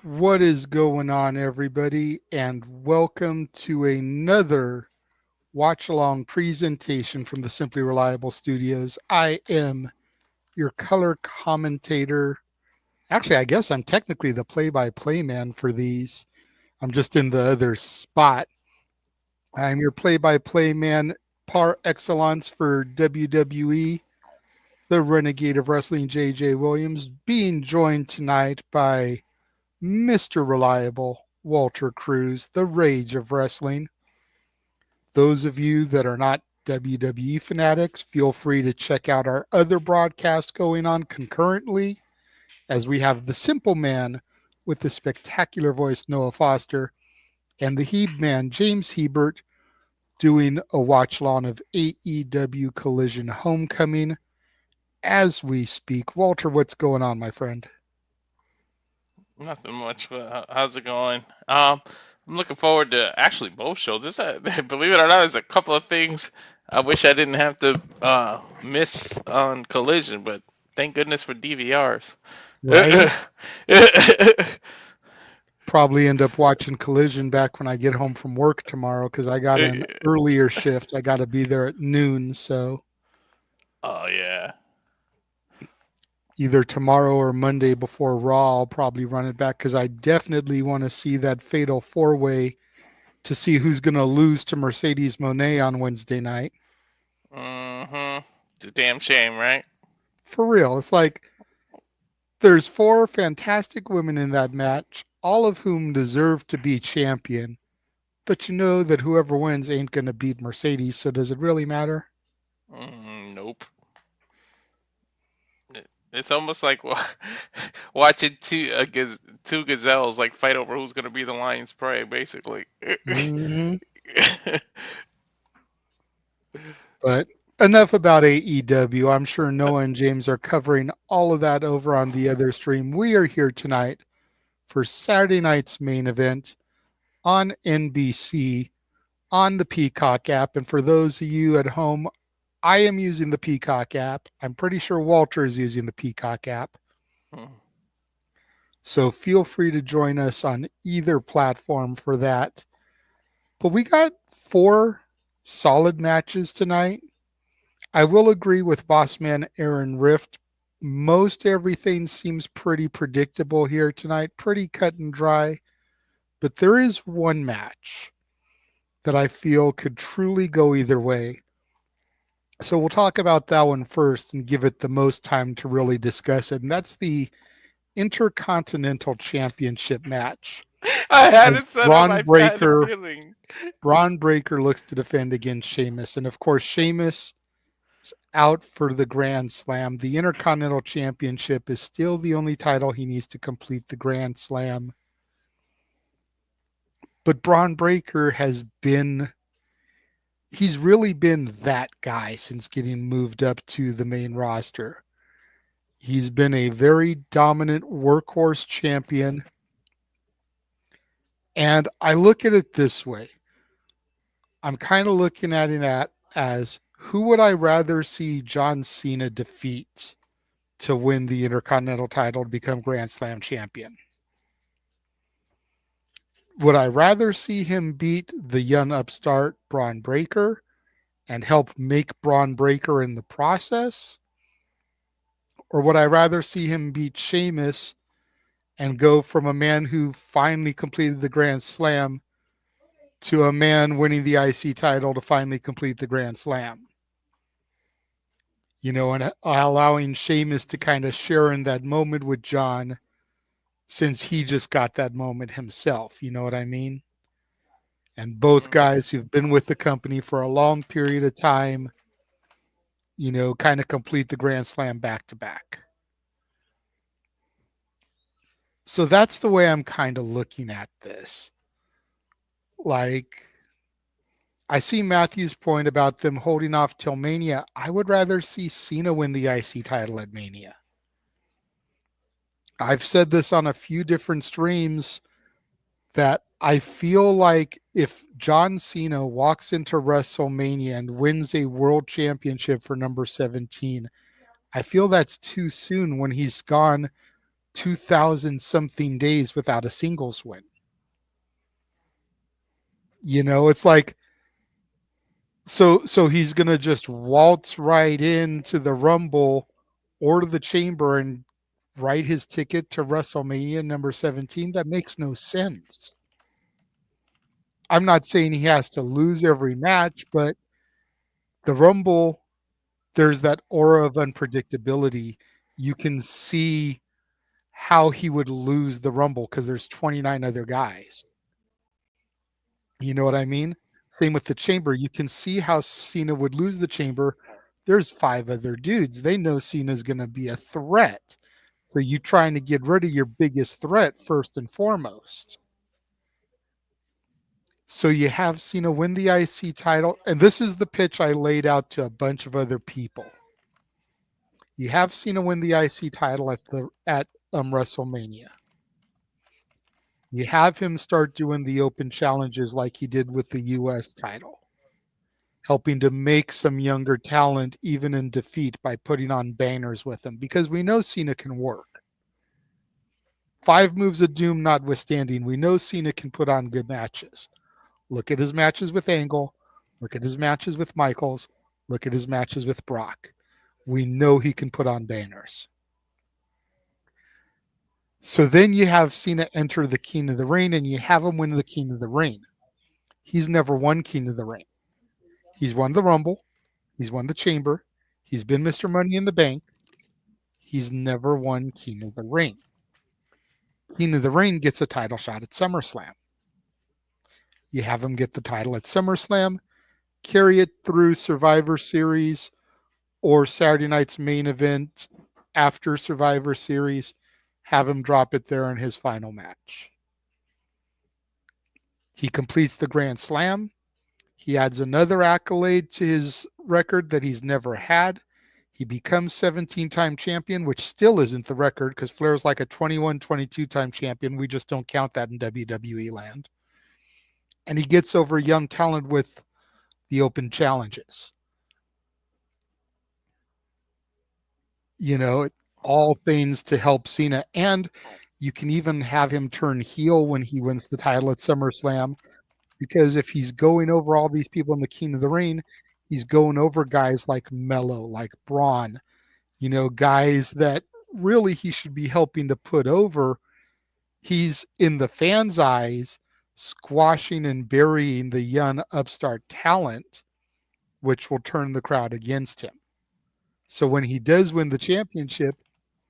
What is going on, everybody? And welcome to another watch along presentation from the Simply Reliable Studios. I am your color commentator. Actually, I guess I'm technically the play by play man for these. I'm just in the other spot. I'm your play by play man par excellence for WWE, the Renegade of Wrestling, JJ Williams, being joined tonight by Mr. Reliable, Walter Cruz, the Rage of Wrestling. Those of you that are not WWE fanatics, feel free to check out our other broadcast going on concurrently, as we have the Simple Man with the spectacular voice Noah Foster and the Heb Man James Hebert doing a watch along of AEW Collision Homecoming as we speak. Walter, what's going on, my friend? Nothing much, but how's it going? I'm looking forward to actually both shows. Believe it or not, there's a couple of things I wish I didn't have to miss on Collision, but thank goodness for DVRs. Right? Probably end up watching Collision back when I get home from work tomorrow because I got an earlier shift. I got to be there at noon. So Oh yeah. either tomorrow or Monday before Raw, I'll probably run it back because I definitely want to see that fatal four-way to see who's going to lose to Mercedes Moné on Wednesday night. Mm-hmm. It's a damn shame, right? For real. It's like there's four fantastic women in that match, all of whom deserve to be champion. But you know that whoever wins ain't going to beat Mercedes, so does it really matter? Nope. It's almost like watching two gazelles like fight over who's gonna be the lion's prey, basically. Mm-hmm. But enough about AEW. I'm sure Noah and James are covering all of that over on the other stream. We are here tonight for Saturday night's main event on NBC on the Peacock app. And for those of you at home, I am using the Peacock app. I'm pretty sure Walter is using the Peacock app. So feel free to join us on either platform for that. But we got 4 solid matches tonight. I will agree with Bossman Aaron Rift. Most everything seems pretty predictable here tonight, pretty cut and dry. But there is one match that I feel could truly go either way. So we'll talk about that one first and give it the most time to really discuss it. And that's the Intercontinental Championship match. I had As it set up. Braun I had a Breaker feeling. looks to defend against Sheamus. And of course, Sheamus is out for the Grand Slam. The Intercontinental Championship is still the only title he needs to complete the Grand Slam. But Braun Breaker he's really been that guy since getting moved up to the main roster. He's been a very dominant workhorse champion. And I look at it this way. I'm kind of looking at it as who would I rather see John Cena defeat to win the Intercontinental title to become Grand Slam champion? Would I rather see him beat the young upstart Braun Breaker and help make Braun Breaker in the process? Or would I rather see him beat Sheamus and go from a man who finally completed the Grand Slam to a man winning the IC title to finally complete the Grand Slam? You know, and allowing Sheamus to kind of share in that moment with John since he just got that moment himself. You know what I mean? And both guys who've been with the company for a long period of time, you know, kind of complete the Grand Slam back to back. So that's the way I'm kind of looking at this. Like, I see Matthew's point about them holding off till Mania. I would rather see Cena win the IC title at Mania. I've said this on a few different streams that I feel like if John Cena walks into WrestleMania and wins a world championship for number 17, I feel that's too soon when he's gone 2,000 something days without a singles win. It's like, so he's going to just waltz right into the Rumble or to the Chamber and write his ticket to WrestleMania number 17. That makes no sense. I'm not saying he has to lose every match, but the Rumble, there's that aura of unpredictability. You can see how he would lose the Rumble because there's 29 other guys. You know what I mean? Same with the Chamber. You can see how Cena would lose the Chamber. There's 5 other dudes. They know Cena's going to be a threat. So you trying to get rid of your biggest threat first and foremost. So you have Cena win the IC title, and this is the pitch I laid out to a bunch of other people. You have Cena win the IC title at WrestleMania. You have him start doing the open challenges like he did with the US title, helping to make some younger talent even in defeat by putting on banners with him, because we know Cena can work. 5 moves of doom notwithstanding, we know Cena can put on good matches. Look at his matches with Angle. Look at his matches with Michaels. Look at his matches with Brock. We know he can put on banners. So then you have Cena enter the King of the Ring, and you have him win the King of the Ring. He's never won King of the Ring. He's won the Rumble. He's won the Chamber. He's been Mr. Money in the Bank. He's never won King of the Ring. King of the Ring gets a title shot at SummerSlam. You have him get the title at SummerSlam, carry it through Survivor Series or Saturday night's main event after Survivor Series, have him drop it there in his final match. He completes the Grand Slam. He adds another accolade to his record that he's never had. He becomes 17-time champion, which still isn't the record because Flair's like a 21, 22-time champion. We just don't count that in WWE land. And he gets over young talent with the open challenges. All things to help Cena. And you can even have him turn heel when he wins the title at SummerSlam, because if he's going over all these people in the King of the Ring, he's going over guys like Mello, like Braun, guys that really he should be helping to put over. He's, in the fans' eyes, squashing and burying the young upstart talent, which will turn the crowd against him. So when he does win the championship,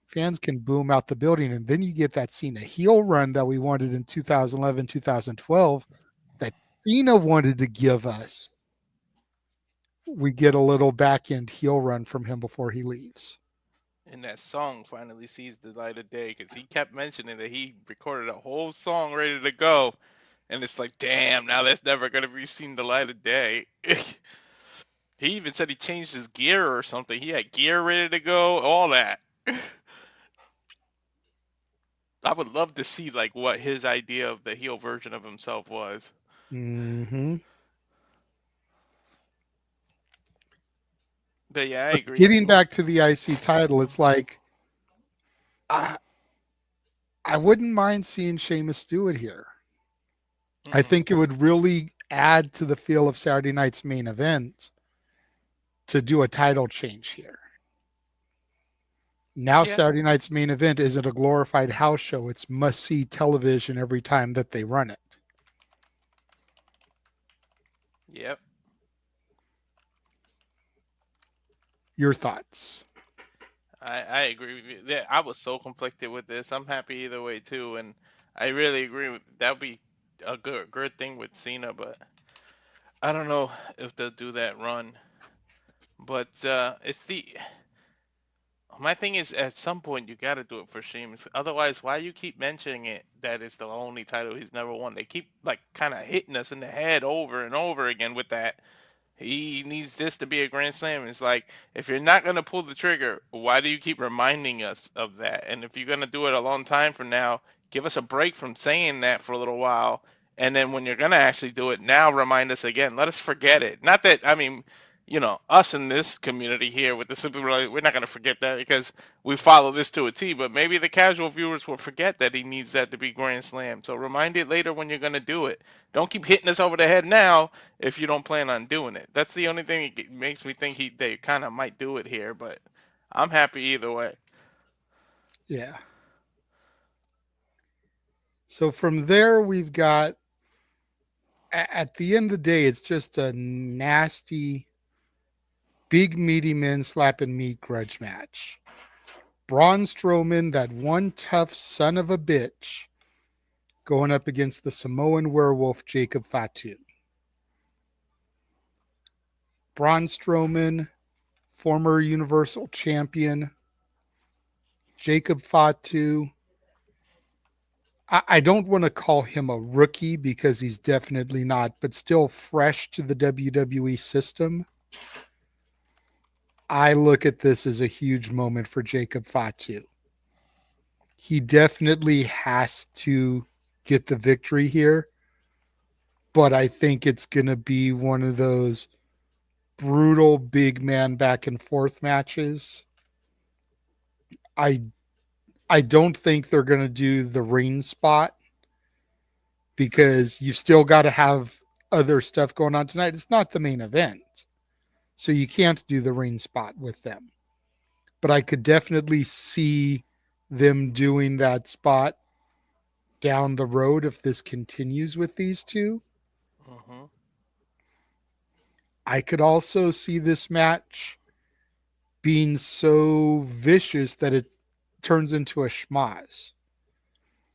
fans can boom out the building, and then you get that Cena heel run that we wanted in 2011, 2012, that Cena wanted to give us. We get a little back end heel run from him before he leaves. And that song finally sees the light of day because he kept mentioning that he recorded a whole song ready to go. And it's like, damn, now that's never going to be seen the light of day. He even said he changed his gear or something. He had gear ready to go, all that. I would love to see like what his idea of the heel version of himself was. Mm-hmm. But yeah, I agree. Getting back to the IC title, it's like, I wouldn't mind seeing Sheamus do it here. I think it would really add to the feel of Saturday night's main event to do a title change here. Now, Yeah. Saturday night's main event isn't a glorified house show. It's must-see television every time that they run it. Yep. Your thoughts? I agree with you. Yeah, I was so conflicted with this. I'm happy either way too, and I really agree with that. Would be a good thing with Cena, but I don't know if they'll do that run. But it's the my thing is at some point you got to do it for Sheamus. Otherwise, why you keep mentioning it that it's the only title he's never won? They keep like kind of hitting us in the head over and over again with that. He needs this to be a Grand Slam. It's like, if you're not going to pull the trigger, why do you keep reminding us of that? And if you're going to do it a long time from now, give us a break from saying that for a little while. And then when you're going to actually do it, now remind us again. Let us forget it. Not that, I mean, us in this community here with the Simply Really, we're not going to forget that because we follow this to a T. But maybe the casual viewers will forget that he needs that to be Grand Slam. So remind it later when you're going to do it. Don't keep hitting us over the head now if you don't plan on doing it. That's the only thing that makes me think they kind of might do it here. But I'm happy either way. Yeah. So from there, we've got at the end of the day, it's just a nasty, big meaty men slapping meat grudge match. Braun Strowman, that one tough son of a bitch, going up against the Samoan werewolf Jacob Fatu. Braun Strowman, former Universal Champion. Jacob Fatu. I don't want to call him a rookie because he's definitely not, but still fresh to the WWE system. I look at this as a huge moment for Jacob Fatu. He definitely has to get the victory here, but I think it's going to be one of those brutal big man back and forth matches. I I don't think they're going to do the ring spot because you've still got to have other stuff going on tonight. It's not the main event. So you can't do the ring spot with them. But I could definitely see them doing that spot down the road if this continues with these two. Hmm. I could also see this match being so vicious that it turns into a schmoz.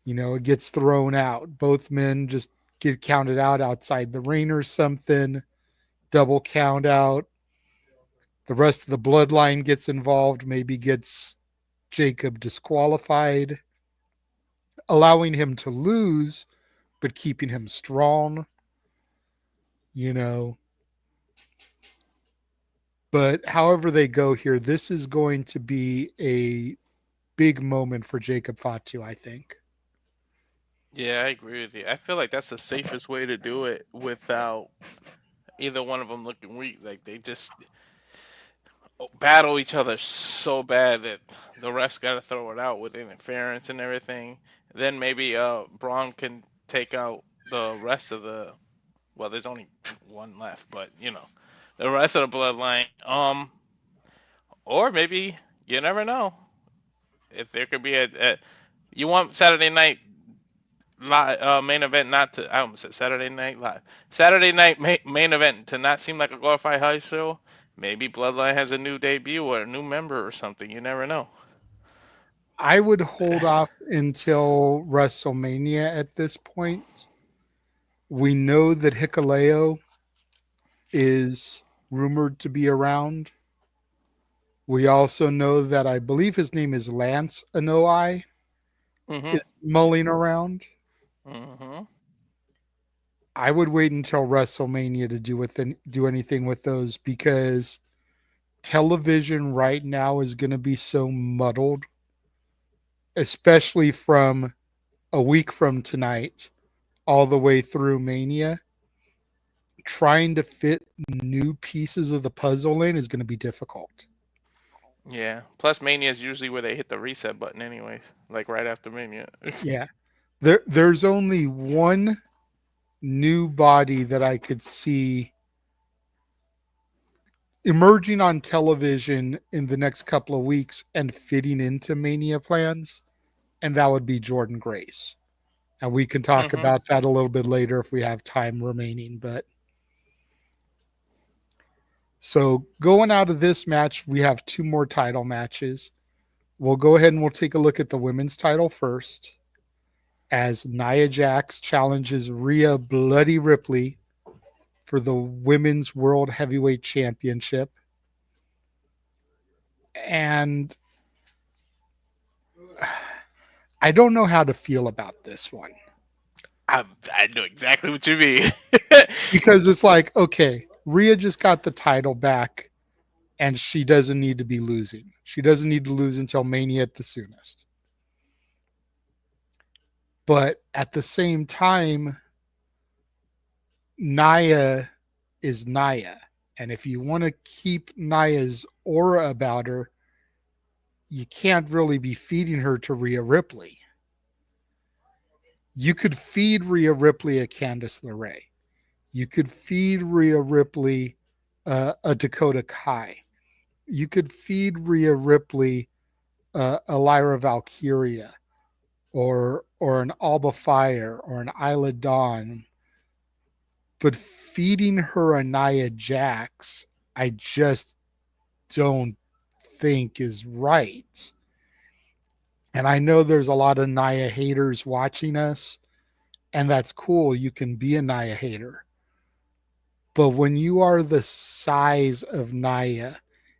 It gets thrown out. Both men just get counted out outside the ring or something, double count out. The rest of the bloodline gets involved, maybe gets Jacob disqualified, allowing him to lose, but keeping him strong, you know. But however they go here, this is going to be a big moment for Jacob Fatu, I think. Yeah, I agree with you. I feel like that's the safest way to do it without either one of them looking weak. Like they just battle each other so bad that the refs got to throw it out with interference and everything. Then maybe Braun can take out the rest of the. Well, there's only one left, but the rest of the bloodline. Or maybe you never know if there could be a you want Saturday night main event not to. I almost said Saturday night live. Saturday night main event to not seem like a glorified house show. Maybe Bloodline has a new debut or a new member or something. You never know. I would hold off until WrestleMania at this point. We know that Hikuleo is rumored to be around. We also know that I believe his name is Lance Anoa'i Mhm. is mulling around. Mhm. I would wait until WrestleMania to do anything with those because television right now is going to be so muddled, especially from a week from tonight all the way through Mania. Trying to fit new pieces of the puzzle in is going to be difficult. Yeah. Plus, Mania is usually where they hit the reset button, anyways. Like right after Mania. Yeah. There's only one new body that I could see emerging on television in the next couple of weeks and fitting into Mania plans, and that would be Jordan Grace. And we can talk Mhm. about that a little bit later if we have time remaining. But so going out of this match, we have two more title matches. We'll go ahead and we'll take a look at the women's title first as Nia Jax challenges Rhea Bloody Ripley for the Women's World Heavyweight Championship. And I don't know how to feel about this one I know exactly what you mean. because it's like, okay, Rhea just got the title back and she doesn't need to be losing. She doesn't need to lose until Mania at the soonest. But at the same time, Nia is Nia. And if you want to keep Nia's aura about her, you can't really be feeding her to Rhea Ripley. You could feed Rhea Ripley a Candice LeRae. You could feed Rhea Ripley a Dakota Kai. You could feed Rhea Ripley a Lyra Valkyria or an Alba Fire or an Isla Dawn. But feeding her a Nia Jax, I just don't think is right. And I know there's a lot of Nia haters watching us, and that's cool. You can be a Nia hater. But when you are the size of Nia,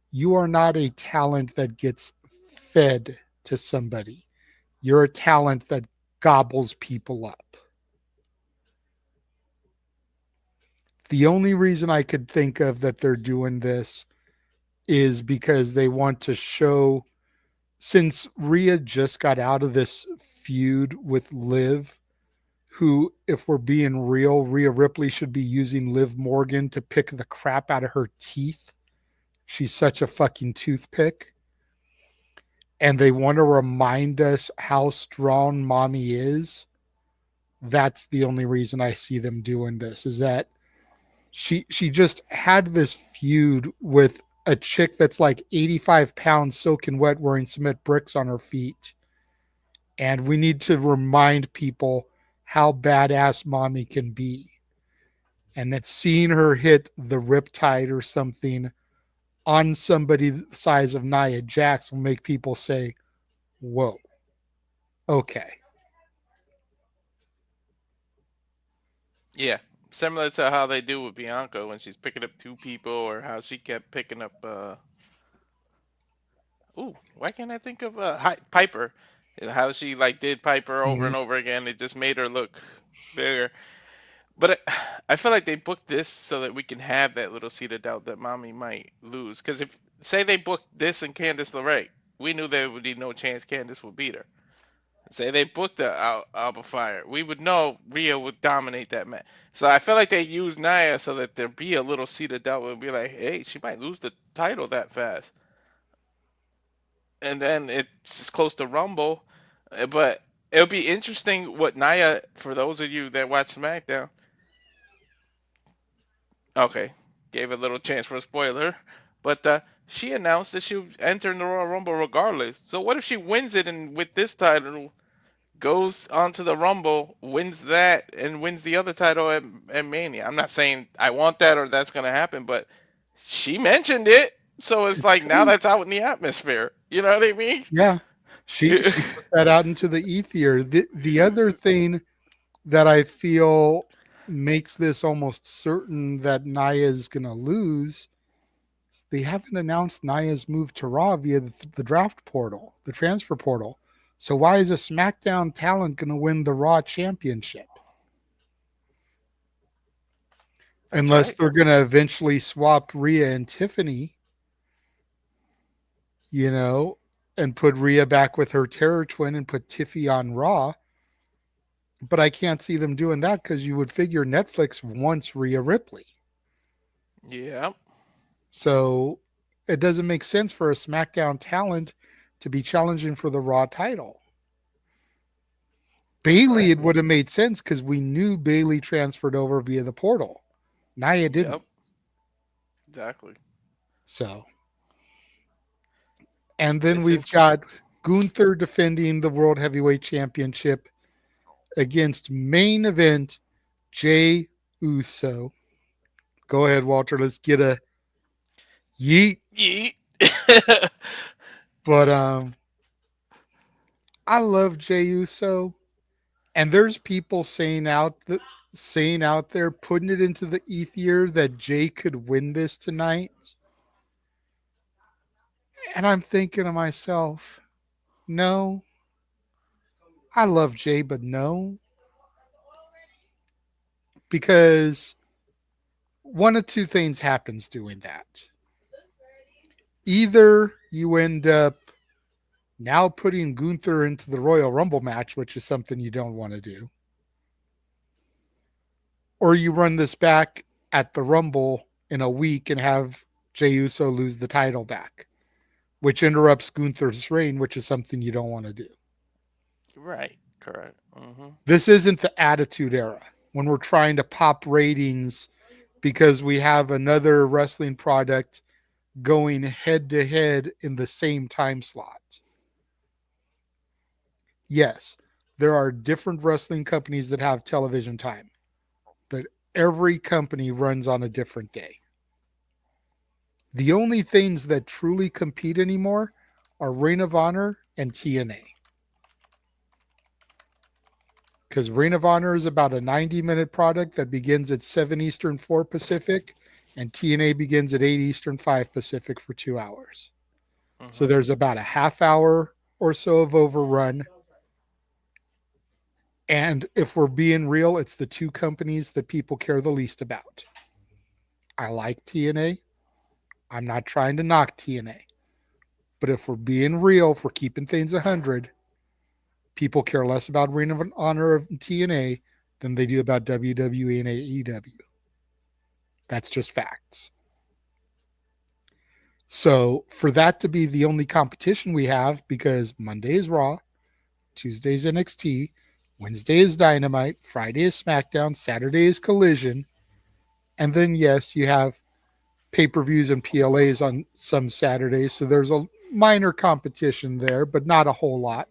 you are not a talent that gets fed to somebody. You're a talent that gobbles people up. The only reason I could think of that they're doing this is because they want to show, since Rhea just got out of this feud with Liv, who, if we're being real, Rhea Ripley should be using Liv Morgan to pick the crap out of her teeth. She's such a fucking toothpick. And they want to remind us how strong mommy is. That's the only reason I see them doing this, is that she just had this feud with a chick that's like 85 pounds soaking wet wearing cement bricks on her feet. And we need to remind people how badass mommy can be. And that seeing her hit the riptide or something on somebody the size of Nia Jax will make people say, whoa, okay. Yeah, similar to how they do with Bianca when she's picking up two people, or how she kept picking up. Ooh, why can't I think of Piper? And how she like did Piper over Mm-hmm. and over again. It just made her look bigger. But I feel like they booked this so that we can have that little seed of doubt that mommy might lose. Because if say they booked this and Candice LeRae, we knew there would be no chance Candice would beat her. Say they booked the Alba Fire, we would know Rhea would dominate that match. So I feel like they used Nia so that there'd be a little seed of doubt. Would be like, hey, she might lose the title that fast, and then it's close to Rumble. But it'll be interesting what Nia. For those of you that watch SmackDown, okay, gave a little chance for a spoiler, but she announced that she would enter in the Royal Rumble regardless. So what if she wins it and with this title goes onto the Rumble, wins that, and wins the other title at Mania? I'm not saying I want that or that's gonna happen, but she mentioned it, so it's like now that's out in the atmosphere. You know what I mean? Yeah. She put that out into the ether. The other thing that I feel makes this almost certain that Naya's going to lose, they haven't announced Naya's move to Raw via the draft portal, the transfer portal. So why is a SmackDown talent going to win the Raw championship? That's Unless right. they're going to eventually swap Rhea and Tiffany, you know, and put Rhea back with her terror twin and put Tiffy on Raw. But I can't see them doing that because you would figure Netflix wants Rhea Ripley. Yeah. So it doesn't make sense for a SmackDown talent to be challenging for the Raw title. Bailey, Right. it would have made sense because we knew Bailey transferred over via the portal. Nia didn't. Yep. Exactly. So, and then It's we've interesting. got Gunther defending the World Heavyweight Championship against main event Jay Uso. Go ahead, Walter. Let's get a yeet. Yeet. But I love Jay Uso, and there's people saying out there, putting it into the ether that Jay could win this tonight. And I'm thinking to myself, no, I love Jay, but no, because one of two things happens doing that. Either you end up now putting Gunther into the Royal Rumble match, which is something you don't want to do, or you run this back at the Rumble in a week and have Jey Uso lose the title back, which interrupts Gunther's reign, which is something you don't want to do. Right. Correct. This isn't the Attitude Era when we're trying to pop ratings because we have another wrestling product going head to head in the same time slot. Yes, there are different wrestling companies that have television time, but every company runs on a different day. The only things that truly compete anymore are Ring of Honor and TNA. Because Ring of Honor is about a 90-minute product that begins at 7 Eastern, 4 Pacific, and TNA begins at 8 Eastern, 5 Pacific for 2 hours. So there's about a half hour or so of overrun. And if we're being real, it's the two companies that people care the least about. I like TNA. I'm not trying to knock TNA. But if we're being real, if we're keeping things 100, people care less about Ring of Honor of TNA than they do about WWE and AEW. That's just facts. So for that to be the only competition we have, because Monday is Raw, Tuesday is NXT, Wednesday is Dynamite, Friday is SmackDown, Saturday is Collision, and then yes, you have pay-per-views and PLAs on some Saturdays, so there's a minor competition there, but not a whole lot.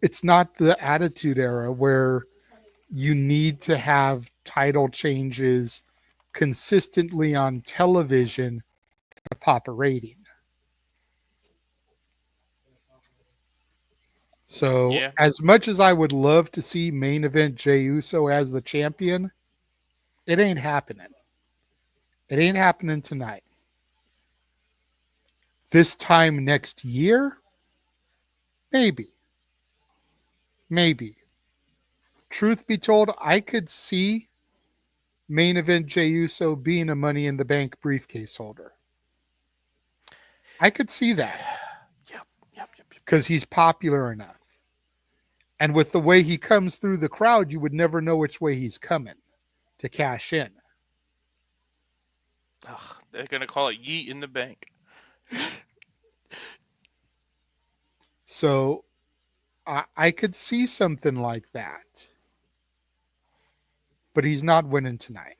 It's not the Attitude Era where you need to have title changes consistently on television to pop a rating. So, Yeah. as much as I would love to see main event Jey Uso as the champion, it ain't happening. It ain't happening tonight. This time next year, maybe. Maybe. Truth be told, I could see main event Jey Uso being a Money in the Bank briefcase holder. I could see that Yep. because he's popular enough. And with the way he comes through the crowd, you would never know which way he's coming to cash in. Ugh, they're gonna call it Yeet in the Bank. So I could see something like that. But he's not winning tonight.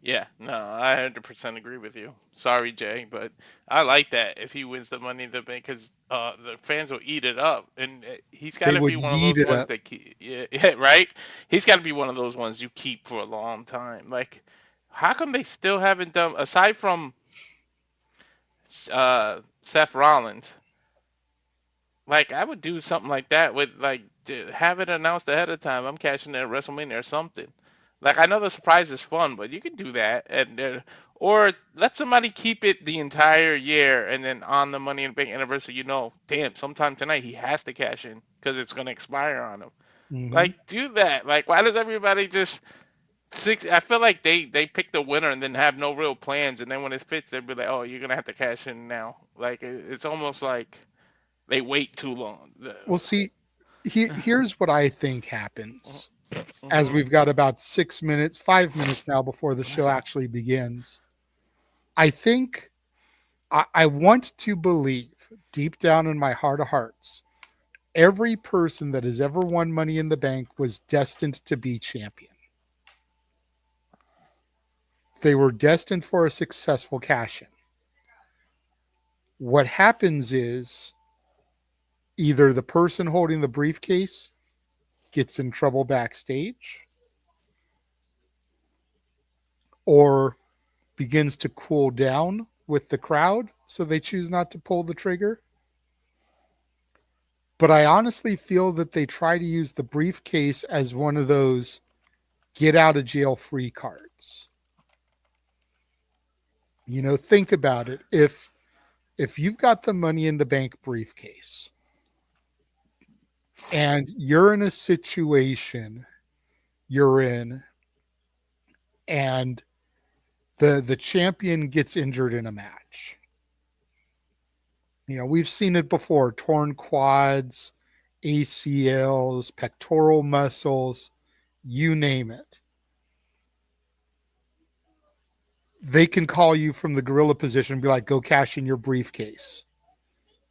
Yeah, no, I 100% agree with you. Sorry, Jay, but I like that if he wins the Money in the Bank because the fans will eat it up, and he's got They to would be one of yeet those it ones up. that keep, yeah, right. He's got to be one of those ones you keep for a long time. Like, how come they still haven't done aside from Seth Rollins? Like, I would do something like that with like have it announced ahead of time. I'm catching it at WrestleMania or something. Like, I know the surprise is fun, but you can do that, and or let somebody keep it the entire year, and then on the Money in the Bank anniversary, damn, sometime tonight he has to cash in because it's gonna expire on him. Mm-hmm. Like, do that. Like, why does everybody just six? I feel like they pick the winner and then have no real plans, and then when it fits, they'll be like, oh, you're gonna have to cash in now. Like, it's almost like they wait too long. Well, see, here's what I think happens as Mm-hmm. we've got about 6 minutes, 5 minutes now before the show actually begins. I think I want to believe deep down in my heart of hearts, every person that has ever won Money in the Bank was destined to be champion. They were destined for a successful cash in. What happens is either the person holding the briefcase gets in trouble backstage or begins to cool down with the crowd, so they choose not to pull the trigger. But I honestly feel that they try to use the briefcase as one of those get out of jail free cards. Think about it. If you've got the Money in the Bank briefcase and you're in a situation you're in and the champion gets injured in a match. We've seen it before, torn quads, ACLs, pectoral muscles, you name it. They can call you from the gorilla position and be like, go cash in your briefcase.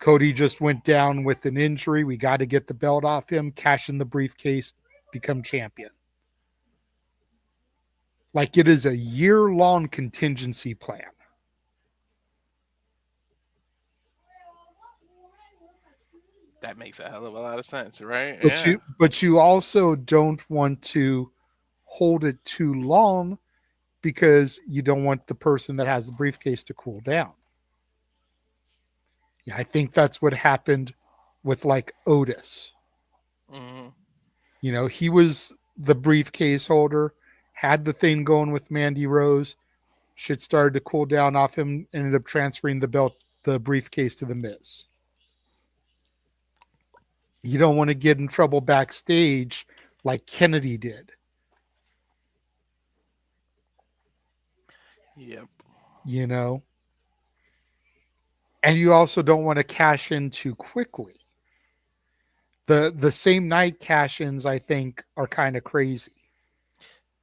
Cody just went down with an injury. We got to get the belt off him, cash in the briefcase, become champion. Like it is a year-long contingency plan. That makes a hell of a lot of sense, right? But Yeah. you also don't want to hold it too long because you don't want the person that has the briefcase to cool down. Yeah, I think that's what happened with like Otis. Hmm. You know, he was the briefcase holder, had the thing going with Mandy Rose. Shit started to cool down off him, ended up transferring the belt, the briefcase to the Miz. You don't want to get in trouble backstage like Kennedy did, Yep. you know? And you also don't want to cash in too quickly. The same night cash-ins, I think, are kind of crazy.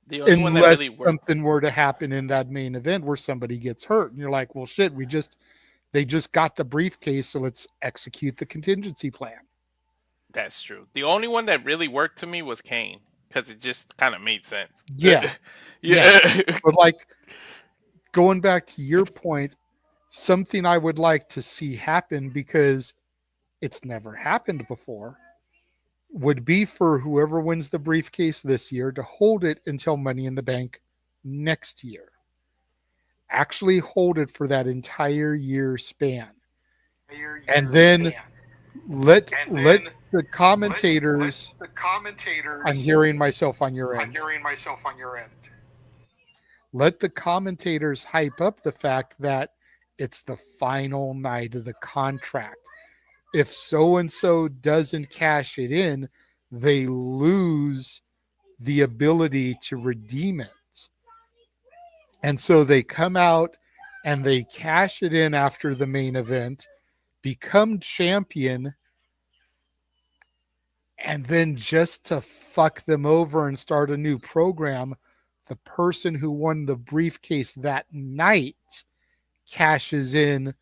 The only one that Unless really worked. something were to happen in that main event where somebody gets hurt. And you're like, well shit, they just got the briefcase, so let's execute the contingency plan. That's true. The only one that really worked to me was Kane because it just kind of made sense. Yeah. Yeah. Yeah. But like going back to your point, something I would like to see happen because it's never happened before would be for whoever wins the briefcase this year to hold it until Money in the Bank next year. Actually hold it for that entire year span. And then let the commentators, I'm hearing myself on your end. Let the commentators hype up the fact that it's the final night of the contract. If so and so doesn't cash it in, they lose the ability to redeem it. And so they come out and they cash it in after the main event, become champion, and then just to fuck them over and start a new program, the person who won the briefcase that night cashes in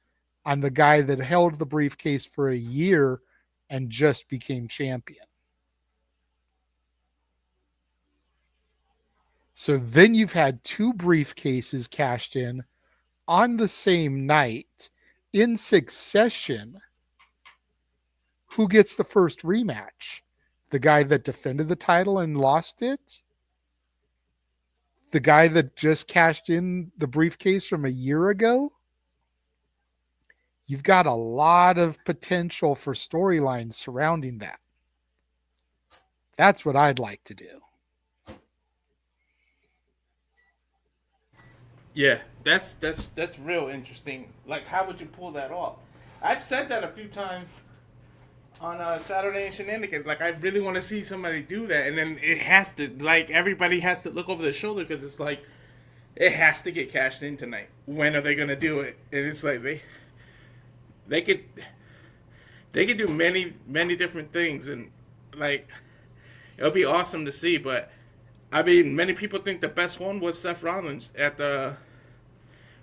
on the guy that held the briefcase for a year and just became champion. So then you've had two briefcases cashed in on the same night in succession. Who gets the first rematch? The guy that defended the title and lost it? The guy that just cashed in the briefcase from a year ago? You've got a lot of potential for storylines surrounding that. That's what I'd like to do. Yeah, that's real interesting. Like, how would you pull that off? I've said that a few times on Saturday and Shenanigans. Like, I really want to see somebody do that, and then it has to, like, everybody has to look over their shoulder because it's like it has to get cashed in tonight. When are they gonna do it? And it's like they could they could do many different things, and like it'll be awesome to see. But I mean, many people think the best one was Seth Rollins at the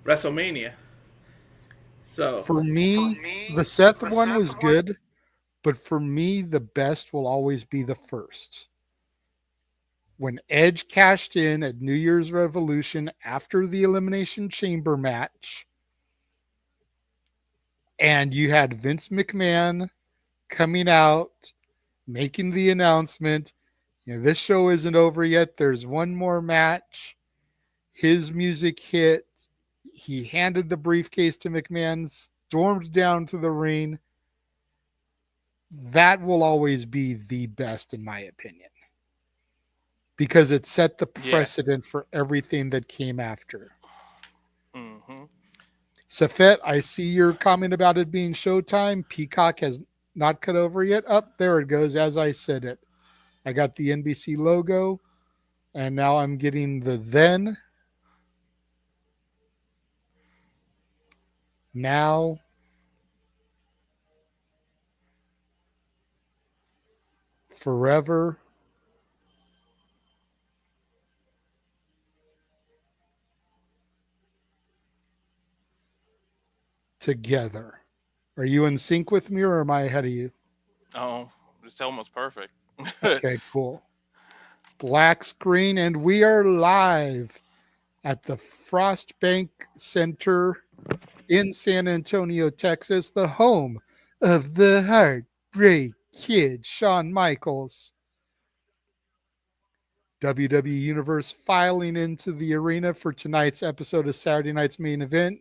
WrestleMania. So For me, the Seth one was good, but for me, the best will always be the first. When Edge cashed in at New Year's Revolution after the Elimination Chamber match, and you had Vince McMahon coming out, making the announcement, this show isn't over yet. There's one more match. His music hit. He handed the briefcase to McMahon, stormed down to the ring. That will always be the best, in my opinion, because it set the Yeah. precedent for everything that came after. Hmm. Safet, I see your comment about it being Showtime. Peacock has not cut over yet. Up there it goes. As I said it, I got the NBC logo, and now I'm getting the then, now, forever together. Are you in sync with me or am I ahead of you? Oh, it's almost perfect. Okay, cool. Black screen, and we are live at the Frostbank Center in San Antonio, Texas, the home of the Heartbreak Kid, Shawn Michaels. WWE Universe filing into the arena for tonight's episode of Saturday Night's Main Event.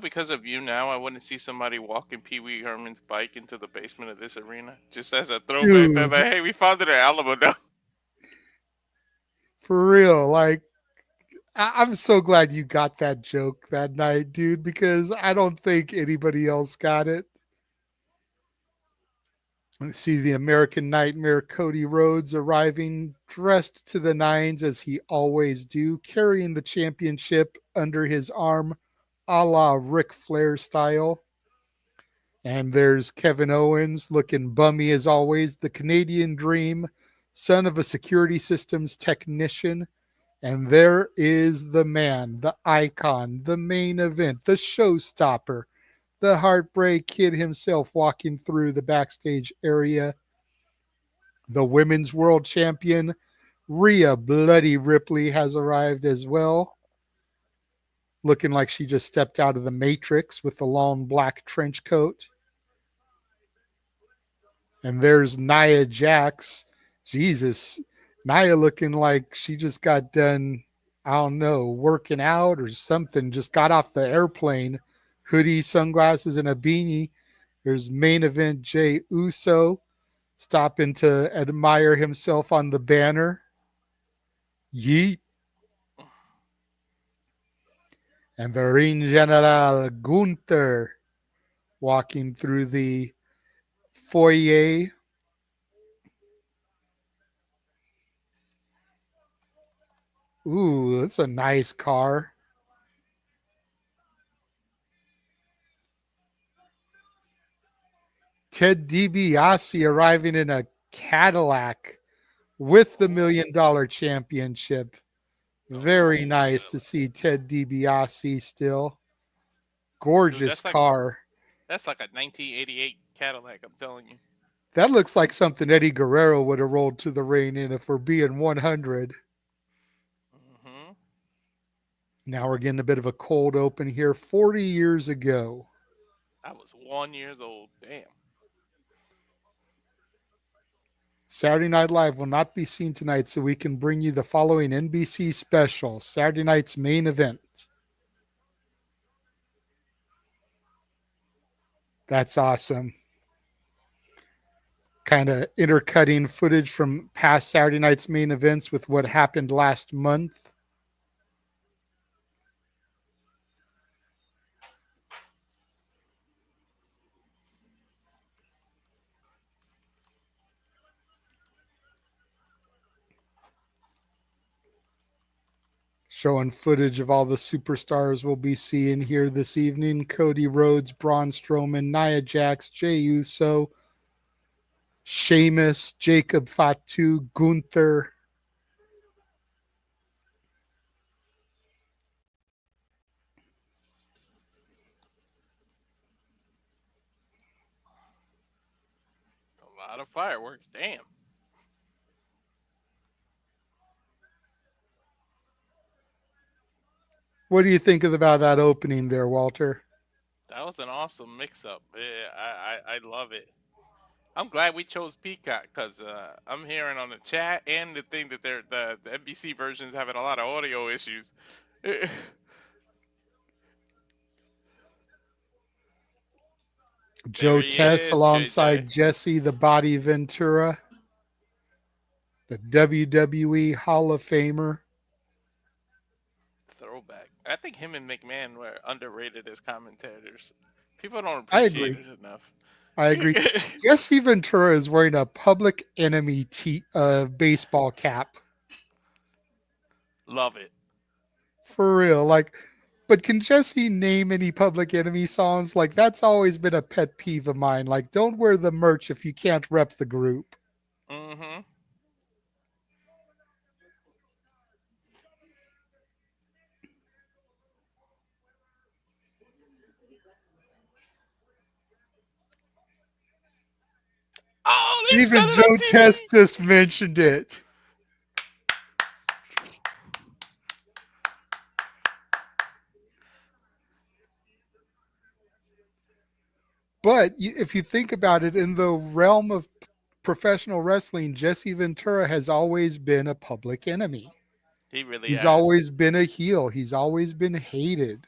Because of you now, I want to see somebody walking Pee Wee Herman's bike into the basement of this arena. Just as a throwback that, Dude, like, hey, we found it at Alamo now. for real, like, I'm so glad you got that joke that night, dude, because I don't think anybody else got it. Let's see the American Nightmare Cody Rhodes arriving dressed to the nines as he always do, carrying the championship under his arm a la Ric Flair style. And there's Kevin Owens looking bummy as always, the Canadian Dream, son of a security systems technician. And there is the man, the icon, the main event, the showstopper, the Heartbreak Kid himself walking through the backstage area. The women's world champion, Rhea Bloody Ripley, has arrived as well, looking like she just stepped out of the Matrix with the long black trench coat. And there's Nia Jax. Jesus, Nia looking like she just got done, I don't know, working out or something, just got off the airplane. Hoodie, sunglasses, and a beanie. There's main event Jey Uso stopping to admire himself on the banner. Yeet. And the ring general Gunther walking through the foyer. Ooh, that's a nice car. Ted DiBiase arriving in a Cadillac with the $1 Million Championship. Very nice to see Ted DiBiase still. Gorgeous Dude, car. that's like a 1988 Cadillac, I'm telling you. That looks like something Eddie Guerrero would have rolled to the ring in if we're being 100. Mm-hmm. Now we're getting a bit of a cold open here. 40 years ago. I was 1 year old. Damn. Saturday Night Live will not be seen tonight, so we can bring you the following NBC special, Saturday Night's Main Event. That's awesome. Kind of intercutting footage from past Saturday Night's Main Events with what happened last month. Showing footage of all the superstars we'll be seeing here this evening. Cody Rhodes, Braun Strowman, Nia Jax, Jey Uso, Sheamus, Jacob Fatu, Gunther. A lot of fireworks. Damn. What do you think about that opening there, Walter? That was an awesome mix-up. Yeah, I love it. I'm glad we chose Peacock because I'm hearing on the chat and the thing that the NBC version's having a lot of audio issues. Joe There he Tess is, alongside JJ. Jesse the Body Ventura, the WWE Hall of Famer. Throwback. I think him and McMahon were underrated as commentators. People don't I appreciate agree. it enough. I agree. Jesse Ventura is wearing a Public Enemy baseball cap. Love it. For real. Like, But can Jesse name any Public Enemy songs? Like, that's always been a pet peeve of mine. Like, don't wear the merch if you can't rep the group. Mm-hmm. Oh, they said Even it on Joe Test TV. just mentioned it. But if you think about it, in the realm of professional wrestling, Jesse Ventura has always been a public enemy. He really He's has. always been a heel. He's always been hated.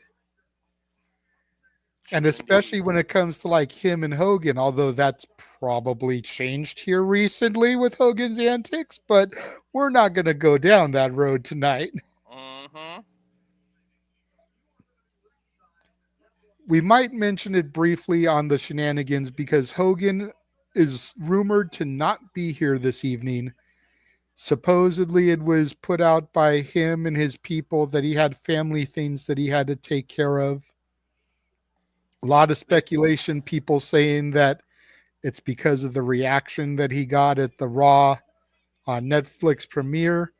And True indeed. especially when it comes to like him and Hogan, although that's probably changed here recently with Hogan's antics, but we're not going to go down that road tonight. Mm-hmm. We might mention it briefly on the shenanigans because Hogan is rumored to not be here this evening. Supposedly, it was put out by him and his people that he had family things that he had to take care of. A lot of speculation, people saying that it's because of the reaction that he got at the Raw on Netflix premiere.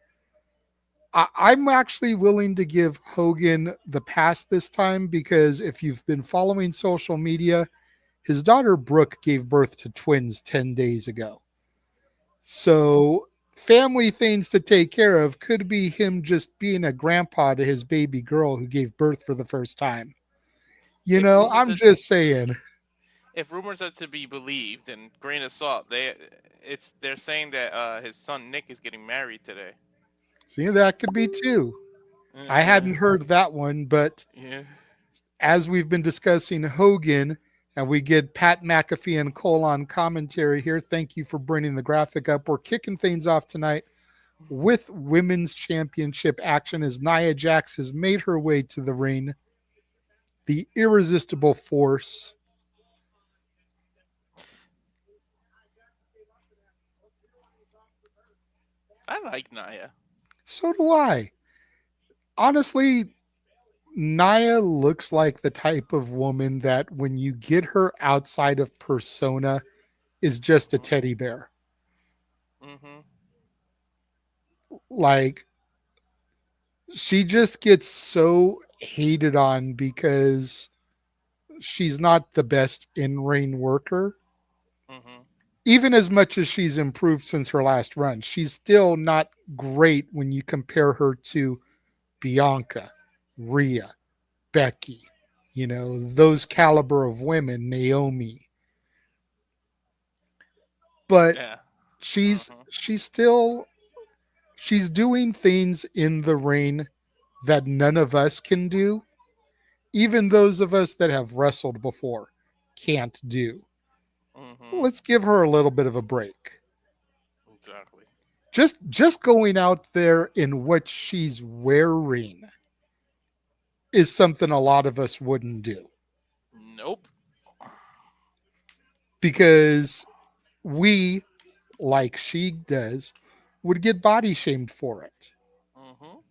I'm actually willing to give Hogan the pass this time because if you've been following social media, his daughter Brooke gave birth to twins 10 days ago. So, family things to take care of could be him just being a grandpa to his baby girl who gave birth for the first time. You If know, rumors I'm are just saying. if rumors are to be believed and grain of salt, they're saying that his son Nick is getting married today. See, that could be too. I Uh, hadn't heard that one, but yeah. as we've been discussing Hogan, and we get Pat McAfee and Cole on commentary here. Thank you for bringing the graphic up. We're kicking things off tonight with women's championship action as Nia Jax has made her way to the ring. The irresistible force. I like Naya. So do I. Honestly, Nia looks like the type of woman that when you get her outside of persona is just a Mhm. teddy bear. Mhm. Like she just gets so hated on because she's not the best in-ring worker. Mhm. Even as much as she's improved since her last run, she's still not great when you compare her to Bianca, Rhea, Becky, you know, those caliber of women, Naomi. But Yeah. she's Mhm. she's still she's doing things in the ring that none of us can do. Even those of us that have wrestled before can't do. Mhm. Let's give her a little bit of a break. Exactly. Just going out there in what she's wearing is something a lot of us wouldn't do Nope. because we, like she does, would get body shamed for it. Mhm.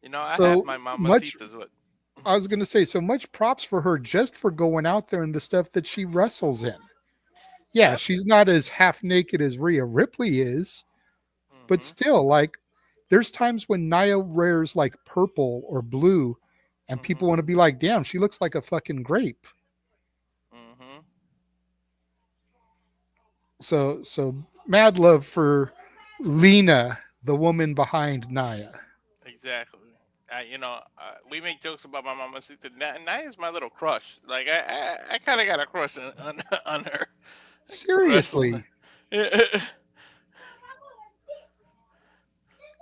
You know, I have So my much, mamacitas with. I was going to say, so much props for her just for going out there and the stuff that she wrestles in. Yeah, Yep. she's not as half naked as Rhea Ripley is, but Mhm. still, like, there's times when Nia wears like purple or blue, and people Mhm. want to be like, damn, she looks like a fucking grape. Mhm. So mad love for Lena, the woman behind Nia. Exactly. We make jokes about my mamacita. Naya's my little crush. Like I kind of got a crush on on her. Wrestling. Seriously,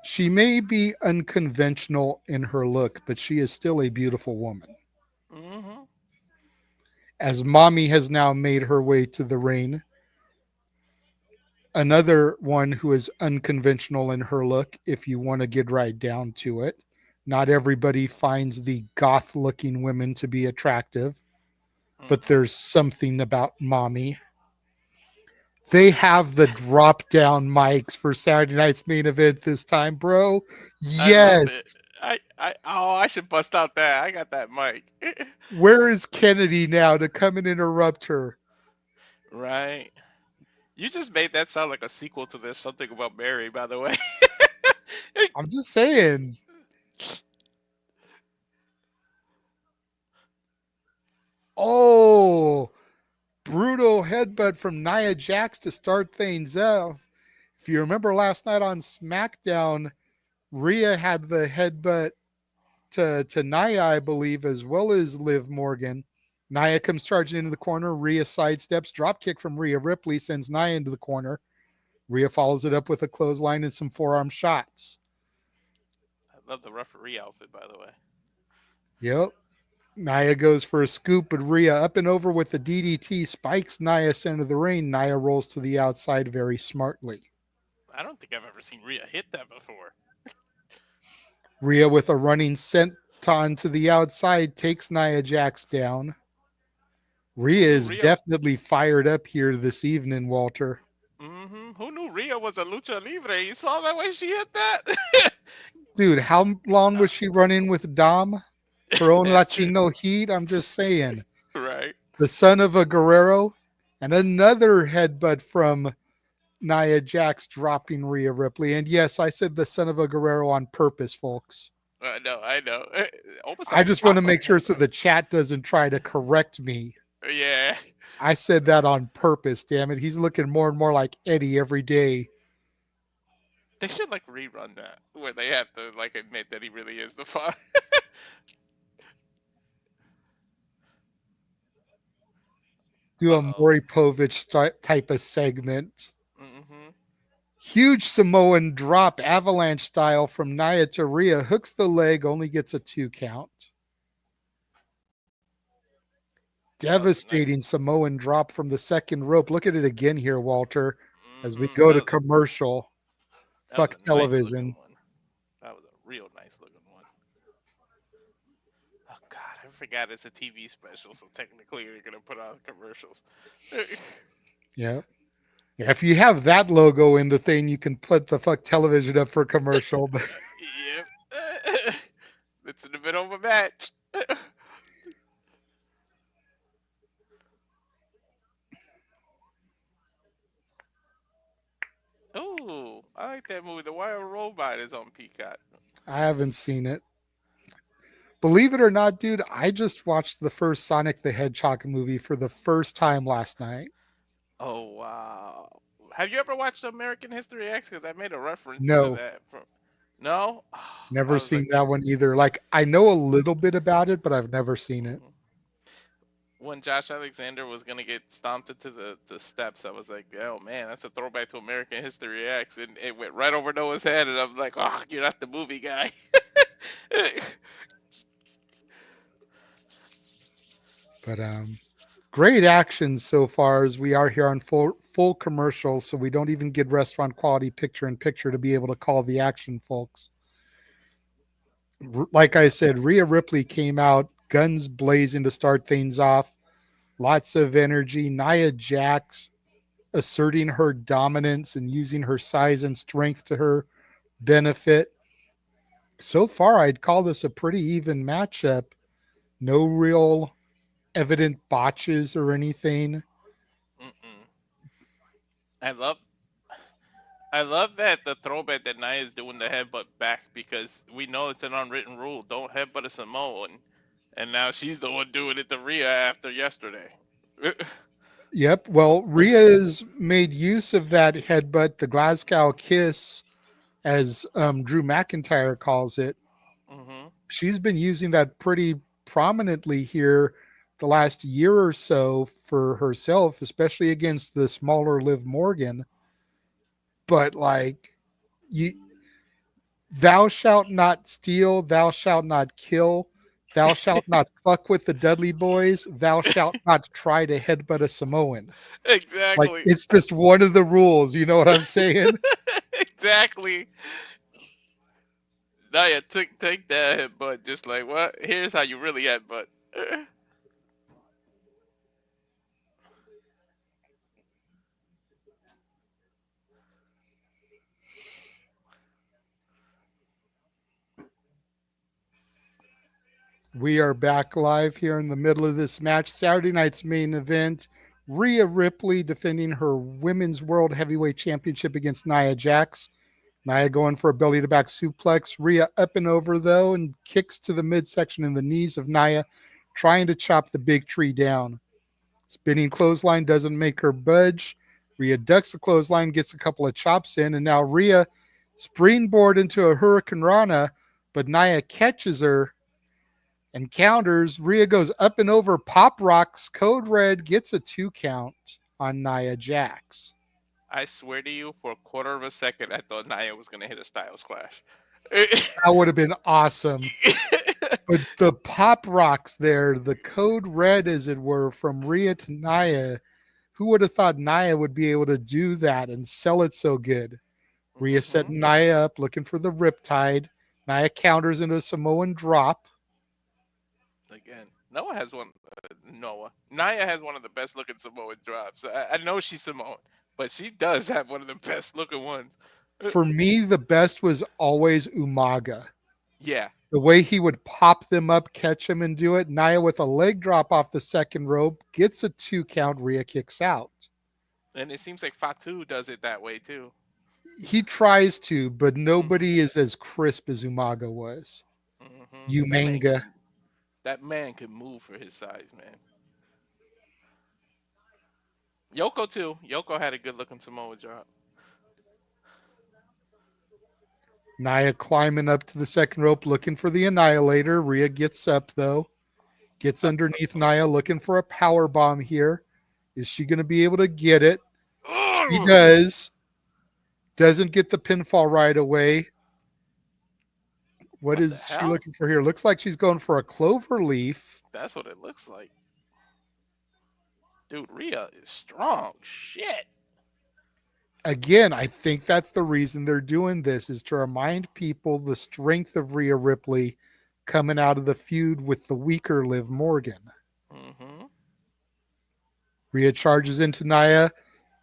she may be unconventional in her look, but she is still a beautiful woman. Mhm. As Mommy has now made her way to the ring, another one who is unconventional in her look, if you want to get right down to it. Not everybody finds the goth looking women to be attractive, but Mhm. there's something about Mommy. They have the drop down mics for Saturday night's main event this time, bro. I love it. Yes. I should bust out that. I got that mic. Where is Kennedy now to come and interrupt her? Right. You just made that sound like a sequel to There's Something About Mary, by the way. I'm just saying. Oh, brutal headbutt from Nia Jax to start things off. If you remember last night on SmackDown, Rhea had the headbutt to Nia, I believe, as well as Liv Morgan. Nia comes charging into the corner. Rhea sidesteps. Drop kick from Rhea Ripley sends Nia into the corner. Rhea follows it up with a clothesline and some forearm shots. I love the referee outfit, by the way. Yep. Nia goes for a scoop, but Rhea up and over with the DDT, spikes Nia center of the ring. Nia rolls to the outside very smartly. I don't think I've ever seen Rhea hit that before. Rhea with a running senton to the outside takes Nia Jax down. Rhea is definitely fired up here this evening, Walter. Mm-hmm. Who knew Rhea was a lucha libre? You saw that way she hit that? Dude, how long was she running with Dom? Her own That's Latino heat? I'm just saying. Right. The son of a Guerrero. And another headbutt from Nia Jax dropping Rhea Ripley. And yes, I said the son of a Guerrero on purpose, folks. I know. I just want to make sure so the chat doesn't try to correct me. Yeah. I said that on purpose, damn it. He's looking more and more like Eddie every day. They should like rerun that where they have to like admit that he really is the father. Do a Maury Povich type of segment. Mm-hmm. Huge Samoan drop, avalanche style from Nia to Rhea. Hooks the leg, only gets a 2 count. Devastating Samoan drop from the second rope. Look at it again here, Walter, as we go to commercial. Fuck television. Nice that was a real nice looking one. Oh God, I forgot it's a TV special, so technically you're gonna put out commercials. Yeah. Yeah, if you have that logo in the thing, you can put the fuck television up for a commercial. But yep. It's in the middle of a match. Oh, I like that movie. The Wild Robot is on Peacock. I haven't seen it. Believe it or not, dude, I just watched the first Sonic the Hedgehog movie for the first time last night. Oh, wow. Have you ever watched American History X? Because I made a reference No. to that. No? Never seen that one either. Like, I know a little bit about it, but I've never seen it. When Josh Alexander was going to get stomped into the steps, I was like, oh, man, that's a throwback to American History X. And it went right over Noah's head, and I'm like, oh, you're not the movie guy. But great action so far as we are here on full commercials, so we don't even get restaurant quality picture-in-picture to be able to call the action, folks. Like I said, Rhea Ripley came out, guns blazing to start things off. Lots of energy. Nia Jax asserting her dominance and using her size and strength to her benefit. So far, I'd call this a pretty even matchup. No real evident botches or anything. I love that the throwback that Nia is doing the headbutt back, because we know it's an unwritten rule. Don't headbutt a Samoan. And now she's the one doing it to Rhea after yesterday. Yep. Well, Rhea's made use of that headbutt, the Glasgow kiss, as Drew McIntyre calls it. Mm-hmm. She's been using that pretty prominently here the last year or so for herself, especially against the smaller Liv Morgan. But like, thou shalt not steal, thou shalt not kill, thou shalt not fuck with the Dudley Boys, thou shalt not try to headbutt a Samoan. Exactly. Like, it's just one of the rules. You know what I'm saying? Exactly. Nia, take that headbutt. Just like, what? Here's how you really headbutt. We are back live here in the middle of this match. Saturday night's main event. Rhea Ripley defending her Women's World Heavyweight Championship against Nia Jax. Nia going for a belly to back suplex. Rhea up and over though and kicks to the midsection in the knees of Nia, trying to chop the big tree down. Spinning clothesline doesn't make her budge. Rhea ducks the clothesline, gets a couple of chops in, and now Rhea springboard into a Hurricane Rana, but Nia catches her and counters. Rhea goes up and over, pop rocks, code red, gets a 2 count on Nia Jax. I swear to you, for a quarter of a second, I thought Nia was going to hit a Styles Clash. That would have been awesome. But the pop rocks there, the code red, as it were, from Rhea to Nia, who would have thought Nia would be able to do that and sell it so good? Rhea setting Nia up, looking for the riptide. Nia counters into a Samoan drop. Again, Nia has one of the best looking Samoan drops. I know she's Samoan, but she does have one of the best looking ones. For me, the best was always Umaga. Yeah. The way he would pop them up, catch them, and do it. Nia with a leg drop off the second rope, gets a 2 count, Rhea kicks out. And it seems like Fatu does it that way too. He tries to, but nobody is as crisp as Umaga was. Umanga. That man can move for his size, man. Yoko too. Yoko had a good looking Samoa drop. Nia climbing up to the second rope, looking for the Annihilator. Rhea gets up, though. Gets underneath Nia, looking for a power bomb here. Is she going to be able to get it? She does. Doesn't get the pinfall right away. What is she looking for here? Looks like she's going for a clover leaf. That's what it looks like. Dude, Rhea is strong. Shit. Again, I think that's the reason they're doing this, is to remind people the strength of Rhea Ripley coming out of the feud with the weaker Liv Morgan. Rhea charges into Nia.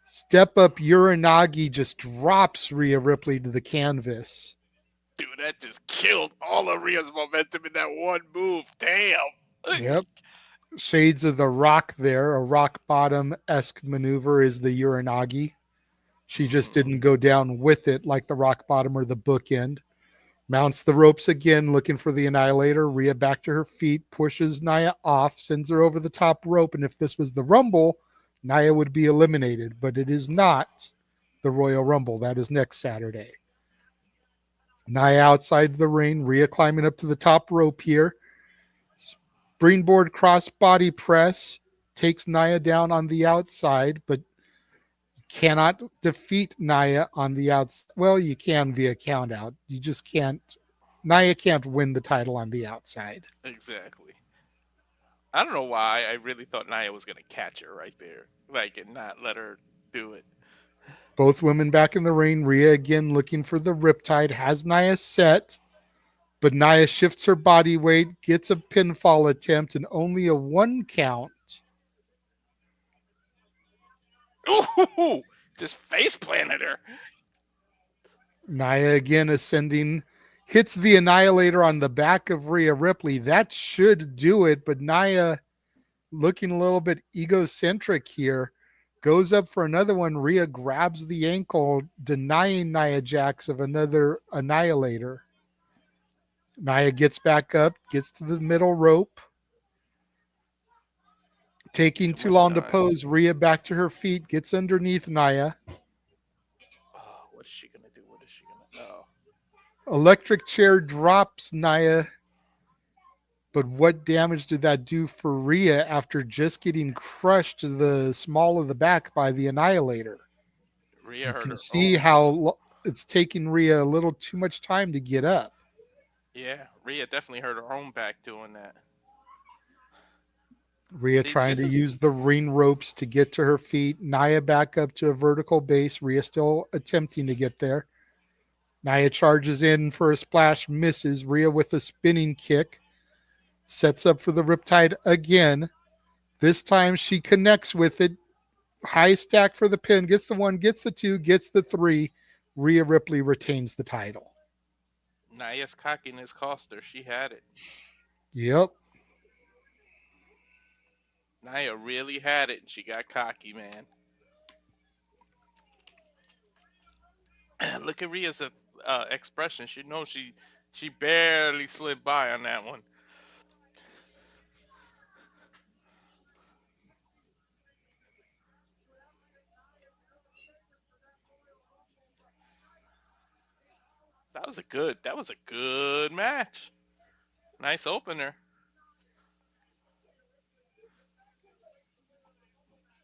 Step up Uranagi just drops Rhea Ripley to the canvas. Dude, that just killed all of Rhea's momentum in that one move. Damn. Yep. Shades of the Rock there. A rock bottom-esque maneuver is the Uranagi. She just didn't go down with it like the rock bottom or the bookend. Mounts the ropes again, looking for the Annihilator. Rhea back to her feet, pushes Nia off, sends her over the top rope. And if this was the Rumble, Nia would be eliminated. But it is not the Royal Rumble. That is next Saturday. Nia outside the ring. Rhea climbing up to the top rope here. Springboard cross body press. Takes Nia down on the outside, but cannot defeat Nia on the outside. Well, you can via count out. You just can't. Nia can't win the title on the outside. Exactly. I don't know why. I really thought Nia was going to catch her right there, like, and not let her do it. Both women back in the ring. Rhea again looking for the riptide. Has Nia set, but Nia shifts her body weight, gets a pinfall attempt, and only a 1 count. Ooh, just face planted her. Nia again ascending, hits the Annihilator on the back of Rhea Ripley. That should do it, but Nia looking a little bit egocentric here. Goes up for another one. Rhea grabs the ankle, denying Nia Jax of another Annihilator. Nia gets back up, gets to the middle rope. Taking too long to pose. Rhea back to her feet, gets underneath Nia. Oh, what is she going to do? What is she going to do? Electric chair drops Nia. But what damage did that do for Rhea after just getting crushed to the small of the back by the Annihilator? Rhea you hurt can her see how it's taking Rhea a little too much time to get up. Yeah, Rhea definitely hurt her own back doing that. Rhea trying to use the ring ropes to get to her feet. Nia back up to a vertical base. Rhea still attempting to get there. Nia charges in for a splash, misses. Rhea with a spinning kick. Sets up for the riptide again. This time she connects with it. High stack for the pin. Gets the 1, gets the 2, gets the 3. Rhea Ripley retains the title. Nia's cockiness cost her. She had it. Yep. Nia really had it, and she got cocky, man. Look at Rhea's expression. She knows she barely slid by on that one. That was a good match. Nice opener.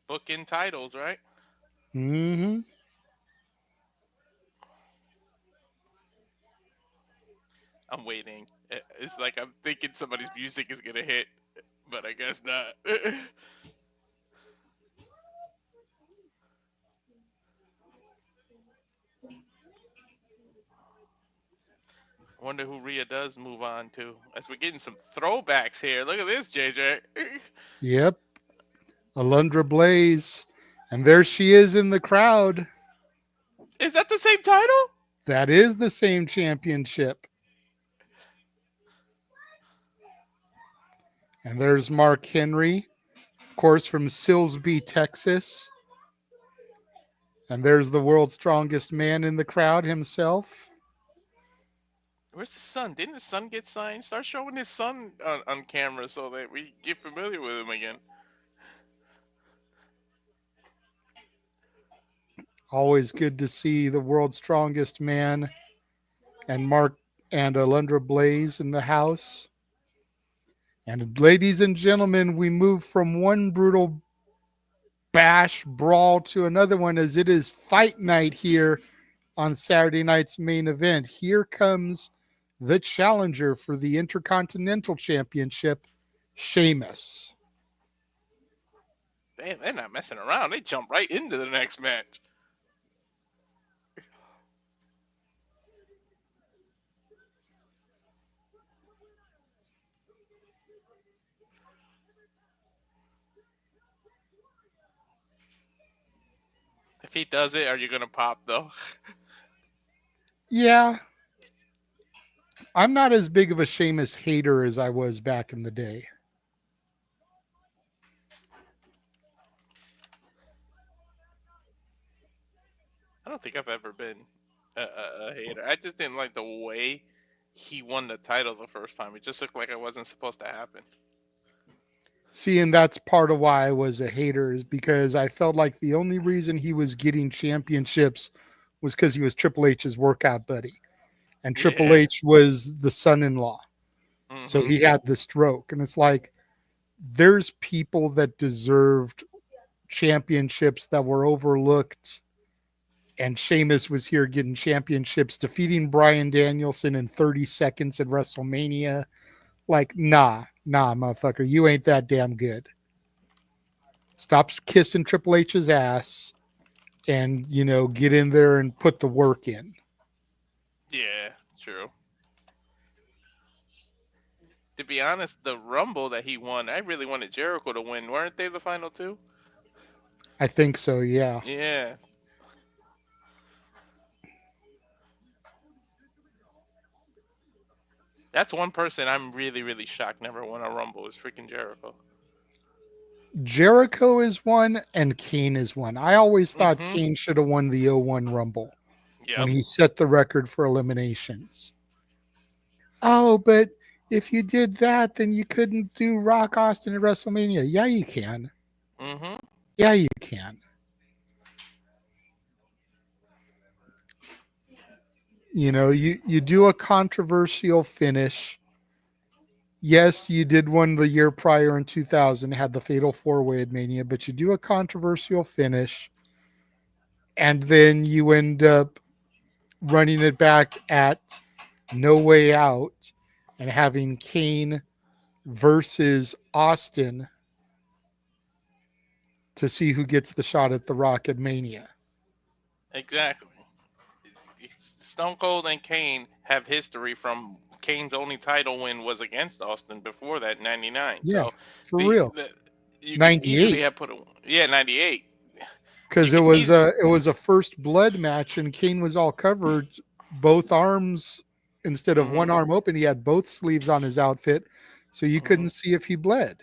Booking titles, right? Mm-hmm. I'm waiting. It's like I'm thinking somebody's music is gonna hit, but I guess not. I wonder who Rhea does move on to. As we're getting some throwbacks here. Look at this, JJ. Yep. Alundra Blaze. And there she is in the crowd. Is that the same title? That is the same championship. And there's Mark Henry, of course, from Silsbee, Texas. And there's the world's strongest man in the crowd himself. Where's his son? Didn't his son get signed? Start showing his son on camera so that we get familiar with him again. Always good to see the world's strongest man and Mark and Alundra Blaze in the house. And ladies and gentlemen, we move from one brutal bash brawl to another one as it is fight night here on Saturday night's main event. Here comes the challenger for the Intercontinental Championship, Sheamus. Damn, they're not messing around. They jump right into the next match. If he does it, are you gonna pop though? Yeah, I'm not as big of a Sheamus hater as I was back in the day. I don't think I've ever been a hater. I just didn't like the way he won the title the first time. It just looked like it wasn't supposed to happen. See, and that's part of why I was a hater, is because I felt like the only reason he was getting championships was because he was Triple H's workout buddy. And Triple Yeah. H was the son-in-law. So Mhm. he had the stroke. And it's like, there's people that deserved championships that were overlooked. And Sheamus was here getting championships, defeating Bryan Danielson in 30 seconds at WrestleMania. Like, nah, motherfucker, you ain't that damn good. Stop kissing Triple H's ass and, get in there and put the work in. Yeah, true. To be honest, the Rumble that he won, I really wanted Jericho to win. Weren't they the final two? I think so, yeah. Yeah. That's one person I'm really, really shocked never won a Rumble is freaking Jericho. Jericho is one and Kane is one. I always thought Mhm. Kane should have won the 01 Rumble when Yep. he set the record for eliminations. Oh, but if you did that, then you couldn't do Rock Austin at WrestleMania. Yeah, you can. Mhm. Yeah, you can. You do a controversial finish. Yes, you did one the year prior in 2000, had the Fatal 4-Way at Mania, but you do a controversial finish, and then you end up running it back at No Way Out and having Kane versus Austin to see who gets the shot at the Rock at Mania. Exactly. Stone Cold and Kane have history from Kane's only title win was against Austin before that, 99. Yeah, So for real. you could 98. easily have put a 98. Because You it could was a first blood match, and Kane was all covered, both arms instead of one arm open. He had both sleeves on his outfit, so you couldn't see if he bled.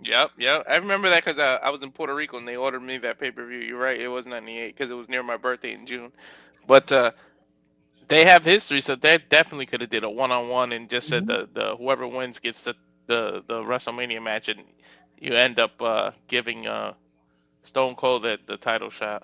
Yep, yep. I remember that because I was in Puerto Rico and they ordered me that pay per view. You're right, it was '98 because it was near my birthday in June. But they have history, so they definitely could have did a one-on-one and just said Mhm. the whoever wins gets the WrestleMania match, and you end up giving Stone Cold the title shot.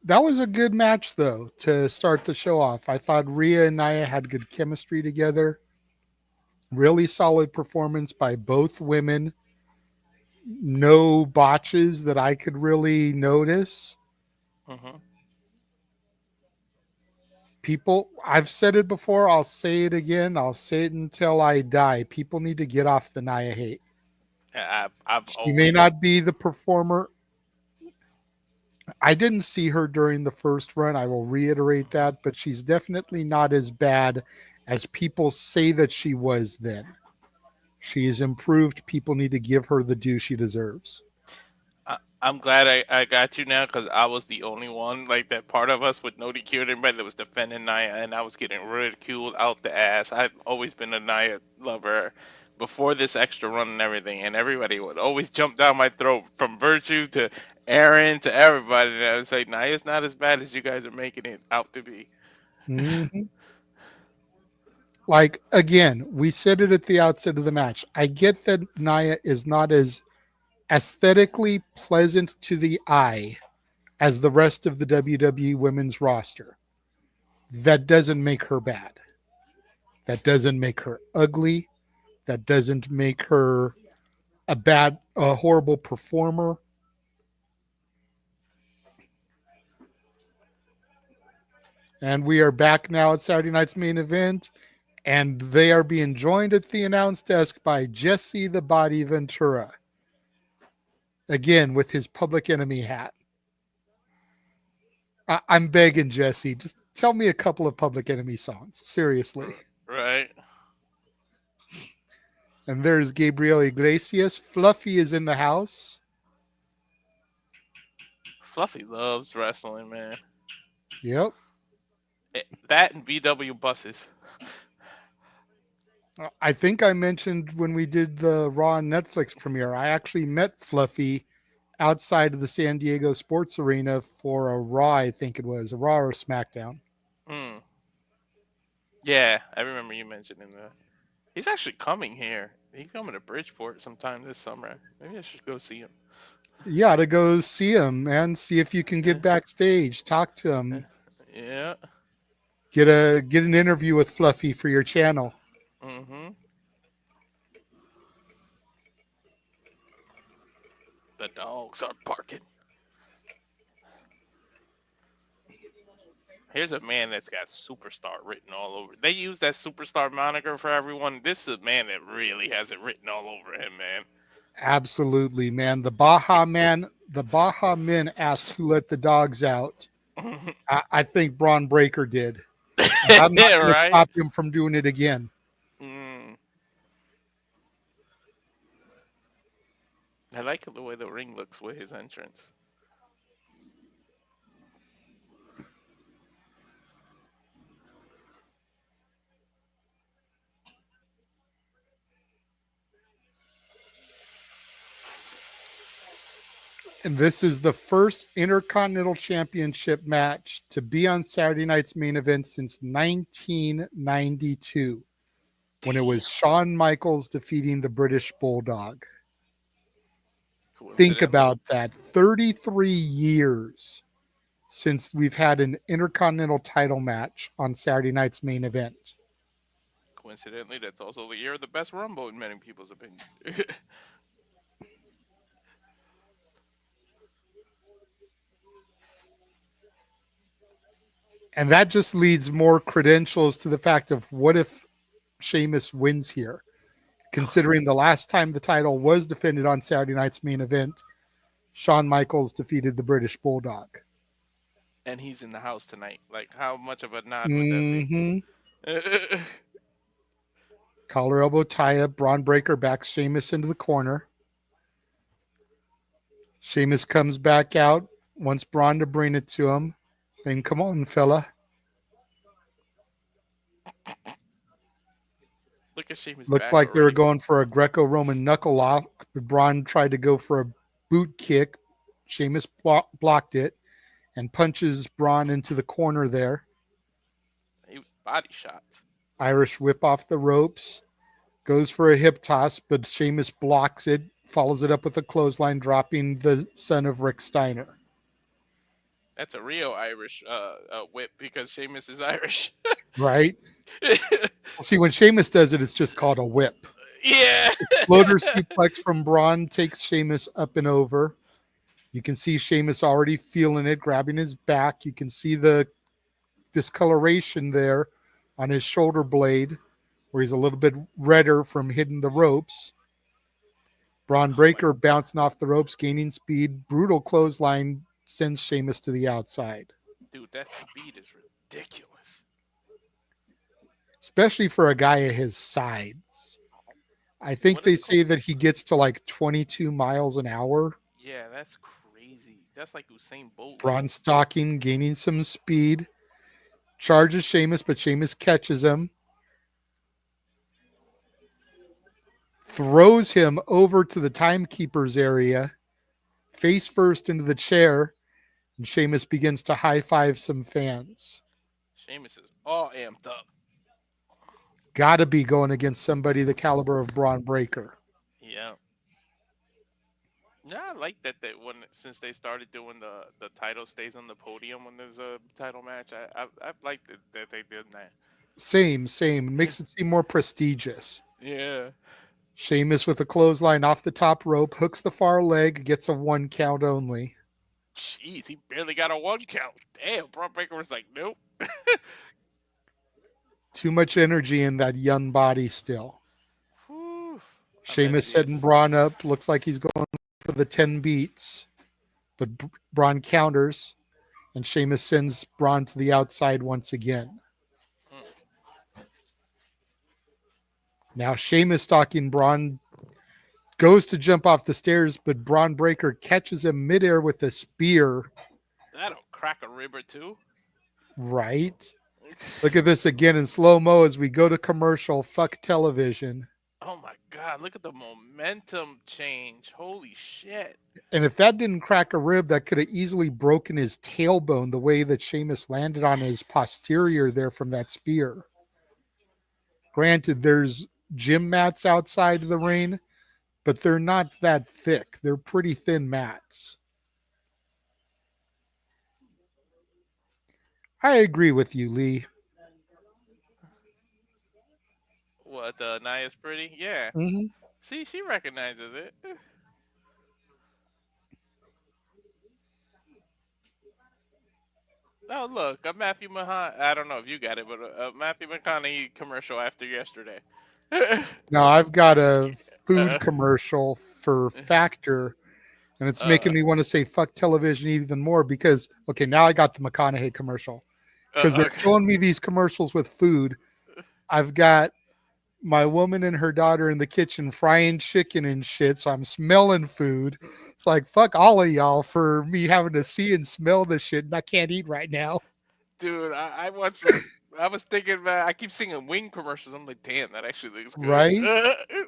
That was a good match, though, to start the show off. I thought Rhea and Nia had good chemistry together. Really solid performance by both women. No botches that I could really notice. Hmm. People, I've said it before, I'll say it again, I'll say it until I die. People need to get off the Nia hate. I've She may always not be the performer. I didn't see her during the first run. I will reiterate that, but she's definitely not as bad as people say that she was then. She has improved. People need to give her the due she deserves. I'm glad I got you now because I was the only one, like that part of us with no DQ and everybody that was defending Nia, and I was getting ridiculed out the ass. I've always been a Nia lover before this extra run and everything, and everybody would always jump down my throat from Virtue to Aaron to everybody. And I was like, Nia's not as bad as you guys are making it out to be. Mhm. Like, again, we said it at the outset of the match. I get that Nia is not as aesthetically pleasant to the eye as the rest of the WWE women's roster. That doesn't make her bad. That doesn't make her ugly. That doesn't make her a horrible performer. And we are back now at Saturday night's main event, and they are being joined at the announce desk by Jesse the Body Ventura, again with his Public Enemy hat. I'm begging Jesse, just tell me a couple of Public Enemy songs, seriously. Right? And there's Gabriel Iglesias. Fluffy is in the house. Fluffy loves wrestling, man. Yep. That and VW buses. I think I mentioned when we did the Raw Netflix premiere, I actually met Fluffy outside of the San Diego Sports Arena for a Raw, I think it was, a Raw or a SmackDown. Hmm. Yeah, I remember you mentioning that. He's actually coming here. He's coming to Bridgeport sometime this summer. Maybe I should go see him. Yeah, to go see him, man. See if you can Yeah. get backstage, talk to him, Yeah. get an interview with Fluffy for your channel. Mm-hmm. The dogs are barking. Here's a man that's got superstar written all over. They use that superstar moniker for everyone. This is a man that really has it written all over him, man. Absolutely, man. The Baja Men asked who let the dogs out. I think Braun Breaker did. And I'm not Yeah, going to right? stop him from doing it again. Mm. I like the way the ring looks with his entrance. And this is the first Intercontinental Championship match to be on Saturday night's main event since 1992, when it Damn. was Shawn Michaels defeating the British Bulldog. Think Coincidentally, about that. 33 years since we've had an Intercontinental title match on Saturday night's main event. coincidentally, that's also the year of the best Rumble in many people's opinion. And that just leads more credentials to the fact of what if Sheamus wins here? Considering the last time the title was defended on Saturday night's main event, Shawn Michaels defeated the British Bulldog. And he's in the house tonight. Like, how much of a nod would that be? Mm-hmm. Collar elbow tie up. Braun Breaker backs Sheamus into the corner. Sheamus comes back out, wants Braun to bring it to him, saying, "Come on, fella." Look at Sheamus' Looked back like they were already. going for a Greco-Roman knuckle lock, but Braun tried to go for a boot kick. Sheamus blocked it and punches Braun into the corner there. He was body shots. Irish whip off the ropes. Goes for a hip toss, but Sheamus blocks it, follows it up with a clothesline, dropping the son of Rick Steiner. That's a real Irish whip because Sheamus is Irish. Right? See, when Sheamus does it, it's just called a whip. Yeah. Floater suplex from Braun takes Sheamus up and over. You can see Sheamus already feeling it, grabbing his back. You can see the discoloration there on his shoulder blade, where he's a little bit redder from hitting the ropes. Braun Breaker bouncing off the ropes, gaining speed. Brutal clothesline sends Sheamus to the outside. Dude, that speed is ridiculous. Especially for a guy of his size. I think they say that he gets to like 22 miles an hour. Yeah, that's crazy. That's like Usain Bolt. Braun stalking, gaining some speed. Charges Sheamus, but Sheamus catches him. Throws him over to the timekeeper's area. Face first into the chair. And Sheamus begins to high-five some fans. Sheamus is all amped up. Gotta be going against somebody the caliber of Braun Breaker. Yeah. Yeah, I like that since they started doing the title stays on the podium when there's a title match. I like that they did that. Same. It makes it seem more prestigious. Yeah. Sheamus with a clothesline off the top rope, hooks the far leg, gets a 1 count only. Jeez, he barely got a 1 count. Damn, Braun Breaker was like, nope. Too much energy in that young body still. Whew. Sheamus setting Braun up. Looks like he's going for the 10 beats. But Braun counters, and Sheamus sends Braun to the outside once again. Now Sheamus stalking Braun, goes to jump off the stairs, but Braun Breaker catches him midair with a spear. That'll crack a rib or two. Right. Look at this again in slow-mo as we go to commercial. Fuck television. Oh my God, look at the momentum change. Holy shit. And if that didn't crack a rib, that could have easily broken his tailbone the way that Sheamus landed on his posterior there from that spear. Granted, there's gym mats outside of the ring, but they're not that thick. They're pretty thin mats. I agree with you, Lee. What, Naya's pretty? Yeah. Mm-hmm. See, she recognizes it. Oh, look, a Matthew McConaughey. I don't know if you got it, but a Matthew McConaughey commercial after yesterday. Now, I've got a food commercial for Factor, and it's making me want to say fuck television even more because, okay, now I got the McConaughey commercial. Because they're showing me these commercials with food. I've got my woman and her daughter in the kitchen frying chicken and shit, so I'm smelling food. It's like, fuck all of y'all for me having to see and smell this shit, and I can't eat right now. Dude, I was thinking, man, I keep seeing wing commercials. I'm like, damn, that actually looks good. Right? I'm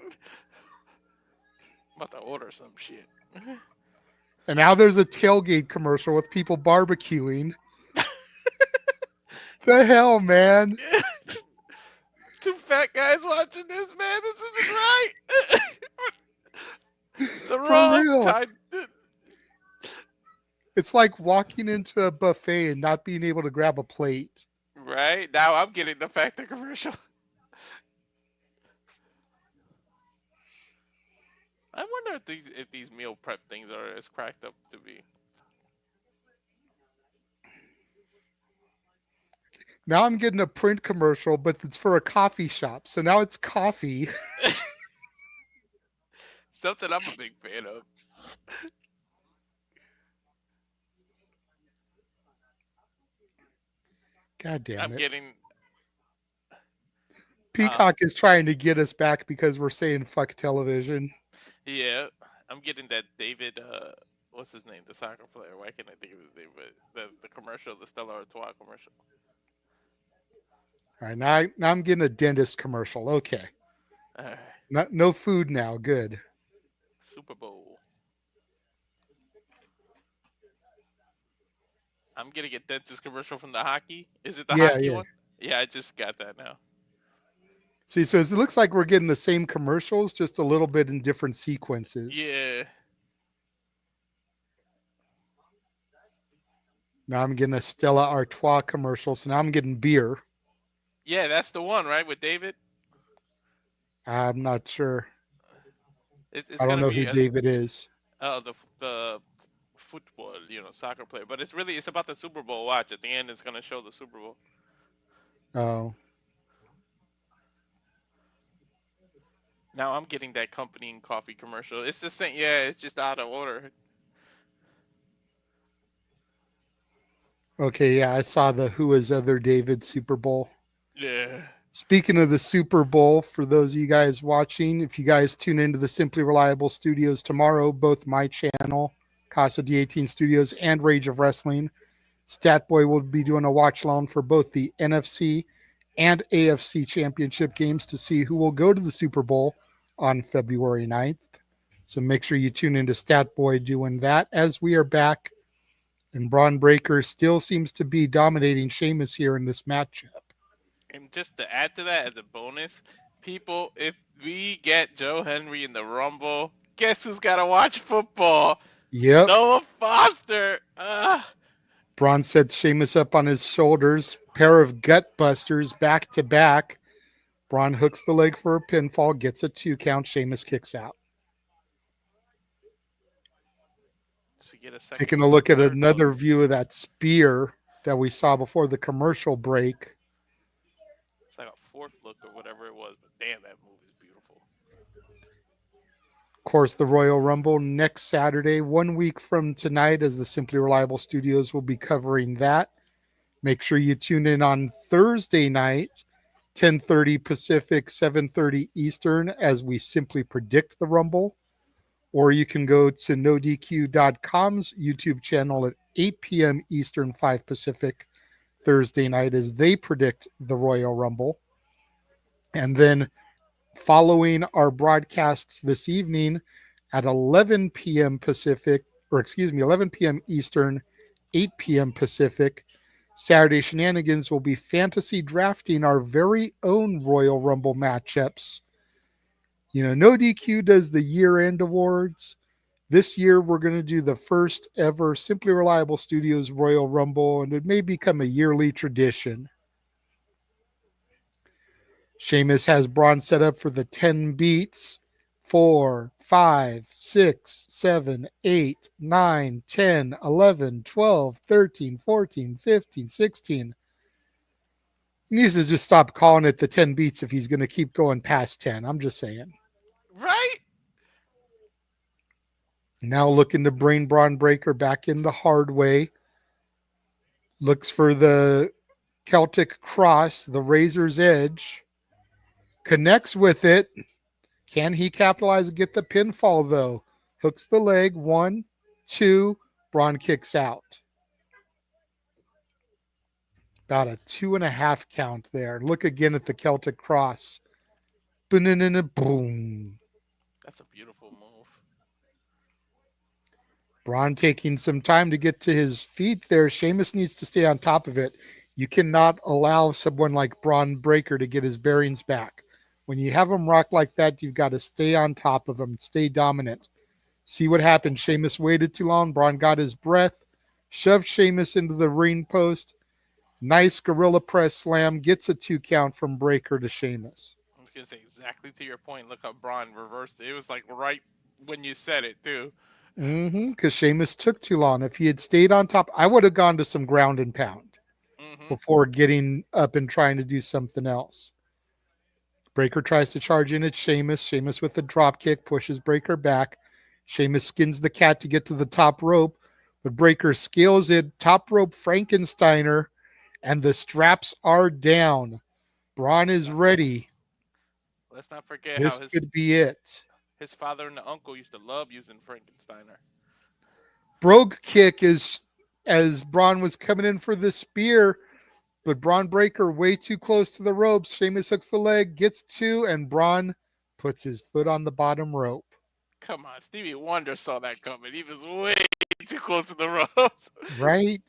about to order some shit. And now there's a tailgate commercial with people barbecuing. The hell, man? Two fat guys watching this, man. This isn't right. It's the wrong time. It's like walking into a buffet and not being able to grab a plate. Right? Now I'm getting the Factor commercial. I wonder if these meal prep things are as cracked up to be. Now I'm getting a print commercial, but it's for a coffee shop. So now it's coffee. Something I'm a big fan of. God damn it. I'm getting... Peacock is trying to get us back because we're saying fuck television. Yeah, I'm getting that David, what's his name? The soccer player. Why can't I think of his name? But that's the commercial, the Stella Artois commercial. All right, now I'm getting a dentist commercial. Okay. All right. No food now. Good. Super Bowl. I'm getting a dentist commercial from the hockey. Is it the Yeah, hockey yeah. one? Yeah, I just got that now. See, so it looks like we're getting the same commercials, just a little bit in different sequences. Yeah. Now I'm getting a Stella Artois commercial, so now I'm getting beer. Yeah, that's the one, right, with David? I'm not sure. It's I don't gonna know be who David is. the football, soccer player. But it's about the Super Bowl. Watch at the end, it's gonna show the Super Bowl. Oh, Now I'm getting that company and coffee commercial. It's the same. Yeah, it's just out of order. okay. Yeah, I saw the Who Is Other David Super Bowl. Yeah. Speaking of the Super Bowl, for those of you guys watching, if you guys tune into the Simply Reliable Studios tomorrow, both my channel, Casa D18 Studios, and Rage of Wrestling, Statboy will be doing a watch along for both the NFC and AFC championship games to see who will go to the Super Bowl on February 9th. So make sure you tune into Statboy doing that as we are back. And Braun Breaker still seems to be dominating Sheamus here in this matchup. And just to add to that as a bonus, people, if we get Joe Henry in the Rumble, guess who's got to watch football? Yep. Noah Foster. Braun sets Sheamus up on his shoulders. Pair of gut busters back to back. Braun hooks the leg for a pinfall, gets a 2 count. Sheamus kicks out. Taking a look at another view of that spear that we saw before the commercial break. It's like a fourth look or whatever it was, but damn, that move is beautiful. Of course, the Royal Rumble next Saturday, 1 week from tonight, as the Simply Reliable Studios will be covering that. Make sure you tune in on Thursday night, 10:30 Pacific, 7:30 Eastern, as we simply predict the Rumble. Or you can go to NoDQ.com's YouTube channel at 8 p.m. Eastern, 5 Pacific, Thursday night, as they predict the Royal Rumble. And then following our broadcasts this evening at 11 p.m. Pacific, 11 p.m. Eastern, 8 p.m. Pacific, Saturday Shenanigans will be fantasy drafting our very own Royal Rumble matchups. No DQ does the year-end awards. This year, we're going to do the first ever Simply Reliable Studios Royal Rumble, and it may become a yearly tradition. Sheamus has Braun set up for the 10 beats. 4, 5, 6, 7, 8, 9, 10, 11, 12, 13, 14, 15, 16. He needs to just stop calling it the 10 beats if he's going to keep going past 10. I'm just saying. Right? Now looking to bring Braun Breaker back in the hard way. Looks for the Celtic Cross, the Razor's Edge. Connects with it. Can he capitalize and get the pinfall, though? Hooks the leg. 1, 2. Braun kicks out. About a 2.5 count there. Look again at the Celtic Cross. Boom. That's a beautiful move. Braun taking some time to get to his feet there. Sheamus needs to stay on top of it. You cannot allow someone like Braun Breaker to get his bearings back. When you have him rock like that, you've got to stay on top of him, stay dominant. See what happened. Sheamus waited too long. Braun got his breath, shoved Sheamus into the ring post. Nice gorilla press slam, gets a 2 count from Breaker to Sheamus. I was going to say exactly to your point. Look how Braun reversed it. It was like right when you said it, too. Because Sheamus took too long. If he had stayed on top, I would have gone to some ground and pound before getting up and trying to do something else. Breaker tries to charge in at Sheamus. Sheamus with the drop kick pushes Breaker back. Sheamus skins the cat to get to the top rope, but Breaker scales it, top rope Frankensteiner, and the straps are down. Braun is ready. Let's not forget this how could be it. His father and the uncle used to love using Frankensteiner. Brogue kick is as Braun was coming in for the spear, but Braun Breaker way too close to the ropes. Sheamus hooks the leg, gets 2, and Braun puts his foot on the bottom rope. Come on, Stevie Wonder saw that coming. He was way too close to the ropes. Right?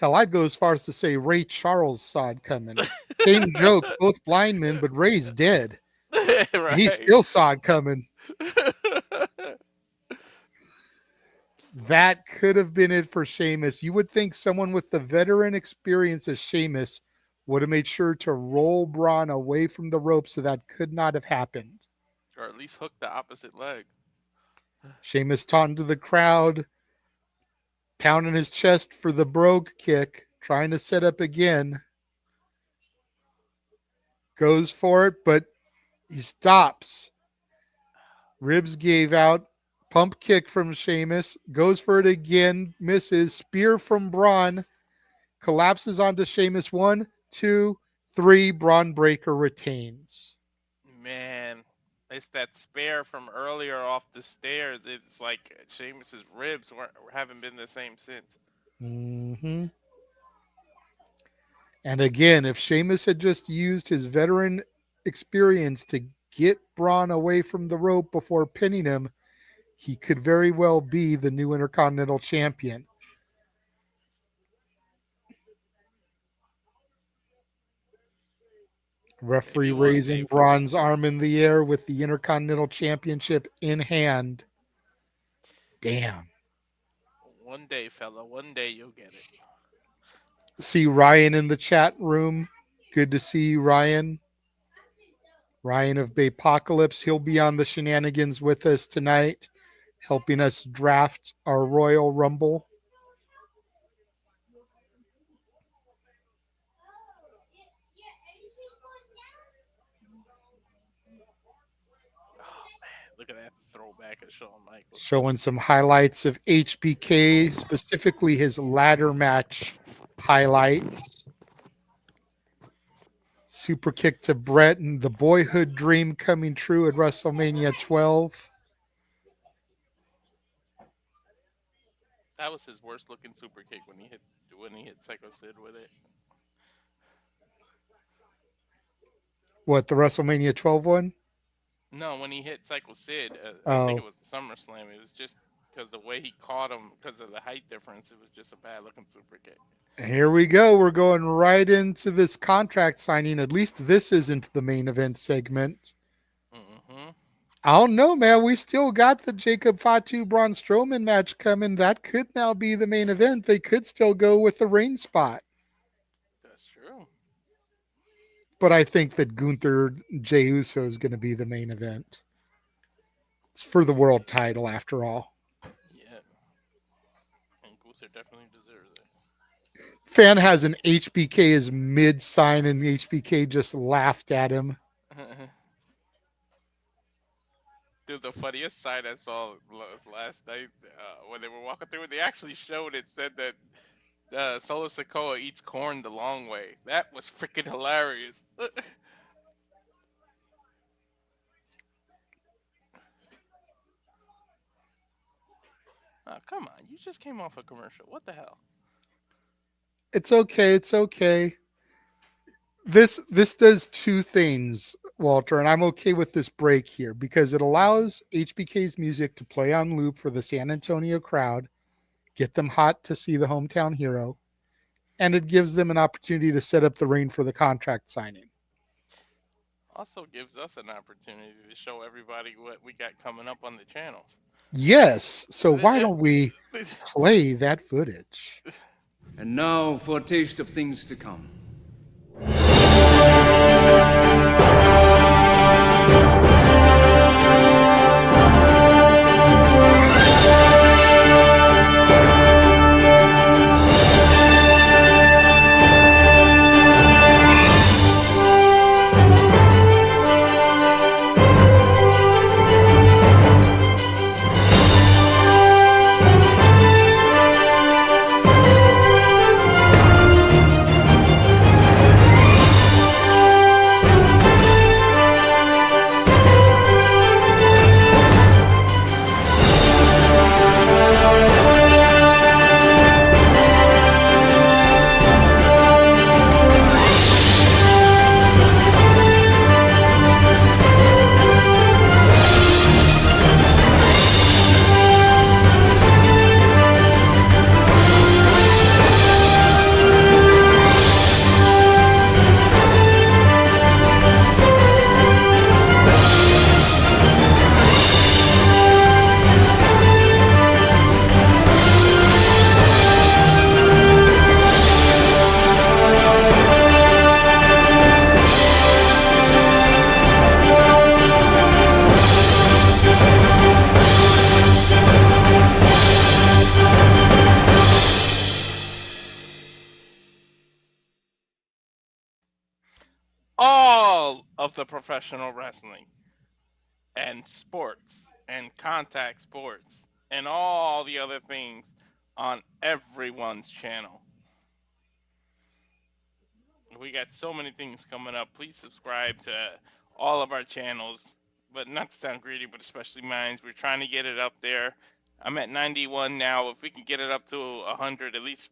Hell, I'd go as far as to say Ray Charles saw it coming. Same joke, both blind men, but Ray's dead. Right. He still saw it coming. That could have been it for Sheamus. You would think someone with the veteran experience as Sheamus would have made sure to roll Braun away from the rope, so that could not have happened. Or at least hook the opposite leg. Sheamus taunting to the crowd, pounding his chest for the brogue kick, trying to set up again. Goes for it, but he stops. Ribs gave out. Pump kick from Sheamus. Goes for it again. Misses. Spear from Braun. Collapses onto Sheamus. 1, 2, 3. Braun breaker retains. Man, it's that spear from earlier off the stairs. It's like Sheamus's ribs haven't been the same since. Mm-hmm. And again, if Sheamus had just used his veteran experience to get Braun away from the rope before pinning him, he could very well be the new Intercontinental Champion. Referee raising Braun's arm in the air with the Intercontinental Championship in hand. Damn. One day, fella. One day you'll get it. See Ryan in the chat room. Good to see you, Ryan. Ryan of Baypocalypse. He'll be on the shenanigans with us tonight, helping us draft our Royal Rumble. Look at that throwback of Shawn Michaels. Showing some highlights of HBK, specifically his ladder match highlights. Super kick to Brett and the boyhood dream coming true at WrestleMania 12. That was his worst looking super kick when he hit Psycho Sid with it. What, the WrestleMania 12 one? No, when he hit Psycho Sid, I think it was SummerSlam. It was just because the way he caught him, because of the height difference, it was just a bad looking super kick. Here we go. We're going right into this contract signing. At least this isn't the main event segment. Mm-hmm. I don't know, man. We still got the Jacob Fatu Braun Strowman match coming. That could now be the main event. They could still go with the Reign spot. That's true. But I think that Gunther Jey Uso is going to be the main event. It's for the world title, after all. Yeah. And Gunther definitely deserves it. Fan has an HBK as mid sign, and HBK just laughed at him. Dude, the funniest sight I saw last night when they were walking through, they actually showed it, said that Solo Sikoa eats corn the long way. That was freaking hilarious. Oh, come on. You just came off a commercial. What the hell? It's okay. It's okay. This does two things, Walter, and I'm okay with this break here because it allows HBK's music to play on loop for the San Antonio crowd, get them hot to see the hometown hero, and it gives them an opportunity to set up the Reign for the contract signing. Also gives us an opportunity to show everybody what we got coming up on the channels. Yes, so why don't we play that footage? And now for a taste of things to come. of the professional wrestling and sports and contact sports and all the other things on everyone's channel. We got so many things coming up. Please subscribe to all of our channels, but not to sound greedy, but especially mine. We're trying to get it up there. I'm at 91 now. If we can get it up to 100, at least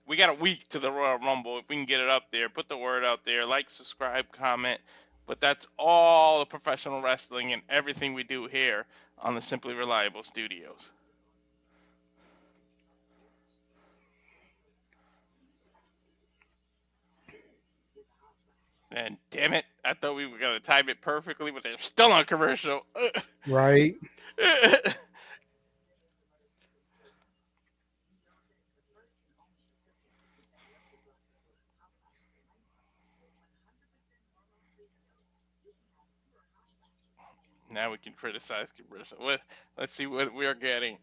we got a week to the Royal Rumble. If we can get it up there, put the word out there, like, subscribe, comment. But that's all the professional wrestling and everything we do here on the Simply Reliable Studios. And damn it, I thought we were going to time it perfectly, but they're still on commercial. Right. Now we can criticize commercial. Let's see what we're getting.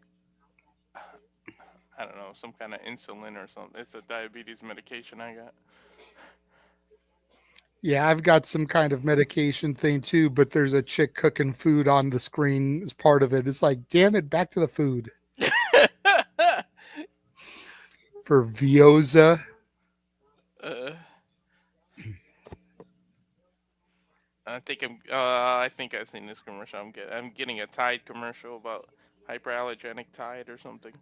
I don't know, some kind of insulin or something. It's a diabetes medication I got. Yeah, I've got some kind of medication thing too, but there's a chick cooking food on the screen as part of it. It's like, damn it, back to the food. For Vioza. I think I've seen this commercial. I'm getting a Tide commercial about hyperallergenic Tide or something.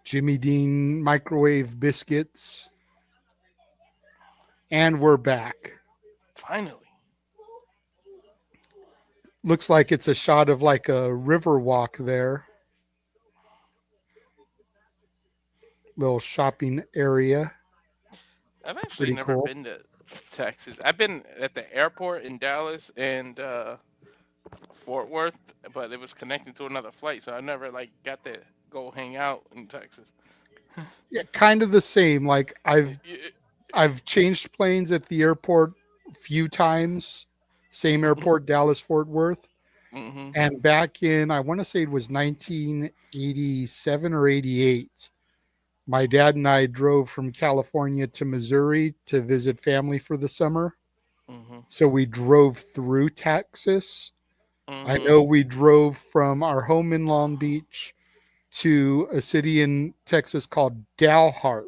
Jimmy Dean microwave biscuits. And we're back. Finally. Looks like it's a shot of like a river walk there. Little shopping area. I've actually never been to Texas. I've been at the airport in Dallas and Fort Worth, but it was connected to another flight, so I never got to go hang out in Texas. Yeah, kind of the same. Like I've changed planes at the airport a few times. Same airport, Dallas Fort Worth. Mm-hmm. And back in, I want to say it was 1987 or 88. My dad and I drove from California to Missouri to visit family for the summer. Mm-hmm. So we drove through Texas. Mm-hmm. I know we drove from our home in Long Beach to a city in Texas called Dalhart,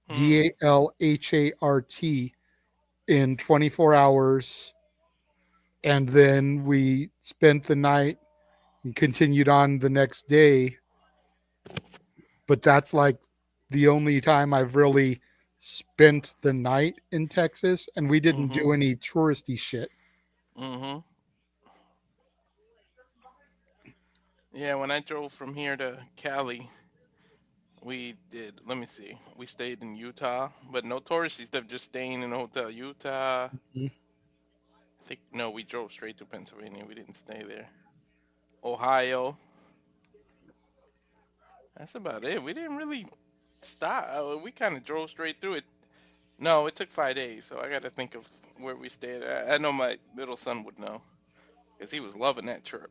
Dalhart, in 24 hours. And then we spent the night and continued on the next day. But that's like the only time I've really spent the night in Texas, and we didn't do any touristy shit. Mm-hmm. Yeah, when I drove from here to Cali, we did, let me see, we stayed in Utah, but no touristy stuff, just staying in a hotel. Utah, I think, no, we drove straight to Pennsylvania. We didn't stay there. Ohio. That's about it. We didn't really stop. We kind of drove straight through it. No, it took 5 days, so I got to think of where we stayed. I know my middle son would know, because he was loving that trip.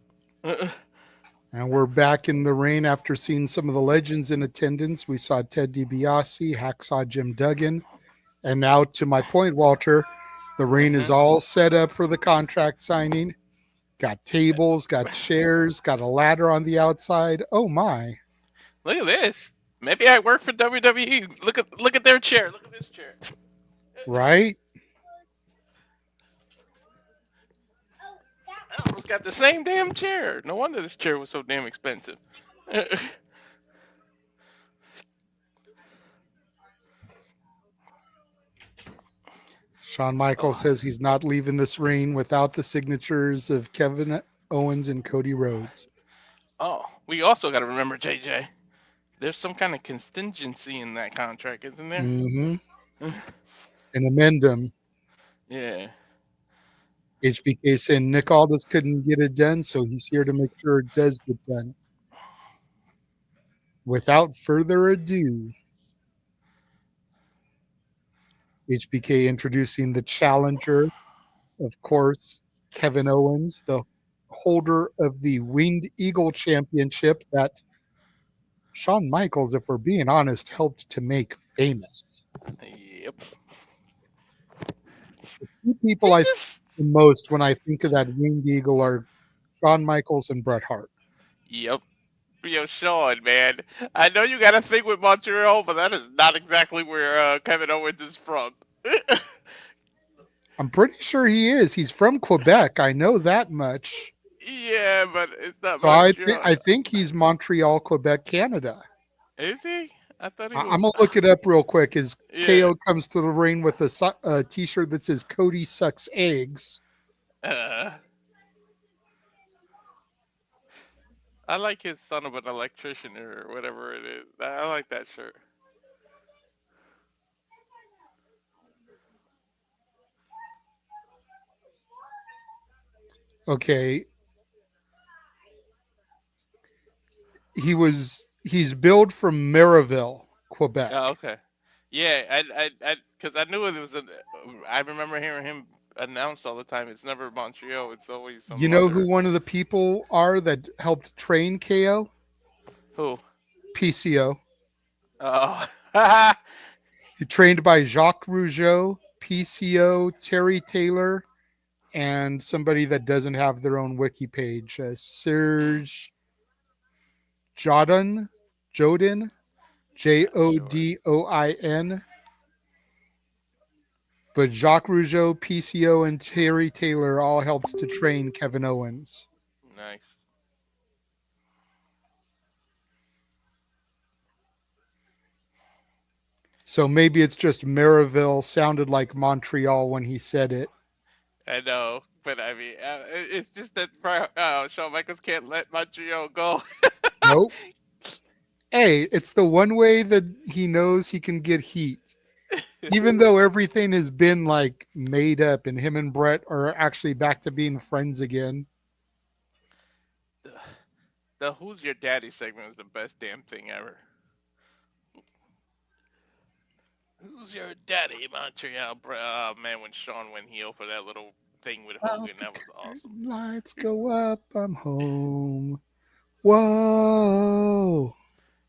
And we're back in the ring after seeing some of the legends in attendance. We saw Ted DiBiase, Hacksaw Jim Duggan. And now, to my point, Walter, the ring is all set up for the contract signing. Got tables, got chairs, got a ladder on the outside. Oh, my. Look at this. Maybe I work for WWE. Look at their chair. Look at this chair. Right? It's got the same damn chair. No wonder this chair was so damn expensive. Shawn Michaels says he's not leaving this ring without the signatures of Kevin Owens and Cody Rhodes. Oh, we also got to remember, JJ, there's some kind of contingency in that contract, isn't there? Mm-hmm. An amendum. Yeah. HBK saying Nick Aldis couldn't get it done, so he's here to make sure it does get done. Without further ado, HBK introducing the challenger, of course, Kevin Owens, the holder of the Winged Eagle Championship that Shawn Michaels, if we're being honest, helped to make famous. Yep. The two He people I think just. the most when I think of that Winged Eagle are Shawn Michaels and Bret Hart. Yep. Yo, Sean, man. I know you got a thing with Montreal, but that is not exactly where Kevin Owens is from. I'm pretty sure he is. He's from Quebec. I know that much. Yeah, but it's not So Montreal. I think he's Montreal, Quebec, Canada. Is he? I thought he I'm was. gonna look it up real quick. As Yeah. KO comes to the ring with a T-shirt that says "Cody sucks eggs." Uh, I like his son of an electrician or whatever it is. I like that shirt. Okay, he's billed from Maryville, Quebec. Oh, okay. Yeah, because I knew it was a. I remember hearing him announced all the time. It's never Montreal. It's always You some know who other. one of the people are that helped train KO? Who? PCO. Oh. He trained by Jacques Rougeau, PCO, Terry Taylor, and somebody that doesn't have their own wiki page, Mm, Serge Jodin, Jodin, not sure. Jodoin. But Jacques Rougeau, PCO, and Terry Taylor all helped to train Kevin Owens. Nice. So maybe it's just Maryville sounded like Montreal when he said it. I know, but I mean, it's just that Shawn Michaels can't let Montreal go. Nope. Hey, it's the one way that he knows he can get heat. Even though everything has been like made up and him and Brett are actually back to being friends again. the, the "Who's Your Daddy" segment was the best damn thing ever. Who's your daddy, Montreal? Oh man, when Shawn went heel for that little thing with Out Hogan, the that was awesome. curtain lights go up, I'm home. Whoa.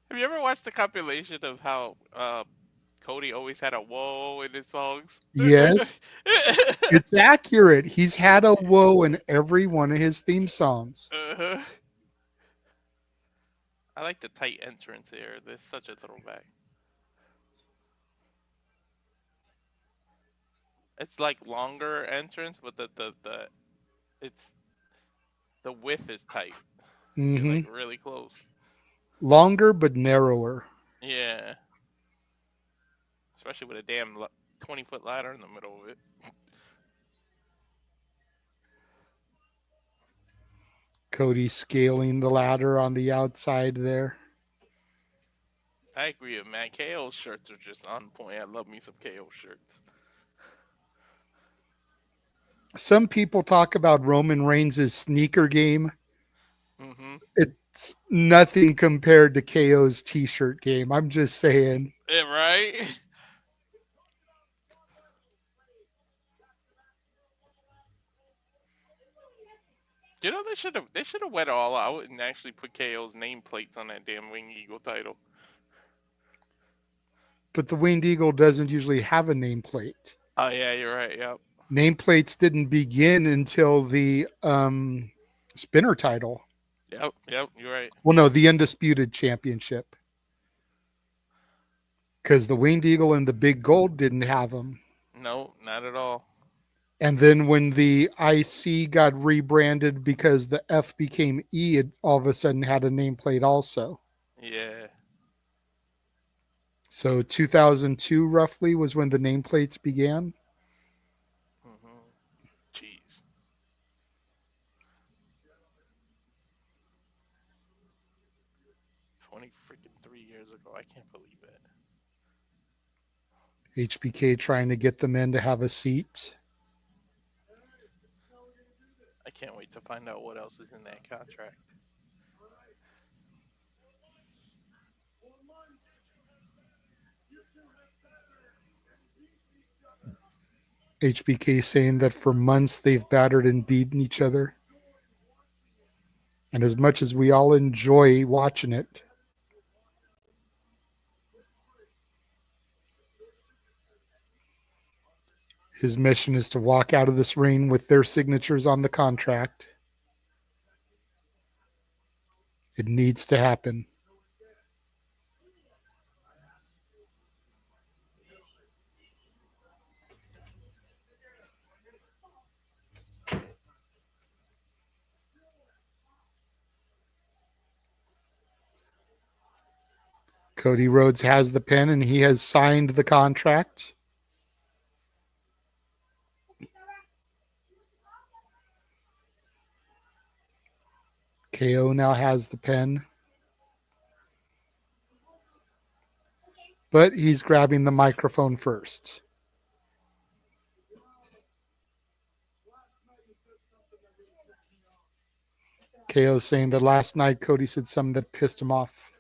Have you ever watched the compilation of how Cody always had a whoa in his songs? Yes, it's accurate. He's had a whoa in every one of his theme songs. uh-huh. I like the tight entrance here. There's such a throwback. It's like longer entrance, but the it's the width is tight. You're Hmm. like really close. Longer but narrower. Yeah, especially with a damn 20-foot ladder in the middle of it. Cody scaling the ladder on the outside there. I agree with Matt. KO shirts are just on point. I love me some KO shirts. Some people talk about Roman Reigns' sneaker game. Mm-hmm. It's nothing compared to KO's t-shirt game. I'm just saying. Yeah, right? You know they should have went all out and actually put KO's nameplates on that damn Wing Eagle title. But the Winged Eagle doesn't usually have a nameplate. Oh yeah, you're right. Yep. Nameplates didn't begin until the spinner title. Yep. Yep. You're right. Well, no, the undisputed championship. Because the Winged Eagle and the Big Gold didn't have them. No, not at all. And then when the IC got rebranded because the F became E, it all of a sudden had a nameplate also. Yeah. So 2002 roughly was when the nameplates began. Mm-hmm. Jeez. 20 freaking 3 years ago. I can't believe it. HBK trying to get them in to have a seat. can't wait to find out what else is in that contract. HBK saying that for months they've battered and beaten each other. And as much as we all enjoy watching it, his mission is to walk out of this ring with their signatures on the contract. It needs to happen. Cody Rhodes has the pen and he has signed the contract. KO now has the pen. But he's grabbing the microphone first. KO saying that last night Cody said something that pissed him off.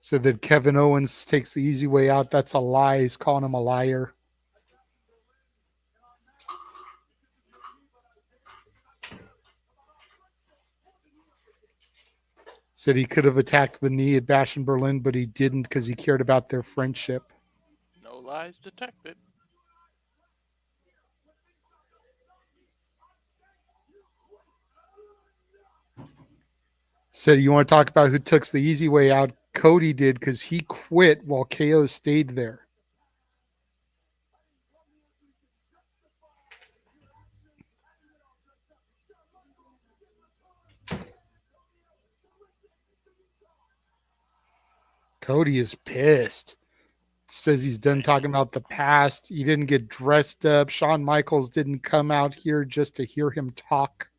Said that Kevin Owens takes the easy way out. That's a lie. He's calling him a liar. Said he could have attacked the knee at Bash in Berlin, but he didn't because he cared about their friendship. No lies detected. Said, you want to talk about who took the easy way out? Cody did because he quit while KO stayed there. Cody is pissed. Says he's done talking about the past. He didn't get dressed up. Shawn Michaels didn't come out here just to hear him talk.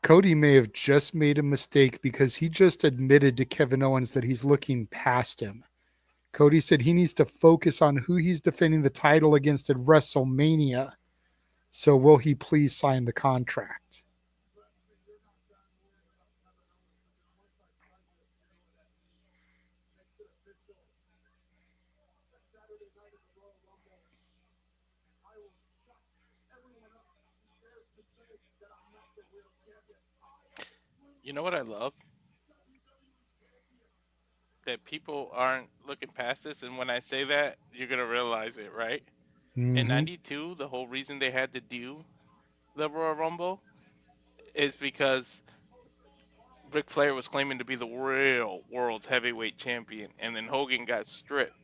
Cody may have just made a mistake because he just admitted to Kevin Owens that he's looking past him. Cody said he needs to focus on who he's defending the title against at WrestleMania. So will he please sign the contract? You know what I love? That people aren't looking past this, and when I say that, you're gonna realize it, right? In '92, the whole reason they had to do the Royal Rumble is because Ric Flair was claiming to be the real world's heavyweight champion, and then Hogan got stripped.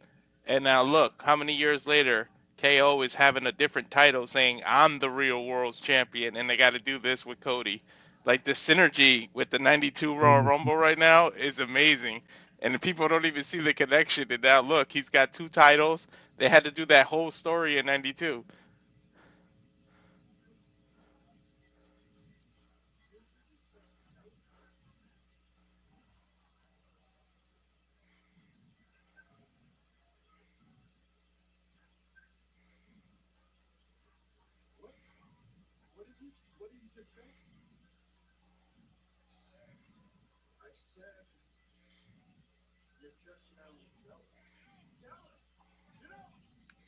And now look, how many years later, KO is having a different title saying, I'm the real world's champion, and they got to do this with Cody. Like the synergy with the 92 Royal Rumble right now is amazing. And the people don't even see the connection. And now look, he's got 2 titles. They had to do that whole story in 92.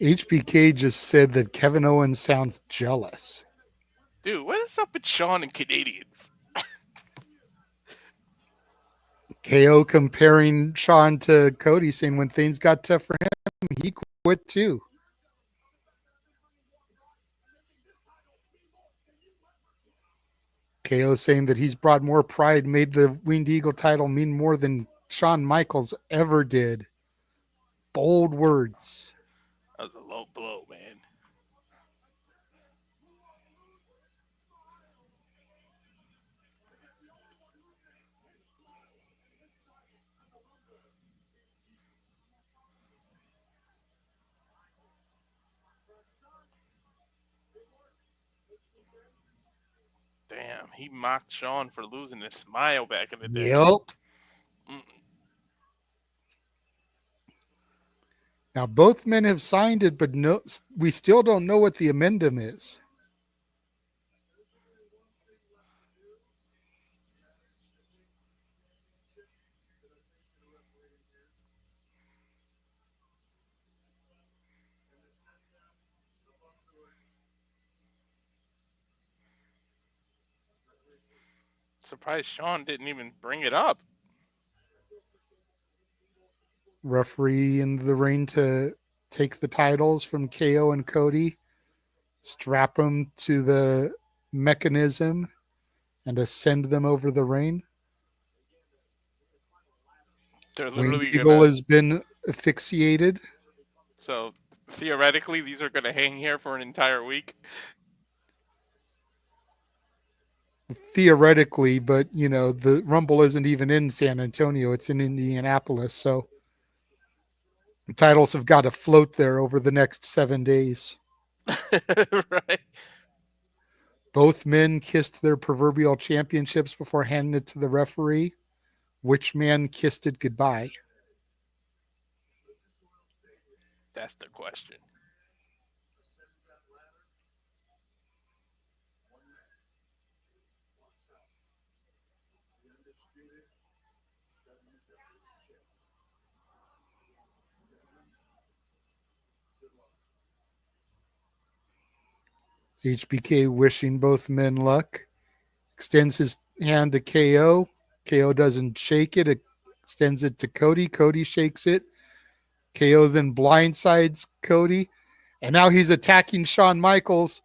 HBK just said that Kevin Owens sounds jealous. Dude, what is up with Shawn and Canadians? KO comparing Shawn to Cody, saying when things got tough for him, he quit too. KO saying that he's brought more pride, made the Winged Eagle title mean more than Shawn Michaels ever did. Bold words. That was a low blow, man. Damn. He mocked Shawn for losing his smile back in the day. Yep. Mm, Now both men have signed it, but no, we still don't know what the amendum is. Surprised Shawn didn't even bring it up. Referee in the ring to take the titles from KO and Cody, strap them to the mechanism, and ascend them over the ring. They're Wayne literally Eagle gonna. has been asphyxiated. So theoretically, these are gonna hang here for an entire week. Theoretically, but the Rumble isn't even in San Antonio, it's in Indianapolis, so the titles have got to float there over the next 7 days. Right. Both men kissed their proverbial championships before handing it to the referee. Which man kissed it goodbye? That's the question. HBK wishing both men luck, extends his hand to KO. KO doesn't shake it, extends it to Cody. Cody shakes it. KO then blindsides Cody. And now he's attacking Shawn Michaels.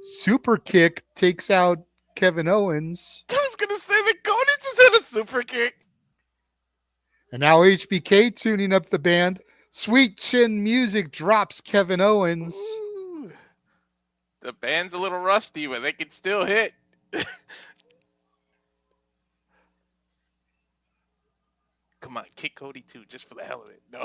Super kick takes out Kevin Owens. I was gonna say that Cody just had a super kick. And now HBK tuning up the band. Sweet chin music drops Kevin Owens. Ooh. The band's a little rusty, but they can still hit. Come on, kick Cody too, just for the hell of it. No.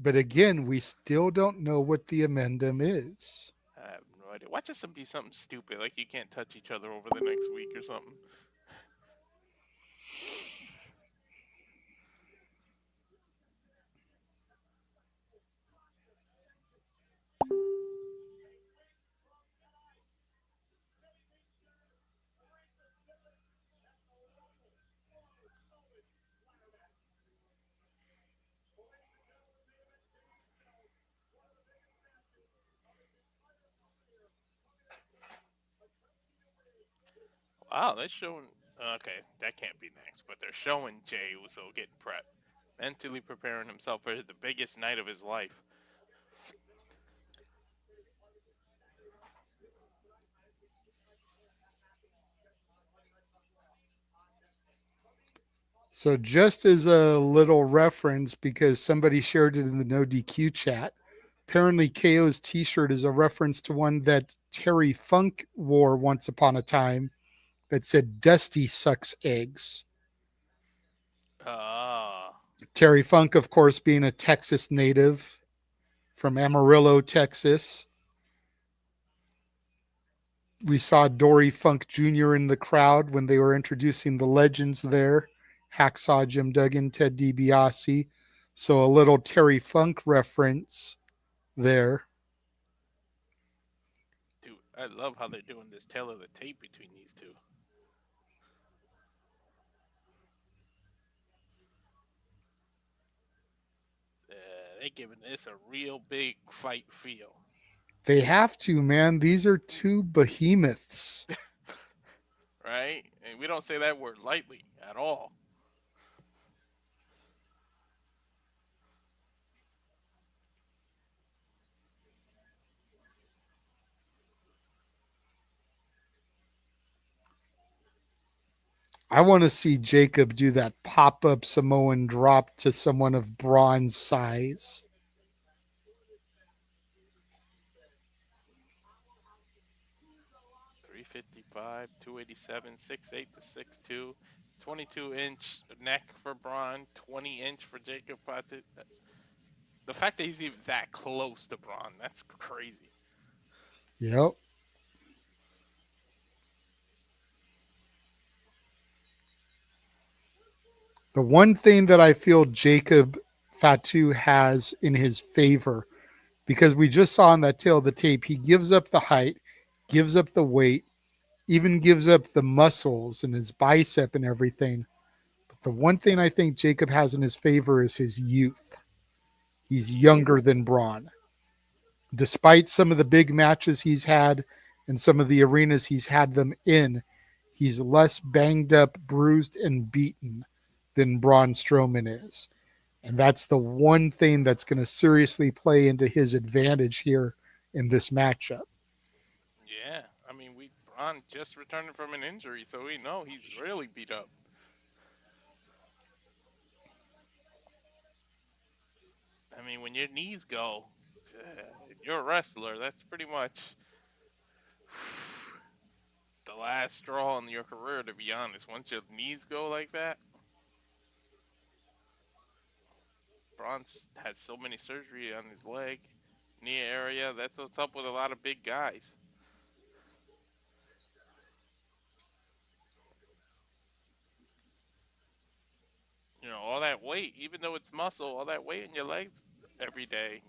But again, we still don't know what the amendum is. I have no idea. Watch us be something stupid, like you can't touch each other over the next week or something. Wow, they're showing. Okay, that can't be next, but they're showing Jey Uso getting prepped, mentally preparing himself for the biggest night of his life. So, just as a little reference, because somebody shared it in the No DQ chat, apparently KO's t shirt is a reference to one that Terry Funk wore once upon a time that said Dusty sucks eggs. Ah, Terry Funk, of course, being a Texas native from Amarillo, Texas. We saw Dory Funk Jr. in the crowd when they were introducing the legends there. Hacksaw Jim Duggan, Ted DiBiase. So a little Terry Funk reference there. dude, I love how they're doing this tail of the tape between these two. They're giving this a real big fight feel. They have to, man. These are two behemoths. Right? And we don't say that word lightly at all. I want to see Jacob do that pop up Samoan drop to someone of Braun's size. 355, 287, 6'8 to 6'2, 22-inch neck for Braun, 20-inch for Jacob Fatu. The fact that he's even that close to Braun, that's crazy. Yep. The one thing that I feel Jacob Fatu has in his favor, because we just saw on that tail of the tape, he gives up the height, gives up the weight, even gives up the muscles and his bicep and everything. But the one thing I think Jacob has in his favor is his youth. He's younger than Braun. Despite some of the big matches he's had and some of the arenas he's had them in, he's less banged up, bruised, and beaten than Braun Strowman is. And that's the one thing that's going to seriously play into his advantage here in this matchup. Yeah, I mean, Braun just returning from an injury, so we know he's really beat up. I mean, when your knees go, you're a wrestler. That's pretty much the last straw in your career, to be honest. Once your knees go like that, Braun's had so many surgery on his leg, knee area. That's what's up with a lot of big guys. All that weight, even though it's muscle, all that weight in your legs every day,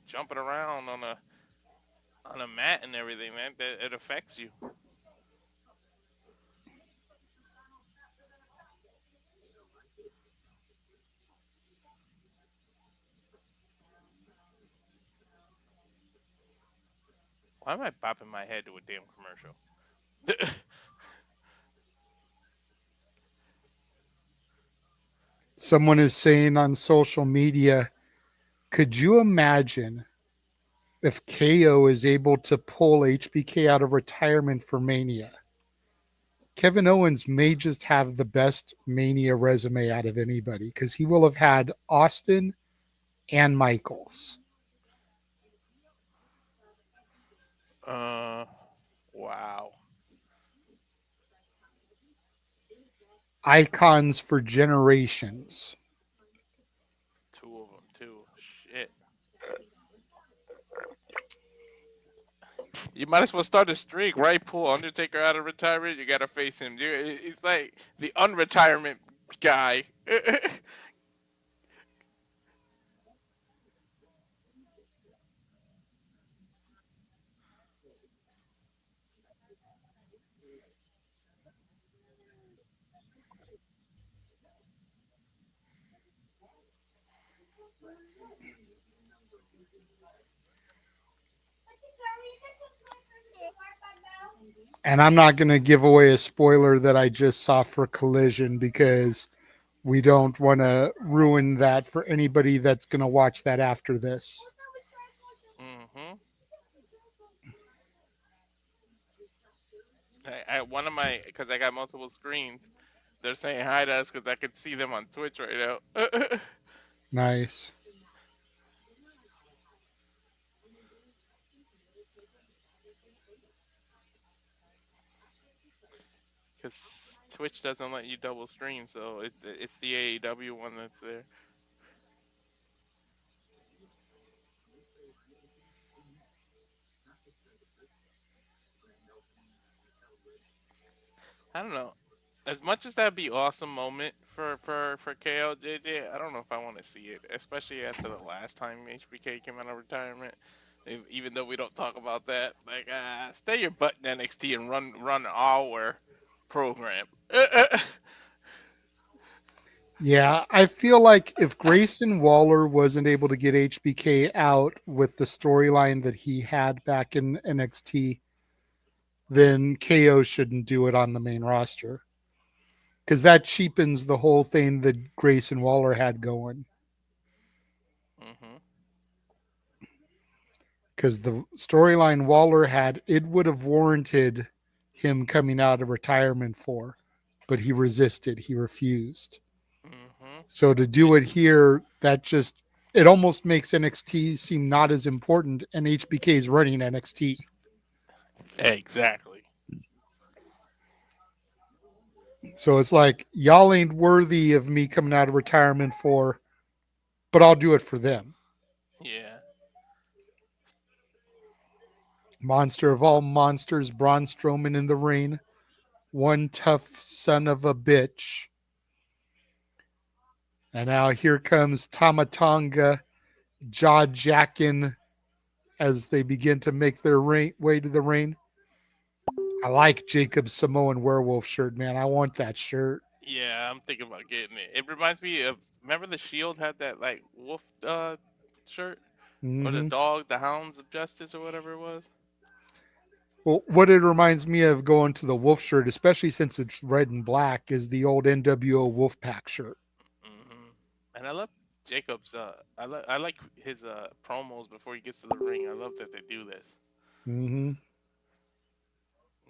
jumping around on a mat and everything, man, that it affects you. Why am I bopping my head to a damn commercial? Someone is saying on social media, could you imagine if KO is able to pull HBK out of retirement for Mania? Kevin Owens may just have the best Mania resume out of anybody because he will have had Austin and Michaels. Wow. Icons for generations. Two of them, too. Shit. You might as well start a streak, right? Pull Undertaker out of retirement. You gotta face him. He's like the unretirement guy. And I'm not going to give away a spoiler that I just saw for Collision because we don't want to ruin that for anybody that's going to watch that after this. Mm-hmm. One of my, because I got multiple screens, they're saying hi to us because I could see them on Twitch right now. Nice. Because Twitch doesn't let you double stream, so it's the AEW one that's there. I don't know. As much as that'd be awesome moment for KLJJ, I don't know if I want to see it, especially after the last time HBK came out of retirement. Even though we don't talk about that, like, stay your butt in NXT and run our program. Yeah, I feel like if Grayson Waller wasn't able to get HBK out with the storyline that he had back in NXT, then KO shouldn't do it on the main roster. Because that cheapens the whole thing that Grayson Waller had going. Mm-hmm. Because the storyline Waller had, it would have warranted him coming out of retirement for, but he resisted. He refused. Mm-hmm. So to do it here, that just, it almost makes NXT seem not as important, and HBK is running NXT. Exactly. So it's like, y'all ain't worthy of me coming out of retirement for, but I'll do it for them. Yeah. Monster of all monsters, Braun Strowman in the ring. One tough son of a bitch. And now here comes Tamatonga, jaw jacking as they begin to make their way to the ring. I like Jacob's Samoan werewolf shirt, man. I want that shirt. Yeah, I'm thinking about getting it. It reminds me of, remember the Shield had that like wolf shirt, or the Mm-hmm. dog, the Hounds of Justice, or whatever it was. Well, what it reminds me of going to the wolf shirt, especially since it's red and black, is the old NWO Wolfpack shirt. And I love Jacob's. I like his promos before he gets to the ring. I love that they do this. Mm-hmm.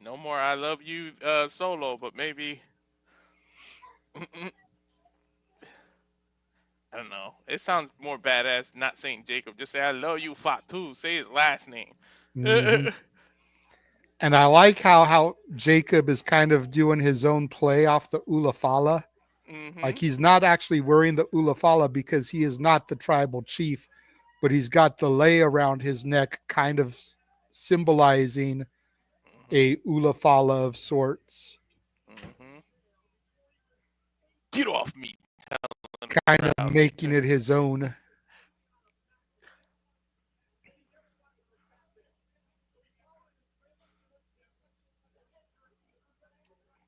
No more I love you solo, but maybe I don't know. It sounds more badass not saying Jacob. Just say I love you Fatu. Say his last name. Mm-hmm. And I like how Jacob is kind of doing his own play off the Ulafala. Like Mhm. he's not actually wearing the Ulafala because he is not the tribal chief, but he's got the lei around his neck, kind of symbolizing Mhm. a Ulafala of sorts, Mhm. Get off me, telling the kind of crowd. making it his own.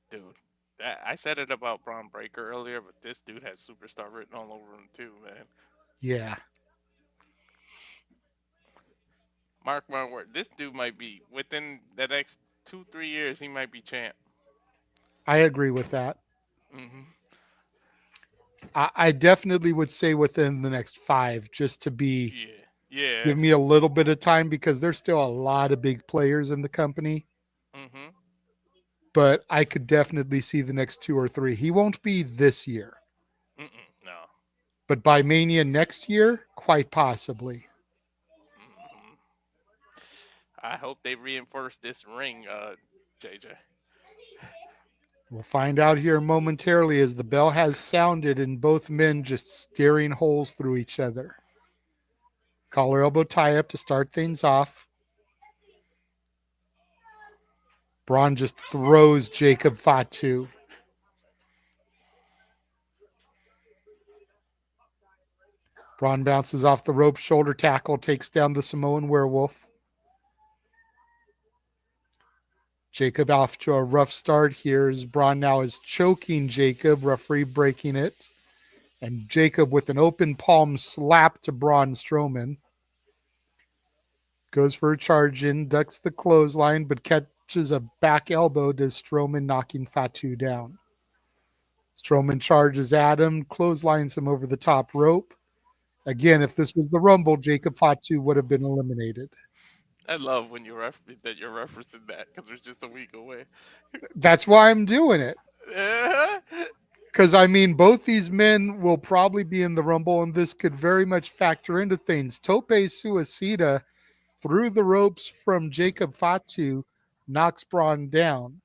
Dude, I said it about Braun Breaker earlier, but this dude has superstar written all over him too, man. Yeah, Mark my word, this dude might be within the next 2-3 years. He might be champ. I agree with that. Mhm. I definitely would say within the next 5, just to be Yeah. Yeah. give me a little bit of time because there's still a lot of big players in the company. Mhm. But I could definitely see the next 2 or 3. He won't be this year, No. but by Mania next year, quite possibly. Mhm. I hope they reinforce this ring, JJ. We'll find out here momentarily as the bell has sounded and both men just staring holes through each other. Collar elbow tie up to start things off. Braun just throws Jacob Fatu. Braun bounces off the rope, shoulder tackle, takes down the Samoan werewolf. Jacob off to a rough start here as Braun now is choking Jacob, referee breaking it. And Jacob with an open palm slap to Braun Strowman. Goes for a charge in, ducks the clothesline, but catches a back elbow to Strowman, knocking Fatu down. Strowman charges at him, clotheslines him over the top rope. Again, if this was the Rumble, Jacob Fatu would have been eliminated. I love when that you're referencing that because it's just a week away. That's why I'm doing it. Because, I mean, both these men will probably be in the Rumble, and this could very much factor into things. Tope Suicida through the ropes from Jacob Fatu, knocks Braun down.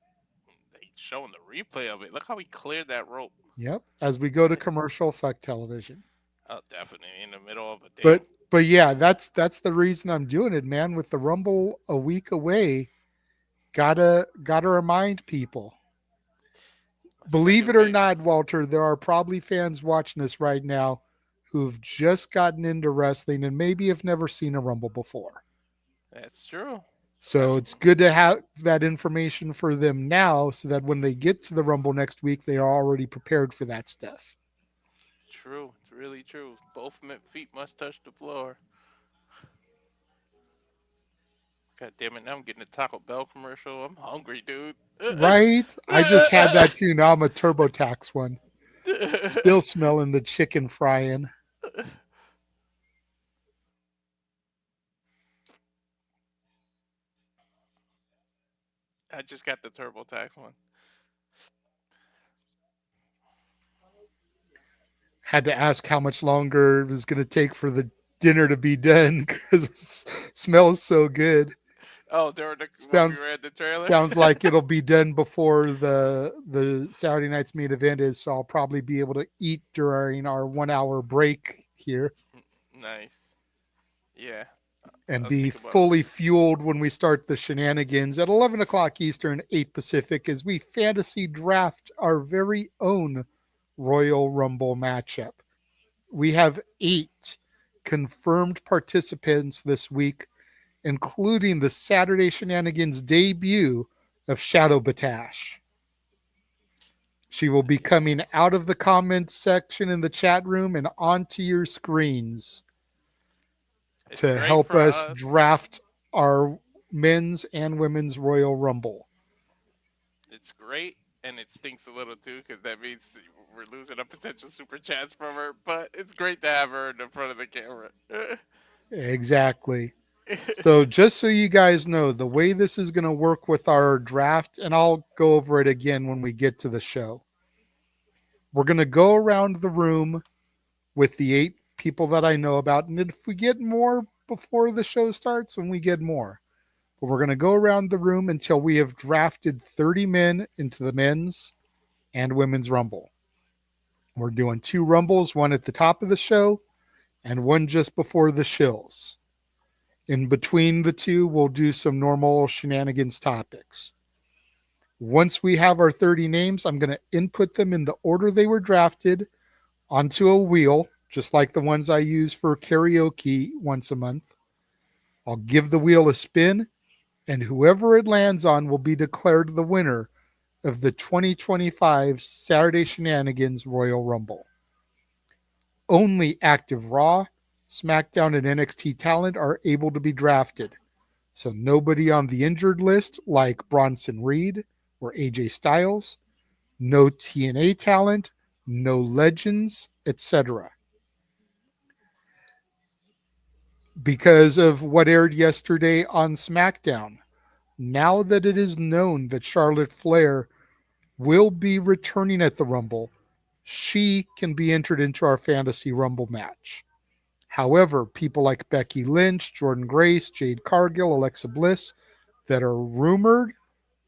They showing the replay of it. Look how he cleared that rope. Yep. As we go to commercial, fuck television. Oh, definitely in the middle of a But thing. yeah, that's the reason I'm doing it, man. With the Rumble a week away, gotta remind people. Believe Second it or pay. not, Walter, there are probably fans watching us right now who've just gotten into wrestling and maybe have never seen a Rumble before. That's true. So it's good to have that information for them now so that when they get to the Rumble next week, they are already prepared for that stuff. True. It's really true. Both feet must touch the floor. God damn it! Now I'm getting a Taco Bell commercial. I'm hungry, dude. Right? I just had that too. Now I'm a TurboTax one. Still smelling the chicken frying. I just got the TurboTax one. Had to ask how much longer it was going to take for the dinner to be done because it smells so good. Oh, during when we Sounds read the trailer. sounds like it'll be done before the Saturday night's main event is, so I'll probably be able to eat during our 1 hour break here. Nice. Yeah, and I'll be think about it. fully fueled when we start the shenanigans at 11 o'clock Eastern, 8 Pacific, as we fantasy draft our very own Royal Rumble matchup. We have 8 confirmed participants this week, including the Saturday Shenanigans debut of Shadow Batash. She will be coming out of the comments section in the chat room and onto your screens It's to great help for us us. draft our men's and women's Royal Rumble. It's great, and it stinks a little too, because that means we're losing a potential super chance from her. But it's great to have her in the front of the camera. Exactly. So, just so you guys know, the way this is going to work with our draft, and I'll go over it again when we get to the show. We're going to go around the room with the 8 people that I know about. And if we get more before the show starts, then we get more. But we're going to go around the room until we have drafted 30 men into the men's and women's Rumble. We're doing 2 Rumbles, one at the top of the show and one just before the shills. In between the two, we'll do some normal shenanigans topics. Once we have our 30 names, I'm going to input them in the order they were drafted onto a wheel, just like the ones I use for karaoke once a month. I'll give the wheel a spin, and whoever it lands on will be declared the winner of the 2025 Saturday Shenanigans Royal Rumble. Only active Raw, SmackDown, and NXT talent are able to be drafted. So nobody on the injured list like Bronson Reed or AJ Styles, no TNA talent, no legends, etc. Because of what aired yesterday on SmackDown, now that it is known that Charlotte Flair will be returning at the Rumble, she can be entered into our Fantasy Rumble match. However, people like Becky Lynch, Jordan Grace, Jade Cargill, Alexa Bliss that are rumored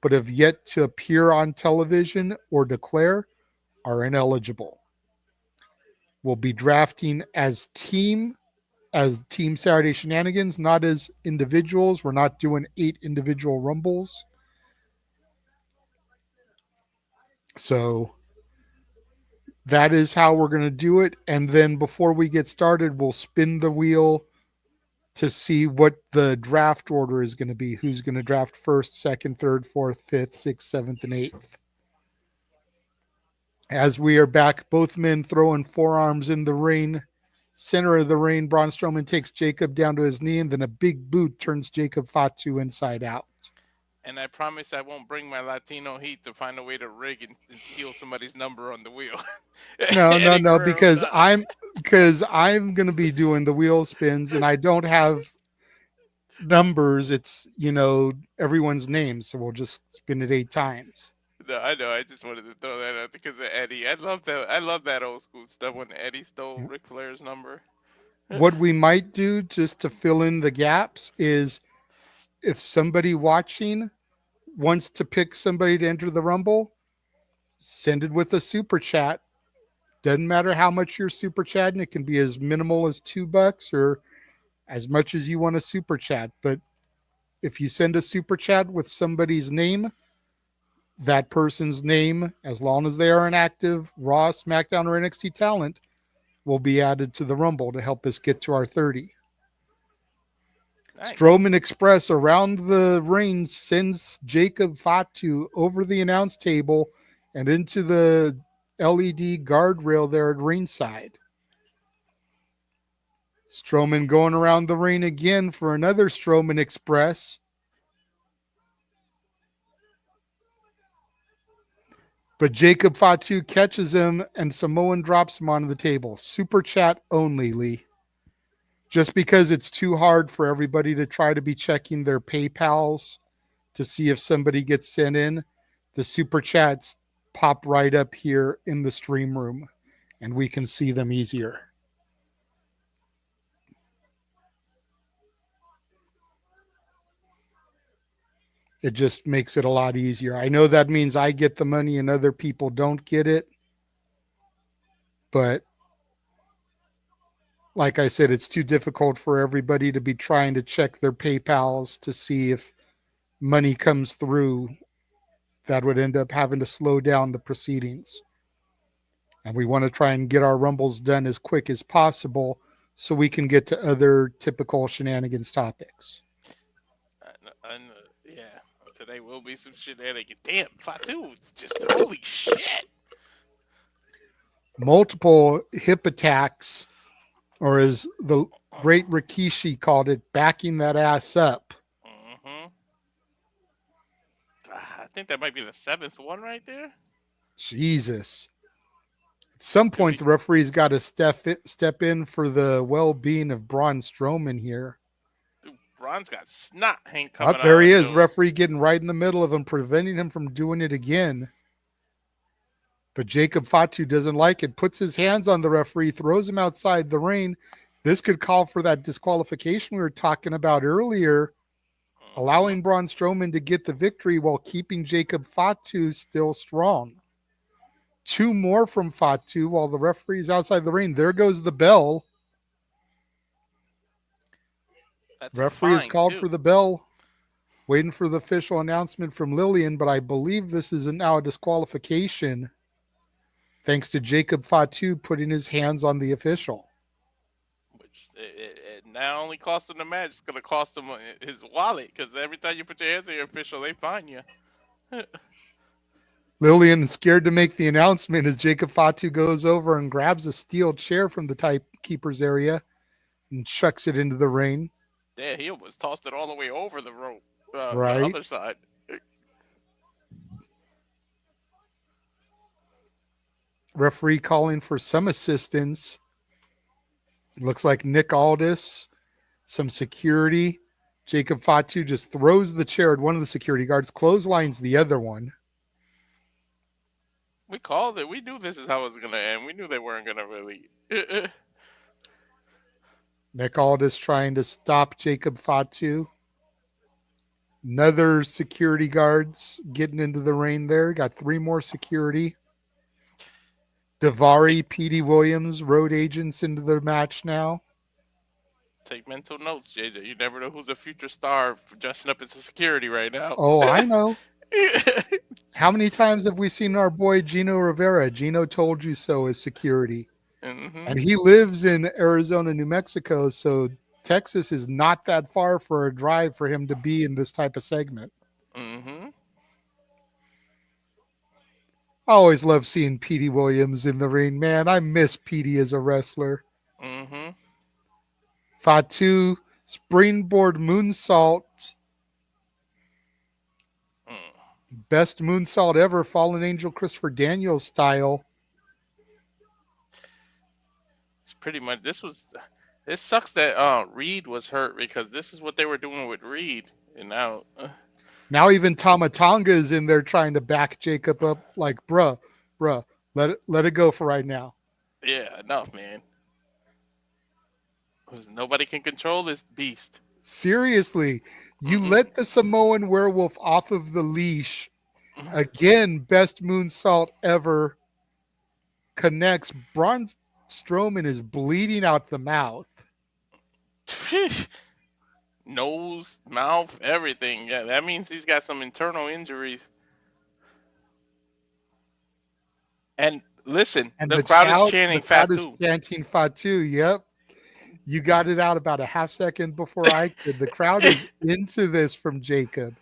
but have yet to appear on television or declare are ineligible. We'll be drafting as Team Saturday Shenanigans, not as individuals. We're not doing 8 individual Rumbles. So that is how we're going to do it. And then before we get started, we'll spin the wheel to see what the draft order is going to be. Who's going to draft first, second, third, fourth, fifth, sixth, seventh, and eighth. As we are back, both men throwing forearms in the ring. Center of the ring, Braun Strowman takes Jacob down to his knee, and then a big boot turns Jacob Fatu inside out. And I promise I won't bring my Latino heat to find a way to rig and steal somebody's number on the wheel. Eddie No, Guerrero because style. I'm going to be doing the wheel spins, and I don't have numbers. It's everyone's name, so we'll just spin it 8 times. No, I know. I just wanted to throw that out because of Eddie. I love that. I love that old school stuff when Eddie stole Yeah. Ric Flair's number. What we might do just to fill in the gaps is if somebody watching wants to pick somebody to enter the Rumble, send it with a super chat. Doesn't matter how much you're super chatting. It can be as minimal as $2 or as much as you want to super chat. But if you send a super chat with somebody's name, that person's name, as long as they are an active Raw, SmackDown, or NXT talent, will be added to the Rumble to help us get to our 30. Nice. Strowman Express around the ring sends Jacob Fatu over the announce table and into the LED guardrail there at ringside. Strowman going around the ring again for another Strowman Express. But Jacob Fatu catches him and Samoan drops him onto the table. Super chat only, Lee. Just because it's too hard for everybody to try to be checking their PayPals to see if somebody gets sent in, the super chats pop right up here in the stream room and we can see them easier. It just makes it a lot easier. I know that means I get the money and other people don't get it, but like I said, it's too difficult for everybody to be trying to check their PayPals to see if money comes through. That would end up having to slow down the proceedings. And we want to try and get our rumbles done as quick as possible so we can get to other typical shenanigans topics. Yeah, today will be some shenanigans. Damn, Fatu, it's just holy shit. Multiple hip attacks, or as the great Rikishi called it, backing that ass up. Mm-hmm. I think that might be the seventh one right there. Jesus. At some point, the referee's got to step in for the well-being of Braun Strowman here. Dude, Braun's got snot hang Oh, coming out. there he is, referee getting right in the middle of him, preventing him from doing it again. But Jacob Fatu doesn't like it, puts his hands on the referee, throws him outside the ring. This could call for that disqualification we were talking about earlier, allowing Braun Strowman to get the victory while keeping Jacob Fatu still strong. Two more from Fatu while the referee's outside the ring. There goes the bell. That's Referee has called for the bell, waiting for the official announcement from Lillian, but I believe this is now a disqualification thanks to Jacob Fatu putting his hands on the official. Which it not only cost him the match, it's going to cost him his wallet, because every time you put your hands on your official, they fine you. Lillian is scared to make the announcement as Jacob Fatu goes over and grabs a steel chair from the timekeeper's area and chucks it into the ring. Yeah, he almost tossed it all the way over the rope, right. the other side. Referee calling for some assistance. It looks like Nick Aldis, some security. Jacob Fatu just throws the chair at one of the security guards, clotheslines the other one. We called it. We knew this is how it was going to end. We knew they weren't going to really. Nick Aldis trying to stop Jacob Fatu. Another security guards getting into the ring there. Got three more security. Davari, Petey Williams, road agents into the match now. Take mental notes, JJ. You never know who's a future star dressing up as a security right now. Oh, I know. How many times have we seen our boy Gino Rivera? Gino told you so as security. Mm-hmm. And he lives in Arizona, New Mexico, so Texas is not that far for a drive for him to be in this type of segment. Mm-hmm. I always love seeing Petey Williams in the ring, man. I miss Petey as a wrestler. Mm-hmm. Fatu, springboard moonsault. Best moonsault ever, Fallen Angel Christopher Daniels style. It's pretty much, this sucks that Reed was hurt, because this is what they were doing with Reed. And now even Tama Tonga is in there trying to back Jacob up like, bruh, let it go for right now. Yeah, enough, man. Because nobody can control this beast. Seriously, you let the Samoan werewolf off of the leash. Again, best moonsault ever. Connects. Braun Strowman is bleeding out the mouth. Nose, mouth, everything. Yeah, that means he's got some internal injuries. And listen, and the crowd is chanting Fatu. The crowd is chanting Fatu, yep. You got it out about a half second before I could. The crowd is into this from Jacob.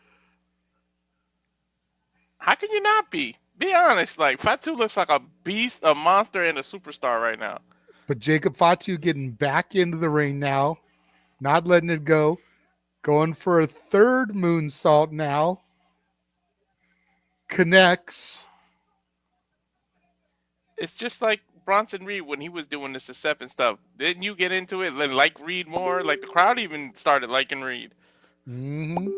How can you not be? Be honest. Like, Fatu looks like a beast, a monster, and a superstar right now. But Jacob Fatu getting back into the ring now. Not letting it go. Going for a third moonsault now. Connects. It's just like Bronson Reed when he was doing this stuff and stuff. Didn't you get into it and like Reed more? Like, the crowd even started liking Reed. Mm-hmm.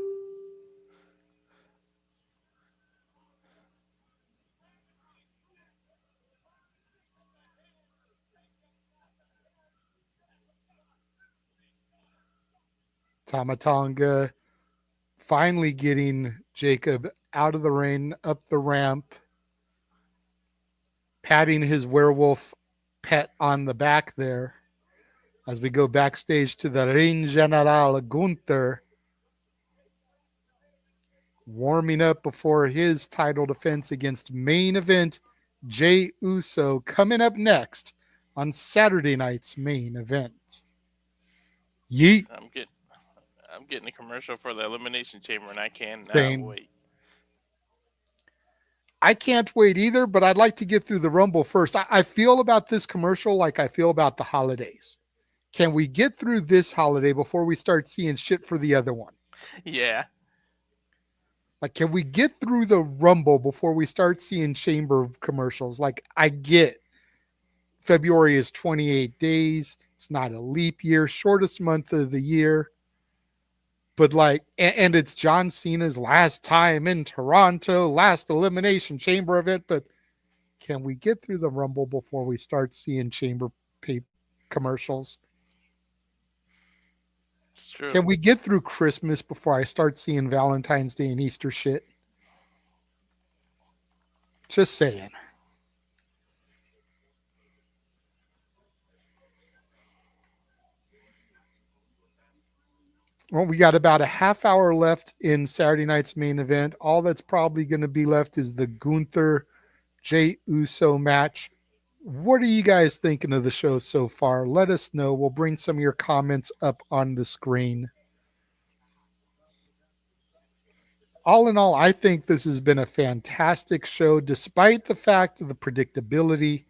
Tama Tonga finally getting Jacob out of the ring, up the ramp, patting his werewolf pet on the back there. as we go backstage to the Ring General Gunther, warming up before his title defense against main event Jey Uso, coming up next on Saturday night's main event. Yeet. I'm getting a commercial for the Elimination Chamber, and I cannot Same. wait. I can't wait either, but I'd like to get through the Rumble first. I feel about this commercial like I feel about the holidays. Can we get through this holiday before we start seeing shit for the other one? Yeah. Like, can we get through the Rumble before we start seeing Chamber commercials? Like, I get February is 28 days. It's not a leap year, shortest month of the year. But like, and it's John Cena's last time in Toronto, last Elimination Chamber event. But can we get through the Rumble before we start seeing Chamber commercials? It's true. Can we get through Christmas before I start seeing Valentine's Day and Easter shit? Just saying. Well, we got about a half hour left in Saturday night's main event. All that's probably going to be left is the Gunther Jey Uso match. What are you guys thinking of the show so far? Let us know. We'll bring some of your comments up on the screen. All in all, I think this has been a fantastic show, despite the fact of the predictability,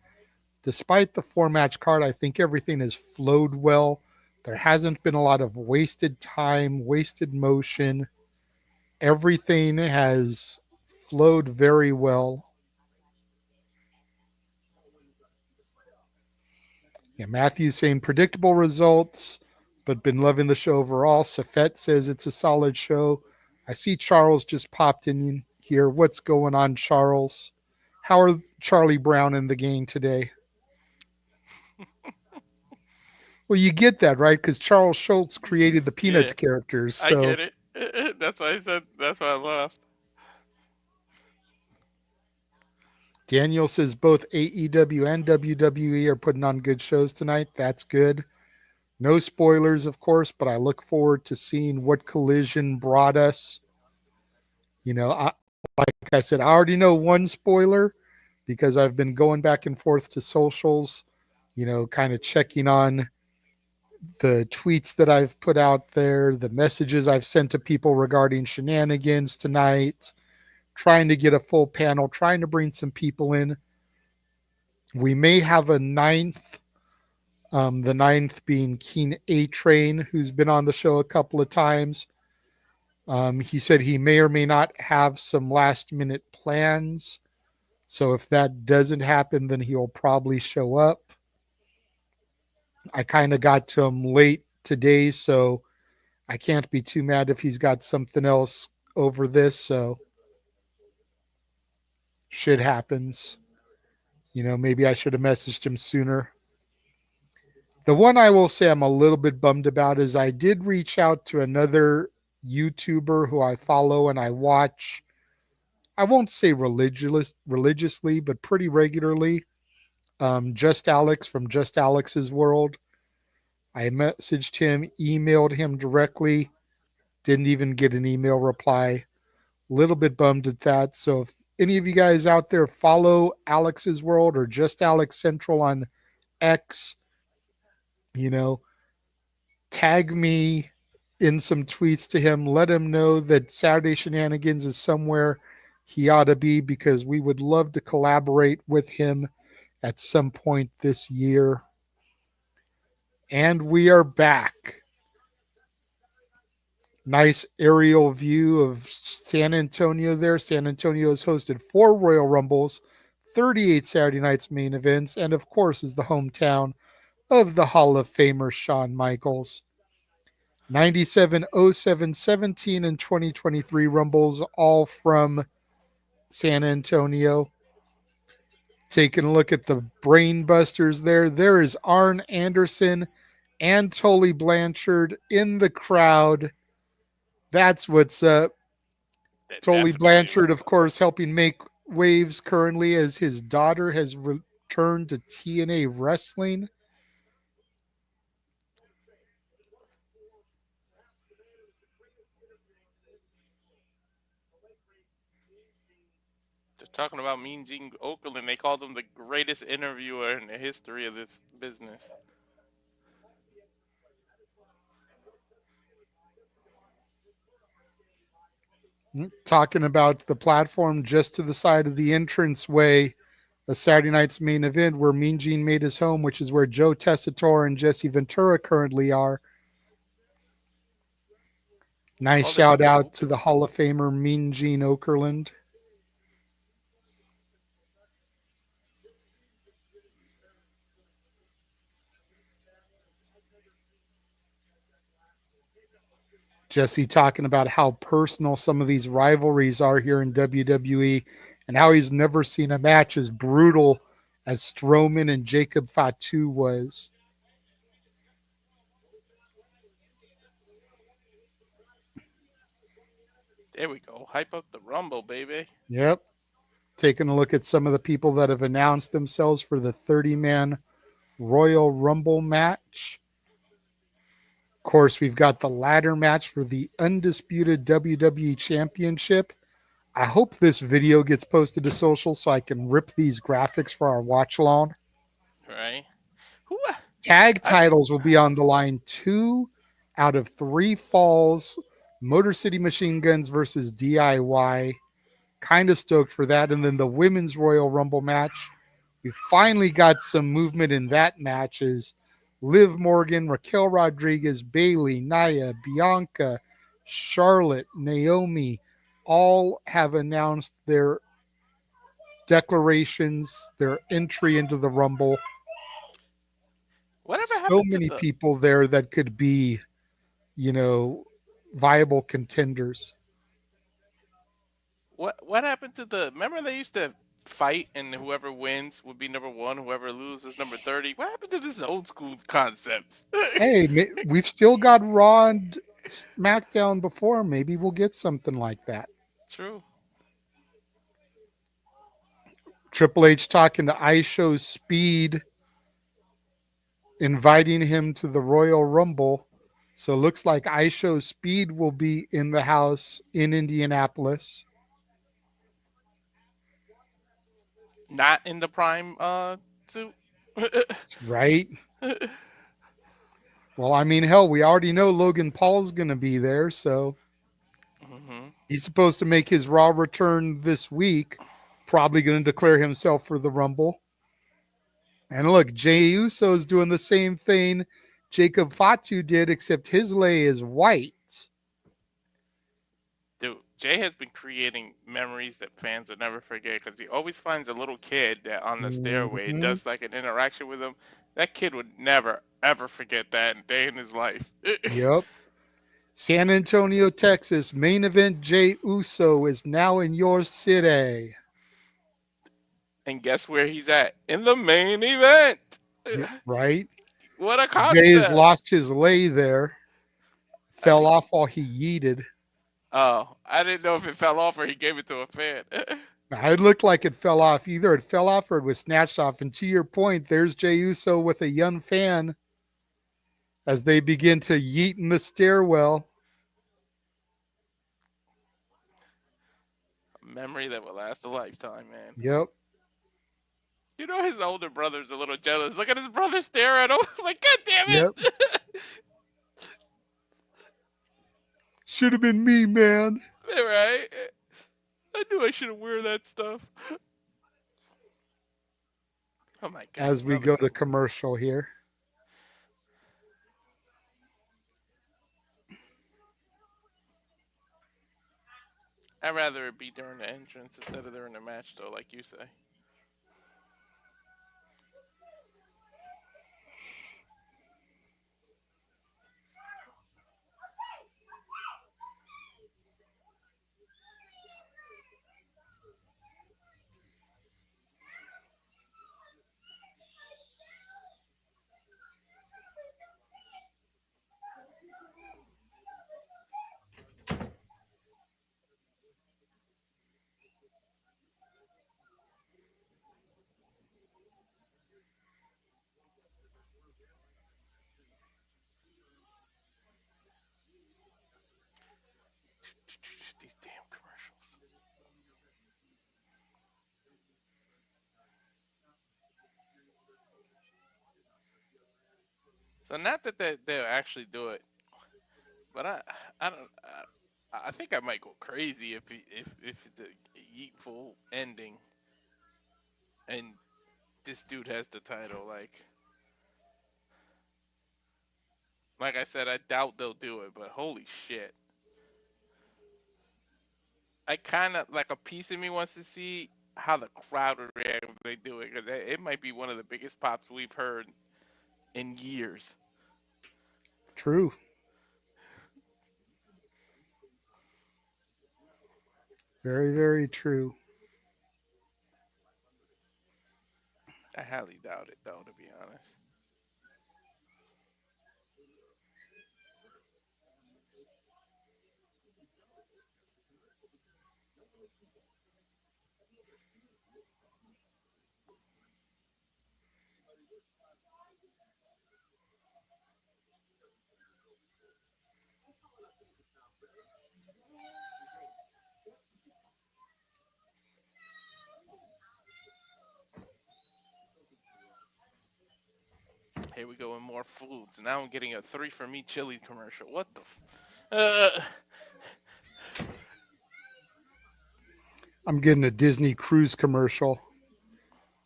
despite the 4-match card. I think everything has flowed well. There hasn't been a lot of wasted time, wasted motion. Everything has flowed very well. Yeah, Matthew's saying predictable results, but been loving the show overall. Safet says it's a solid show. I see Charles just popped in here. What's going on, Charles? How are Charlie Brown and the gang today? Well, you get that, right? Because Charles Schultz created the Peanuts characters. So. I get it. That's why I said, that's why I laughed. Daniel says both AEW and WWE are putting on good shows tonight. That's good. No spoilers, of course, but I look forward to seeing what Collision brought us. You know, like I said, I already know one spoiler because I've been going back and forth to socials, you know, kind of checking on the tweets that I've put out there, the messages I've sent to people regarding shenanigans tonight, trying to get a full panel, trying to bring some people in. We may have a ninth, the ninth being Keen A-Train, who's been on the show a couple of times. He said he may or may not have some last-minute plans. So if that doesn't happen, then he'll probably show up. I kind of got to him late today, so I can't be too mad if he's got something else over this. So shit happens. You know, maybe I should have messaged him sooner. The one I will say I'm a little bit bummed about is I did reach out to another YouTuber who I follow and I watch. I won't say religiously, but pretty regularly. Just Alex from Just Alex's World. I messaged him, emailed him directly, didn't even get an email reply. A little bit bummed at that. So if any of you guys out there follow Alex's World or Just Alex Central on X, you know, tag me in some tweets to him. Let him know that Saturday Shenanigans is somewhere he ought to be because we would love to collaborate with him at some point this year. And we are back. Nice aerial view of San Antonio there. San Antonio has hosted 4 Royal Rumbles, 38 Saturday night's main events, and of course is the hometown of the Hall of Famer Shawn Michaels. 97, 07, 17, and 2023 Rumbles, all from San Antonio. Taking a look at the brain busters there. There is Arn Anderson and Tully Blanchard in the crowd. That's what's up. Tully Blanchard, of course, helping make waves currently as his daughter has returned to TNA Wrestling. talking about Mean Gene Okerlund. They called him the greatest interviewer in the history of this business. Talking about the platform just to the side of the entranceway, a Saturday night's main event where Mean Gene made his home, which is where Joe Tessitore and Jesse Ventura currently are. Nice Oh, they shout out to moved. the Hall of Famer Mean Gene Okerlund. Jesse talking about how personal some of these rivalries are here in WWE and how he's never seen a match as brutal as Strowman and Jacob Fatu was. There we go. Hype up the Rumble, baby. Yep. Taking a look at some of the people that have announced themselves for the 30-man Royal Rumble match. Of course, we've got the ladder match for the undisputed WWE Championship. I hope this video gets posted to social so I can rip these graphics for our watch along. Right? Who? Tag I titles will be on the line 2 out of 3 falls. Motor City Machine Guns versus DIY. Kind of stoked for that. And then the Women's Royal Rumble match. We finally got some movement in that match as Liv Morgan, Raquel Rodriguez, Bailey, Nia, Bianca, Charlotte, Naomi all have announced their declarations, their entry into the Rumble. Whatever So happened to many the people there that could be, you know, viable contenders. what happened to the? Remember they used to fight and whoever wins would be number one, whoever loses number 30. What happened to this old school concept? Hey, we've still got Raw and SmackDown before. Maybe we'll get something like that. True. Triple H talking to iShow's Speed, inviting him to the Royal Rumble. So it looks like iShow's Speed will be in the house in Indianapolis. Not in the prime suit. Right? Well, I mean, hell, we already know Logan Paul's going to be there. So hmm he's supposed to make his Raw return this week. Probably going to declare himself for the Rumble. And look, Jey Uso is doing the same thing Jacob Fatu did, except his lay is white. Dude, Jay has been creating memories that fans will never forget because he always finds a little kid that on the stairway Mm-hmm. does like an interaction with him. That kid would never ever forget that day in his life. Yep. San Antonio, Texas, main event Jey Uso is now in your city. And guess where he's at? In the main event. Yep, right? What a Jay has concept! lost his lay there. I Fell think. off while he yeeted. Oh, I didn't know if it fell off or he gave it to a fan. It looked like it fell off. Either it fell off or it was snatched off. And to your point, there's Jey Uso with a young fan as they begin to yeet in the stairwell. A memory that will last a lifetime, man. Yep. You know his older brother's a little jealous. Look at his brother stare at him. Like, God damn Yep. it! Should have been me, man. Right? I knew I should have wear that stuff. Oh my god, As his we brother go to could. commercial here. I'd rather it be during the entrance instead of during the match, though, like you say. These damn commercials. So not that they'll actually do it, but I don't. I think I might go crazy if it's a yeetful ending and this dude has the title. Like I said, I doubt they'll do it, but holy shit. I kind of like a piece of me wants to see how the crowd would react if they do it because it might be one of the biggest pops we've heard in years. True. Very, very true. I highly doubt it though, to be honest. Here we go with more foods. Now I'm getting a 3 for Me chili commercial. What the? I'm getting a Disney cruise commercial,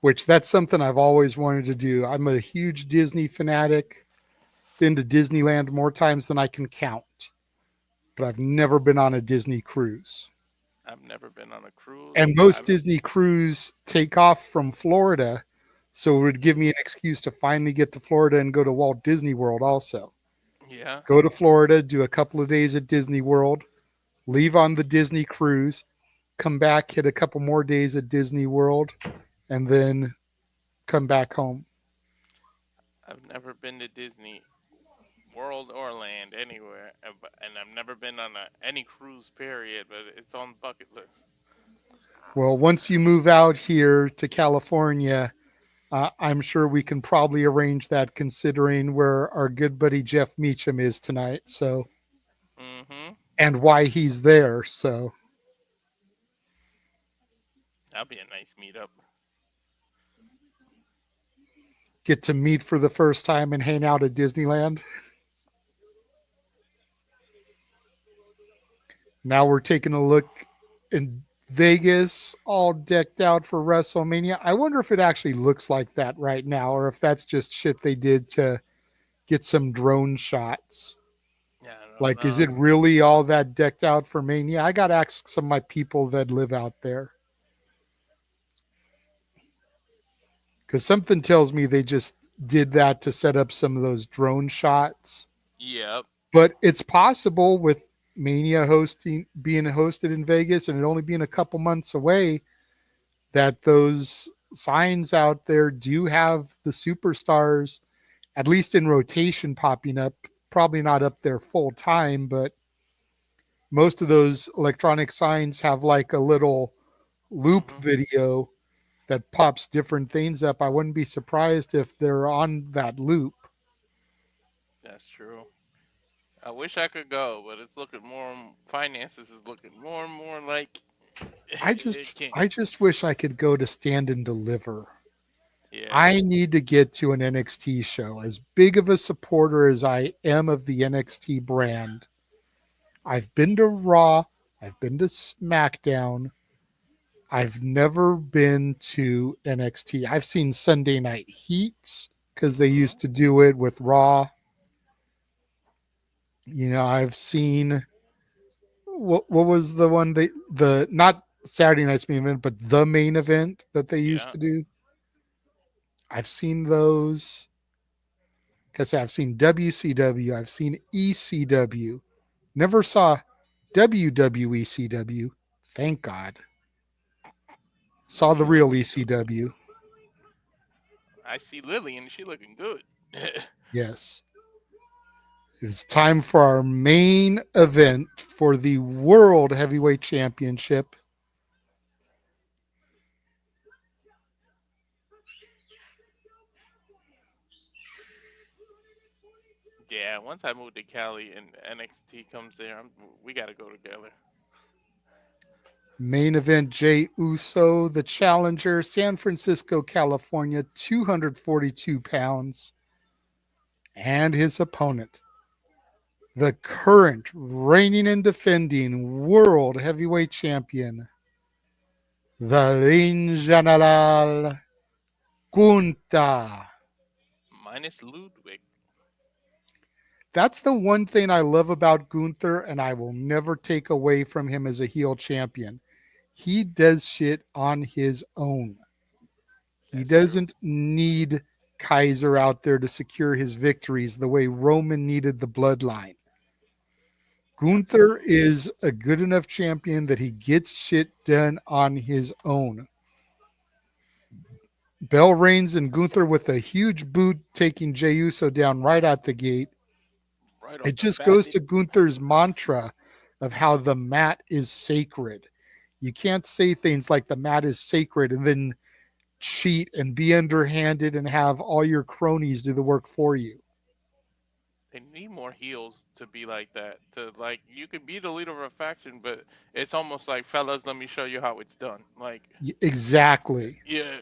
which that's something I've always wanted to do. I'm a huge Disney fanatic. Been to Disneyland more times than I can count, but I've never been on a Disney cruise. I've never been on a cruise. And most Disney cruise take off from Florida, so it would give me an excuse to finally get to Florida and go to Walt Disney World also. Yeah. Go to Florida, do a couple of days at Disney World, leave on the Disney cruise, come back, hit a couple more days at Disney World, and then come back home. I've never been to Disney World or Land anywhere, and I've never been on any cruise period, but it's on the bucket list. Well, once you move out here to California, I'm sure we can probably arrange that considering where our good buddy Jeff Meacham is tonight. So, Mm-hmm. and why he's there. So, That'll be a nice meetup. get to meet for the first time and hang out at Disneyland. Now we're taking a look in Vegas, all decked out for WrestleMania. I wonder if it actually looks like that right now, or if that's just shit they did to get some drone shots. Yeah, I don't Like, is know. it really all that decked out for Mania? I got to ask some of my people that live out there. Because something tells me they just did that to set up some of those drone shots. Yep. But it's possible with Mania being hosted in Vegas and it only being a couple months away that those signs out there do have the superstars, at least in rotation, popping up. Probably not up there full time, but most of those electronic signs have like a little loop video that pops different things up. I wouldn't be surprised if they're on that loop. That's true. I wish I could go, but it's looking more. Finances is looking more and more like it can't. I just wish I could go to Stand and Deliver. Yeah. I need to get to an NXT show. As big of a supporter as I am of the NXT brand, I've been to Raw, I've been to SmackDown. I've never been to NXT. I've seen Sunday Night Heats because they used to do it with Raw. You know, I've seen what was the one the not Saturday night's main event, but the main event that they used to do. I've seen those. Because I've seen WCW, I've seen ECW. Never saw WWECW. Thank God. Saw the real ECW. I see Lily and she looking good. Yes. It's time for our main event for the World Heavyweight Championship. Yeah, once I move to Cali and NXT comes there, we got to go together. Main event Jey Uso, the challenger, San Francisco, California, 242 pounds. And his opponent, the current reigning and defending World Heavyweight Champion, the Ring General Gunther. Minus Ludwig. That's the one thing I love about Gunther, and I will never take away from him as a heel champion. He does shit on his own. He That's true. doesn't need Kaiser out there to secure his victories the way Roman needed the bloodline. Gunther Absolutely. is a good enough champion that he gets shit done on his own. Bell Reigns and Gunther with a huge boot taking Jey Uso down right out the gate. Right off It the just bat. goes to Gunther's mantra of how the mat is sacred. You can't say things like the mat is sacred and then cheat and be underhanded and have all your cronies do the work for you. They need more heels to be like that. To like, you could be the leader of a faction, but it's almost like, fellas, let me show you how it's done. Like, Exactly. yeah,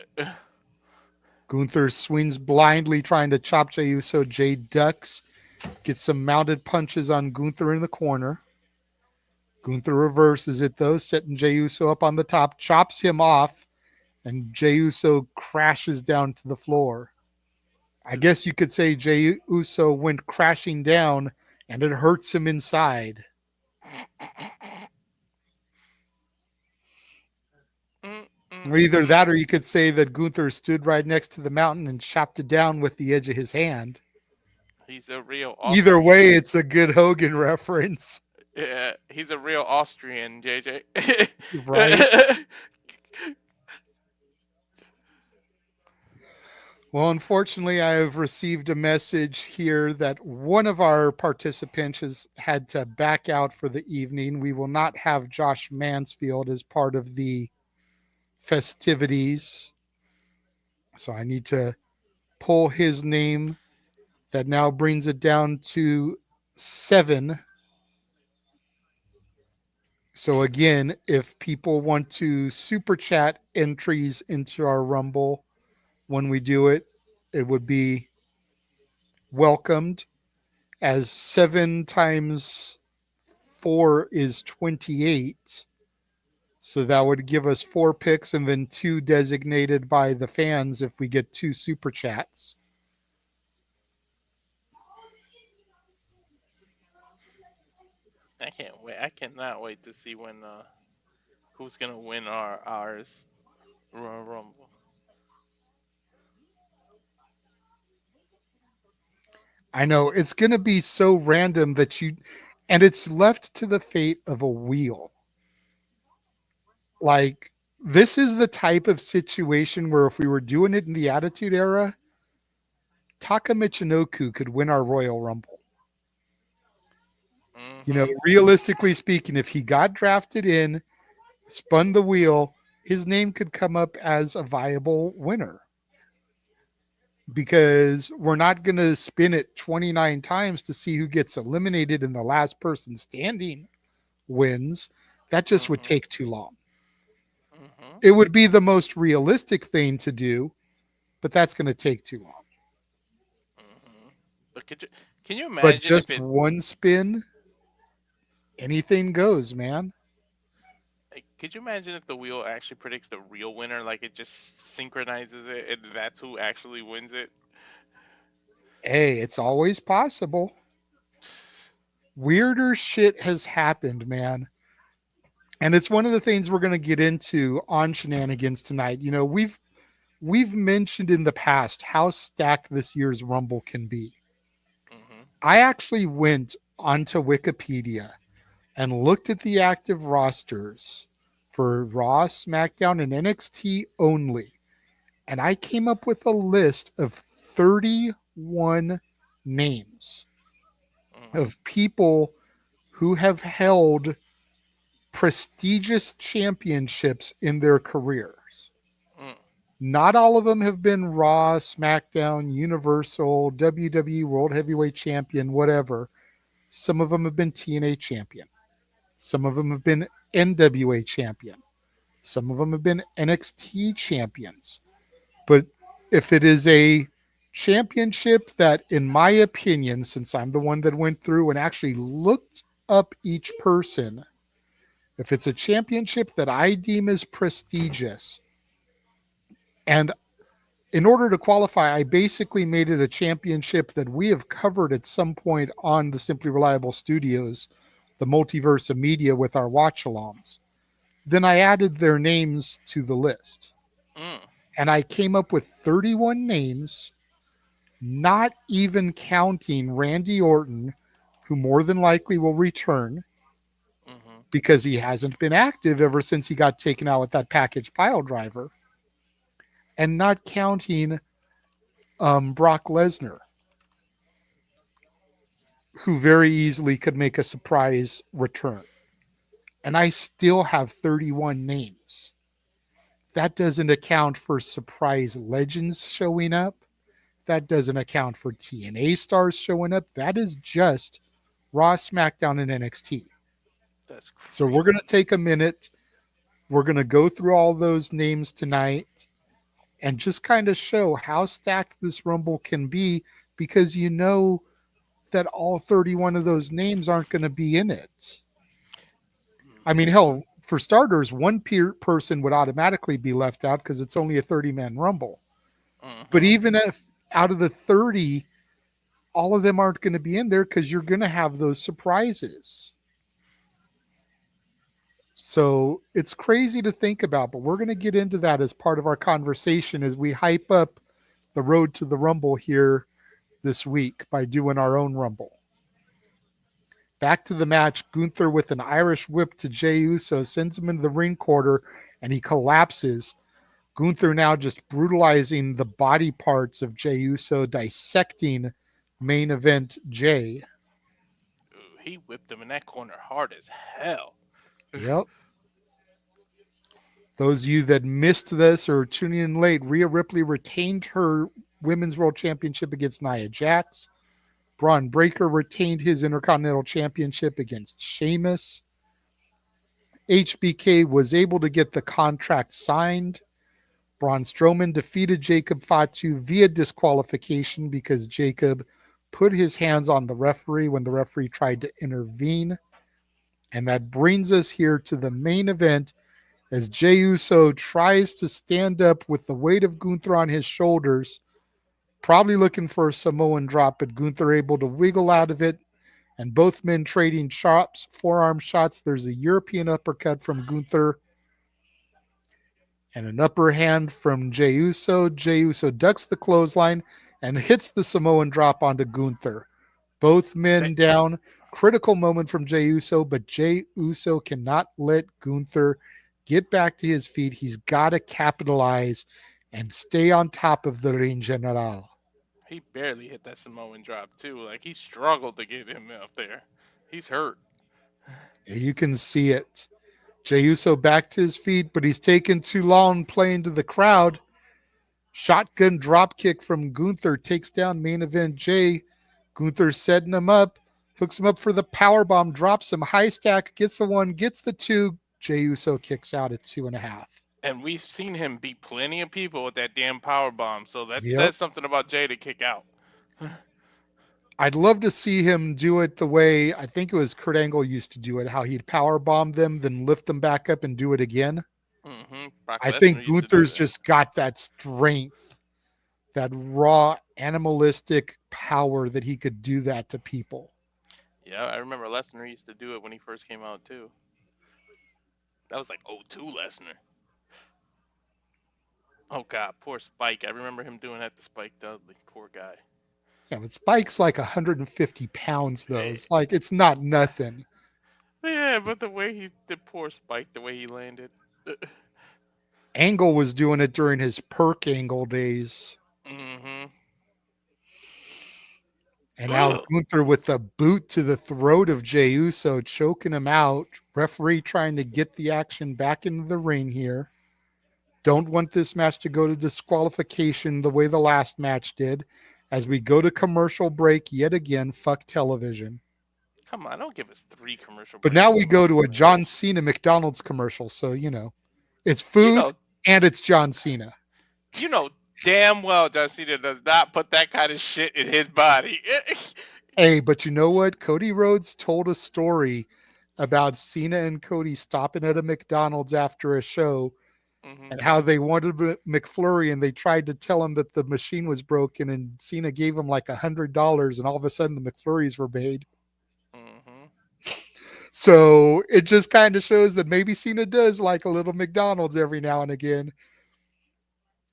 Gunther swings blindly trying to chop Jey Uso. Jey ducks, gets some mounted punches on Gunther in the corner. Gunther reverses it though, setting Jey Uso up on the top, chops him off, and Jey Uso crashes down to the floor. I guess you could say Jey Uso went crashing down and it hurts him inside. mm, Or either mm. that or you could say that Gunther stood right next to the mountain and chopped it down with the edge of his hand. He's a real Either Austrian. way, it's a good Hogan reference, Yeah, he's a real Austrian, JJ. right? Well, unfortunately, I have received a message here that one of our participants has had to back out for the evening. We will not have Josh Mansfield as part of the festivities. So I need to pull his name. That now brings it down to 7. So again, if people want to super chat entries into our Rumble when we do it, it would be welcomed, as 7 times 4 is 28. So that would give us 4 picks and then 2 designated by the fans if we get 2 super chats. I can't wait. I cannot wait to see when who's gonna win ours Royal Rumble. I know it's going to be so random that and it's left to the fate of a wheel. Like, this is the type of situation where if we were doing it in the Attitude Era, Taka Michinoku could win our Royal Rumble. Mm-hmm. Realistically speaking, if he got drafted in, spun the wheel, his name could come up as a viable winner. Because we're not going to spin it 29 times to see who gets eliminated and the last person standing wins. That just would take too long. Mm-hmm. It would be the most realistic thing to do, but that's going to take too long. Mm-hmm. But can you But imagine if just it? one spin, anything goes, man. Like, could you imagine if the wheel actually predicts the real winner? Like, it just synchronizes it, and that's who actually wins it. Hey, it's always possible. Weirder shit has happened, man. And it's one of the things we're going to get into on Shenanigans tonight. We've mentioned in the past how stacked this year's Rumble can be. Mm-hmm. I actually went onto Wikipedia and looked at the active rosters for Raw, SmackDown, and NXT only. And I came up with a list of 31 names of people who have held prestigious championships in their careers. Not all of them have been Raw, SmackDown, Universal, WWE World Heavyweight Champion, whatever. Some of them have been TNA Champion. Some of them have been NWA Champion. Some of them have been NXT Champions. But if it is a championship that, in my opinion, since I'm the one that went through and actually looked up each person, if it's a championship that I deem as prestigious, and in order to qualify, I basically made it a championship that we have covered at some point on the Simply Reliable Studios, the multiverse of media with our watch alongs. Then I added their names to the list. Mm. And I came up with 31 names, not even counting Randy Orton, who more than likely will return Mm-hmm. because he hasn't been active ever since he got taken out with that package pile driver, and not counting Brock Lesnar, who very easily could make a surprise return. And I still have 31 names. That doesn't account for surprise legends showing up. That doesn't account for TNA stars showing up. That is just Raw, SmackDown, and NXT. That's crazy. So we're going to take a minute. We're going to go through all those names tonight and just kind of show how stacked this Rumble can be, because you know that all 31 of those names aren't going to be in it. I mean, hell, for starters, one person would automatically be left out because it's only a 30-man Rumble. Mm-hmm. But even if out of the 30, all of them aren't going to be in there because you're going to have those surprises. So it's crazy to think about, but we're going to get into that as part of our conversation as we hype up the road to the Rumble here this week by doing our own Rumble. Back to the match, Gunther with an Irish whip to Jey Uso sends him into the ring quarter, and he collapses. Gunther now just brutalizing the body parts of Jey Uso, dissecting main event Jey. Ooh, he whipped him in that corner hard as hell. Yep. Those of you that missed this or tuning in late, Rhea Ripley retained her Women's World Championship against Nia Jax. Braun Breaker retained his Intercontinental Championship against Sheamus. HBK was able to get the contract signed. Braun Strowman defeated Jacob Fatu via disqualification because Jacob put his hands on the referee when the referee tried to intervene. And that brings us here to the main event as Jey Uso tries to stand up with the weight of Gunther on his shoulders, probably looking for a Samoan drop, but Gunther able to wiggle out of it, and both men trading chops, forearm shots. There's a European uppercut from Gunther and an upper hand from Jey Uso. Jey Uso ducks the clothesline and hits the Samoan drop onto Gunther. Both men down. Critical moment from Jey Uso, but Jey Uso cannot let Gunther get back to his feet. He's got to capitalize and stay on top of the ring general. He barely hit that Samoan drop, too. Like, he struggled to get him up there. He's hurt. You can see it. Jey Uso back to his feet, but he's taken too long playing to the crowd. Shotgun drop kick from Gunther takes down main event Jey. Gunther setting him up, hooks him up for the powerbomb, drops him, high stack, gets the one, gets the two. Jey Uso kicks out at 2.5. And we've seen him beat plenty of people with that damn power bomb, so that Yep. says something about Jey to kick out. I'd love to see him do it the way I think it was Kurt Angle used to do it, how he'd power bomb them, then lift them back up and do it again. Mm-hmm. I think Gunther's just got that strength, that raw animalistic power that he could do that to people. Yeah, I remember Lesnar used to do it when he first came out, too. That was like 02 Lesnar. Oh, God, poor Spike. I remember him doing that to Spike Dudley. Poor guy. Yeah, but Spike's like 150 pounds, though. It's like, it's not nothing. Yeah, but the way he did poor Spike, the way he landed. Angle was doing it during his Perk Angle days. Mm-hmm. And now Gunther with a boot to the throat of Jey Uso, choking him out. Referee trying to get the action back into the ring here. Don't want this match to go to disqualification the way the last match did. As we go to commercial break yet again, fuck television. Come on, don't give us 3 commercial breaks. But now we go to a John Cena McDonald's commercial. So, it's food and it's John Cena. damn well John Cena does not put that kind of shit in his body. Hey, but you know what? Cody Rhodes told a story about Cena and Cody stopping at a McDonald's after a show Hmm. and how they wanted McFlurry and they tried to tell him that the machine was broken and Cena gave him like $100 and all of a sudden the McFlurries were made. Hmm. So it just kind of shows that maybe Cena does like a little McDonald's every now and again.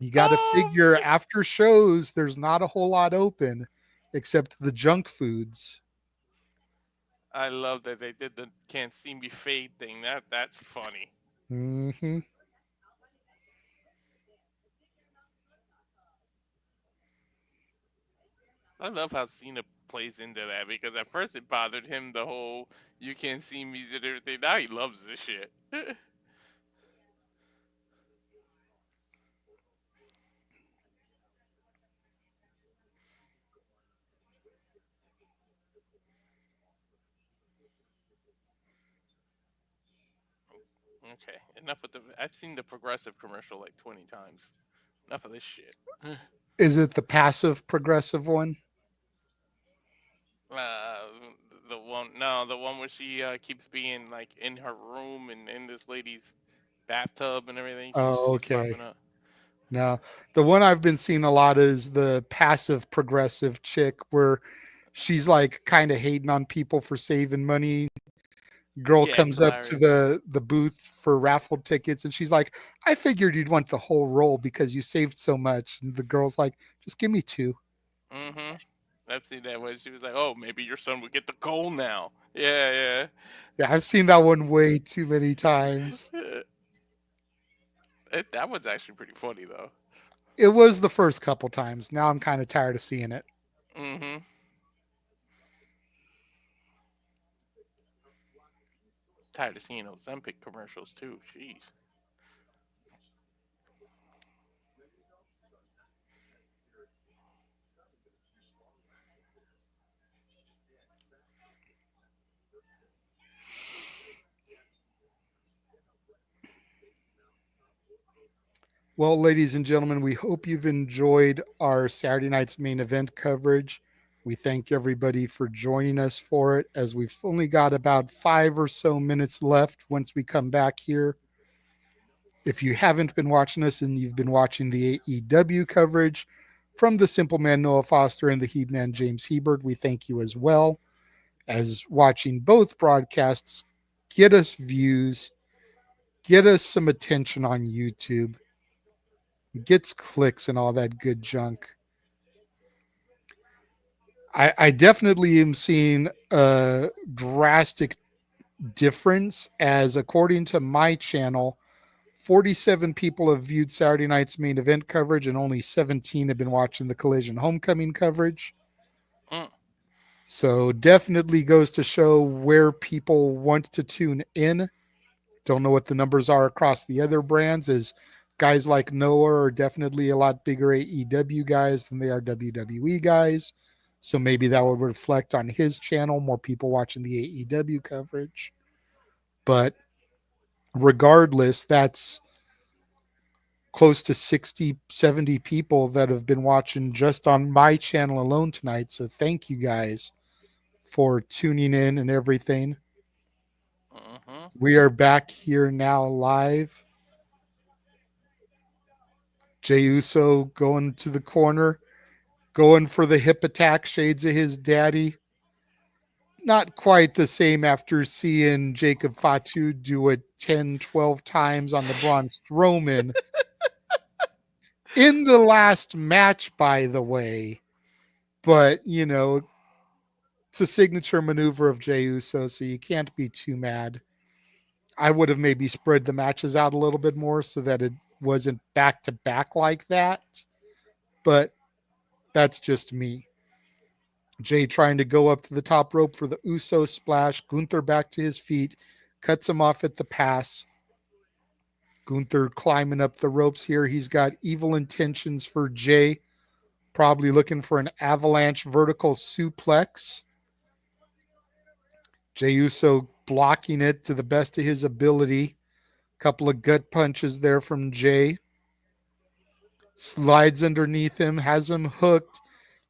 You got to Oh, figure after shows, there's not a whole lot open except the junk foods. I love that they did the "can't see me" fade thing. That's funny. Hmm. I love how Cena plays into that because at first it bothered him the whole "you can't see me" and everything. Now he loves this shit. Okay, enough with the. I've seen the Progressive commercial like 20 times. Enough of this shit. Is it the passive progressive one? Uh, the one, no, the one where she keeps being like in her room and in this lady's bathtub and everything. She just Oh, keeps okay. popping up. No, the one I've been seeing a lot is the passive progressive chick where she's like kind of hating on people for saving money. Girl Yeah, it's comes up to hilarious. the booth for raffle tickets and she's like, I figured you'd want the whole roll because you saved so much. And the girl's like, just give me two. Mm-hmm. I've seen that when she was like, "Oh, maybe your son would get the goal now." Yeah, Yeah, I've seen that one way too many times. yeah. That one's actually pretty funny though. It was the first couple times. Now I'm kind of tired of seeing it. Mm-hmm. Tired of seeing Ozempic commercials too. Jeez. Well, ladies and gentlemen, we hope you've enjoyed our Saturday night's main event coverage. We thank everybody for joining us for it as we've only got about 5 or so minutes left once we come back here. If you haven't been watching us and you've been watching the AEW coverage from the Simple Man Noah Foster and the He Man James Hebert, we thank you as well as watching both broadcasts. Get us views, get us some attention on YouTube, gets clicks and all that good junk. I definitely am seeing a drastic difference as according to my channel, 47 people have viewed Saturday night's main event coverage and only 17 have been watching the Collision Homecoming coverage. Mm. So definitely goes to show where people want to tune in. Don't know what the numbers are across the other brands as guys like Noah are definitely a lot bigger AEW guys than they are WWE guys. So maybe that will reflect on his channel, more people watching the AEW coverage. But regardless, that's close to 60, 70 people that have been watching just on my channel alone tonight. So thank you guys for tuning in and everything. Mm-hmm. We are back here now live. Jey Uso going to the corner, going for the hip attack, shades of his daddy. Not quite the same after seeing Jacob Fatu do it 10, 12 times on the Braun Strowman in the last match, by the way. But, you know, it's a signature maneuver of Jey Uso, so you can't be too mad. I would have maybe spread the matches out a little bit more so that it wasn't back to back like that. But that's just me. Jay trying to go up to the top rope for the Uso splash. Gunther back to his feet, cuts him off at the pass. Gunther climbing up the ropes here. He's got evil intentions for Jay, probably looking for an avalanche vertical suplex. Jey Uso blocking it to the best of his ability. Couple of gut punches there from Jay. Slides underneath him, has him hooked,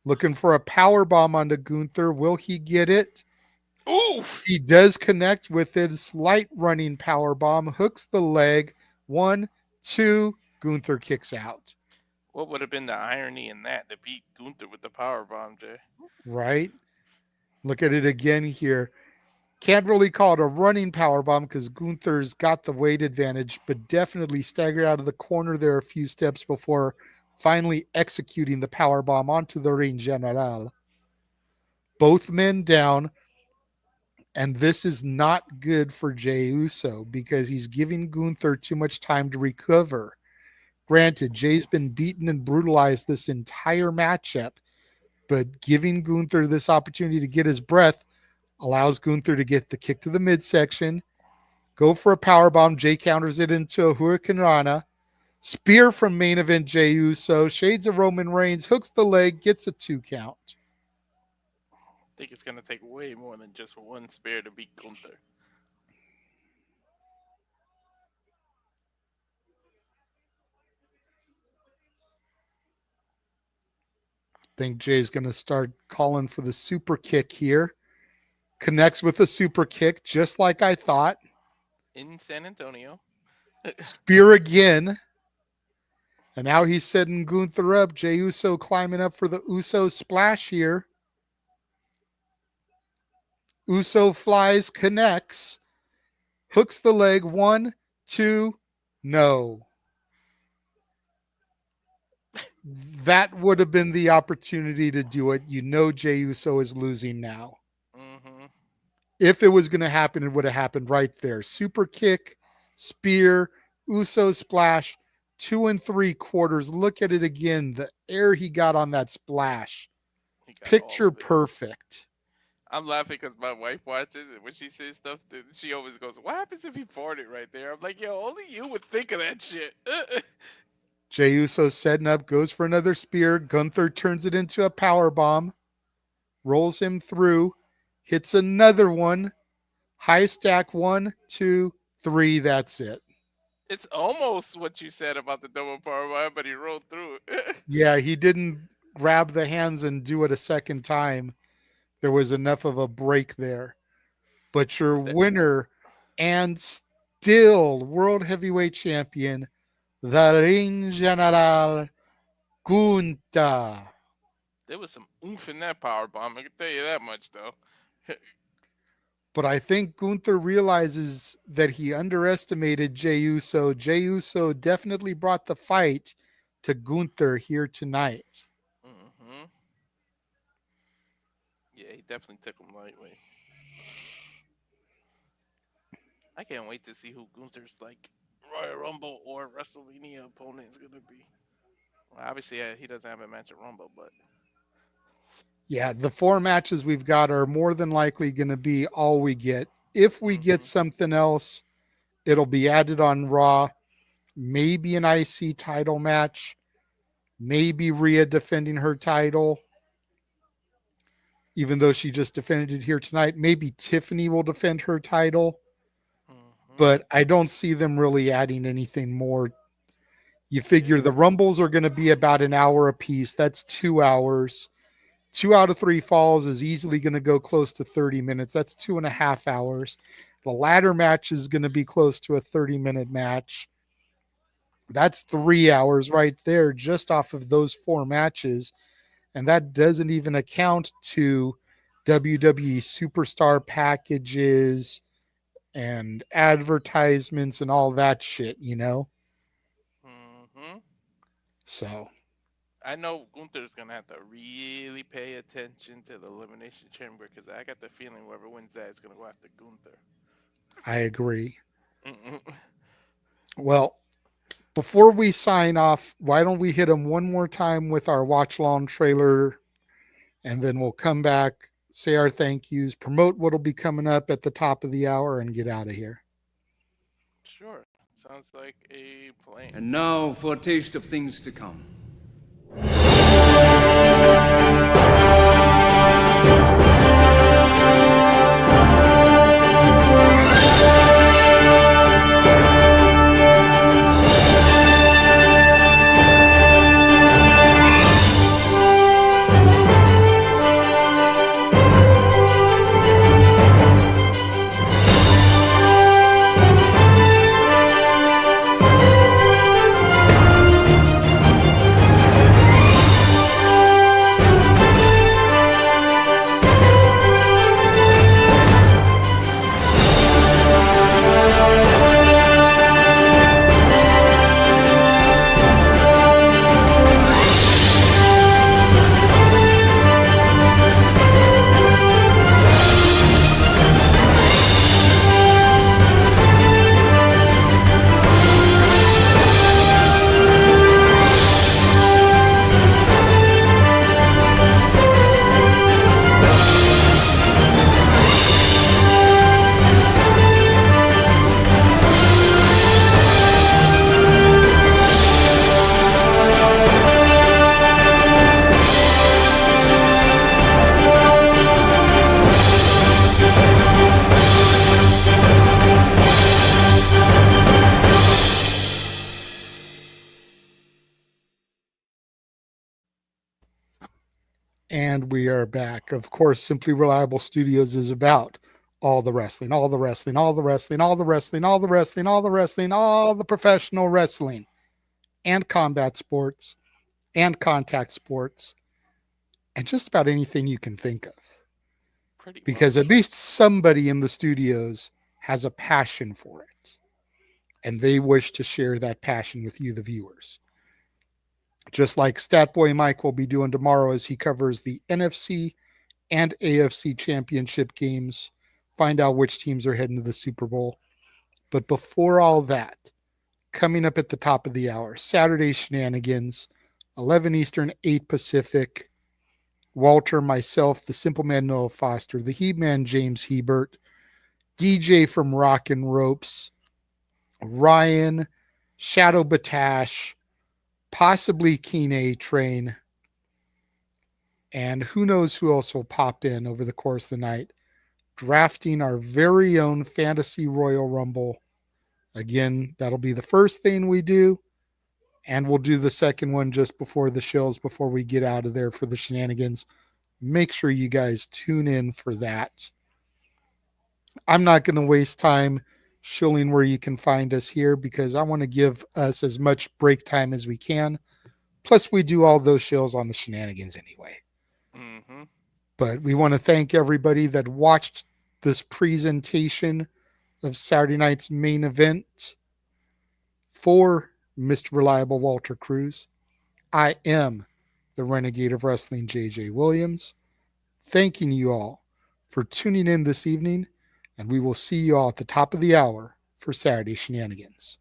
looking for a power bomb onto Gunther. Will he get it? Oof! He does connect with it. Slight running power bomb, hooks the leg. 1, 2, Gunther kicks out. What would have been the irony in that to beat Gunther with the power bomb, Jay? Right? Look at it again here. Can't really call it a running power bomb because Gunther's got the weight advantage, but definitely staggered out of the corner there a few steps before finally executing the power bomb onto the ring general. Both men down, and this is not good for Jey Uso because he's giving Gunther too much time to recover. Granted, Jay's been beaten and brutalized this entire matchup, but giving Gunther this opportunity to get his breath allows Gunther to get the kick to the midsection, go for a powerbomb. Jay counters it into a Hurricane Rana. Spear from main event Jey Uso. Shades of Roman Reigns. Hooks the leg. Gets a 2 count. I think it's going to take way more than just one spear to beat Gunther. I think Jay's going to start calling for the super kick here. Connects with a super kick, just like I thought. In San Antonio. Spear again. And now he's setting Gunther up. Jey Uso climbing up for the Uso splash here. Uso flies, connects, hooks the leg. 1, 2, no. That would have been the opportunity to do it. You know Jey Uso is losing now. Mm-hmm. If it was going to happen, it would have happened right there. Super kick, spear, Uso splash, 2 3/4. Look at it again. The air he got on that splash. Picture perfect. I'm laughing because my wife watches it. When she says stuff, she always goes, "What happens if he farted right there?" I'm like, "Yo, only you would think of that shit." Jey Uso setting up, goes for another spear. Gunther turns it into a power bomb, rolls him through, hits another one. High stack. 1, 2, 3. That's it. It's almost what you said about the double power bomb, but he rolled through it. Yeah, he didn't grab the hands and do it a second time. There was enough of a break there. But your winner and still world heavyweight champion, the Ring General, Gunther. There was some oomph in that power bomb. I can tell you that much, though. But I think Gunther realizes that he underestimated Jey Uso. Jey Uso definitely brought the fight to Gunther here tonight. Mm-hmm. Yeah, he definitely took him lightly. I can't wait to see who Gunther's like Royal Rumble or WrestleMania opponent is gonna be. Well, obviously, he doesn't have a match at Rumble, but yeah, the 4 matches we've got are more than likely going to be all we get. If we get something else, it'll be added on Raw. Maybe an IC title match. Maybe Rhea defending her title, even though she just defended it here tonight. Maybe Tiffany will defend her title. But I don't see them really adding anything more. You figure the Rumbles are going to be about an hour apiece. That's 2 hours. 2 out of 3 falls is easily going to go close to 30 minutes. That's 2.5 hours. The ladder match is going to be close to a 30-minute match. That's 3 hours right there just off of those 4 matches. And that doesn't even account to WWE superstar packages and advertisements and all that shit, you know? Mm-hmm. So I know Gunther's gonna have to really pay attention to the Elimination Chamber because I got the feeling whoever wins that is gonna go after Gunther. I agree. Mm-mm. Well, before we sign off, why don't we hit them one more time with our watch long trailer, and then we'll come back, say our thank yous, promote what'll be coming up at the top of the hour, and get out of here. Sure. Sounds like a plan. And now for a taste of things to come. And we are back. Of course, Simply Reliable Studios is about all the wrestling, all the wrestling, all the wrestling, all the wrestling, all the wrestling, all the wrestling, all the professional wrestling and combat sports and contact sports and just about anything you can think of. Pretty Because much. at least somebody in the studios has a passion for it. And they wish to share that passion with you, the viewers. Just like Statboy Mike will be doing tomorrow as he covers the NFC and AFC championship games, find out which teams are heading to the Super Bowl. But before all that, coming up at the top of the hour, Saturday Shenanigans, 11 Eastern, 8 Pacific. Walter, myself, the Simple Man Noah Foster, the He-Man James Hebert, DJ from Rock and Ropes, Ryan, Shadow Batash, possibly Keen A Train, and who knows who else will pop in over the course of the night, drafting our very own Fantasy Royal Rumble. Again, that'll be the first thing we do, and we'll do the second one just before the shows, before we get out of there for the shenanigans. Make sure you guys tune in for that. I'm not going to waste time showing where you can find us here because I want to give us as much break time as we can. Plus, we do all those shows on the shenanigans anyway. Mm-hmm. But we want to thank everybody that watched this presentation of Saturday night's main event for Mr. Reliable Walter Cruz. I am the Renegade of Wrestling, JJ Williams. Thanking you all for tuning in this evening, and we will see you all at the top of the hour for Saturday Shenanigans.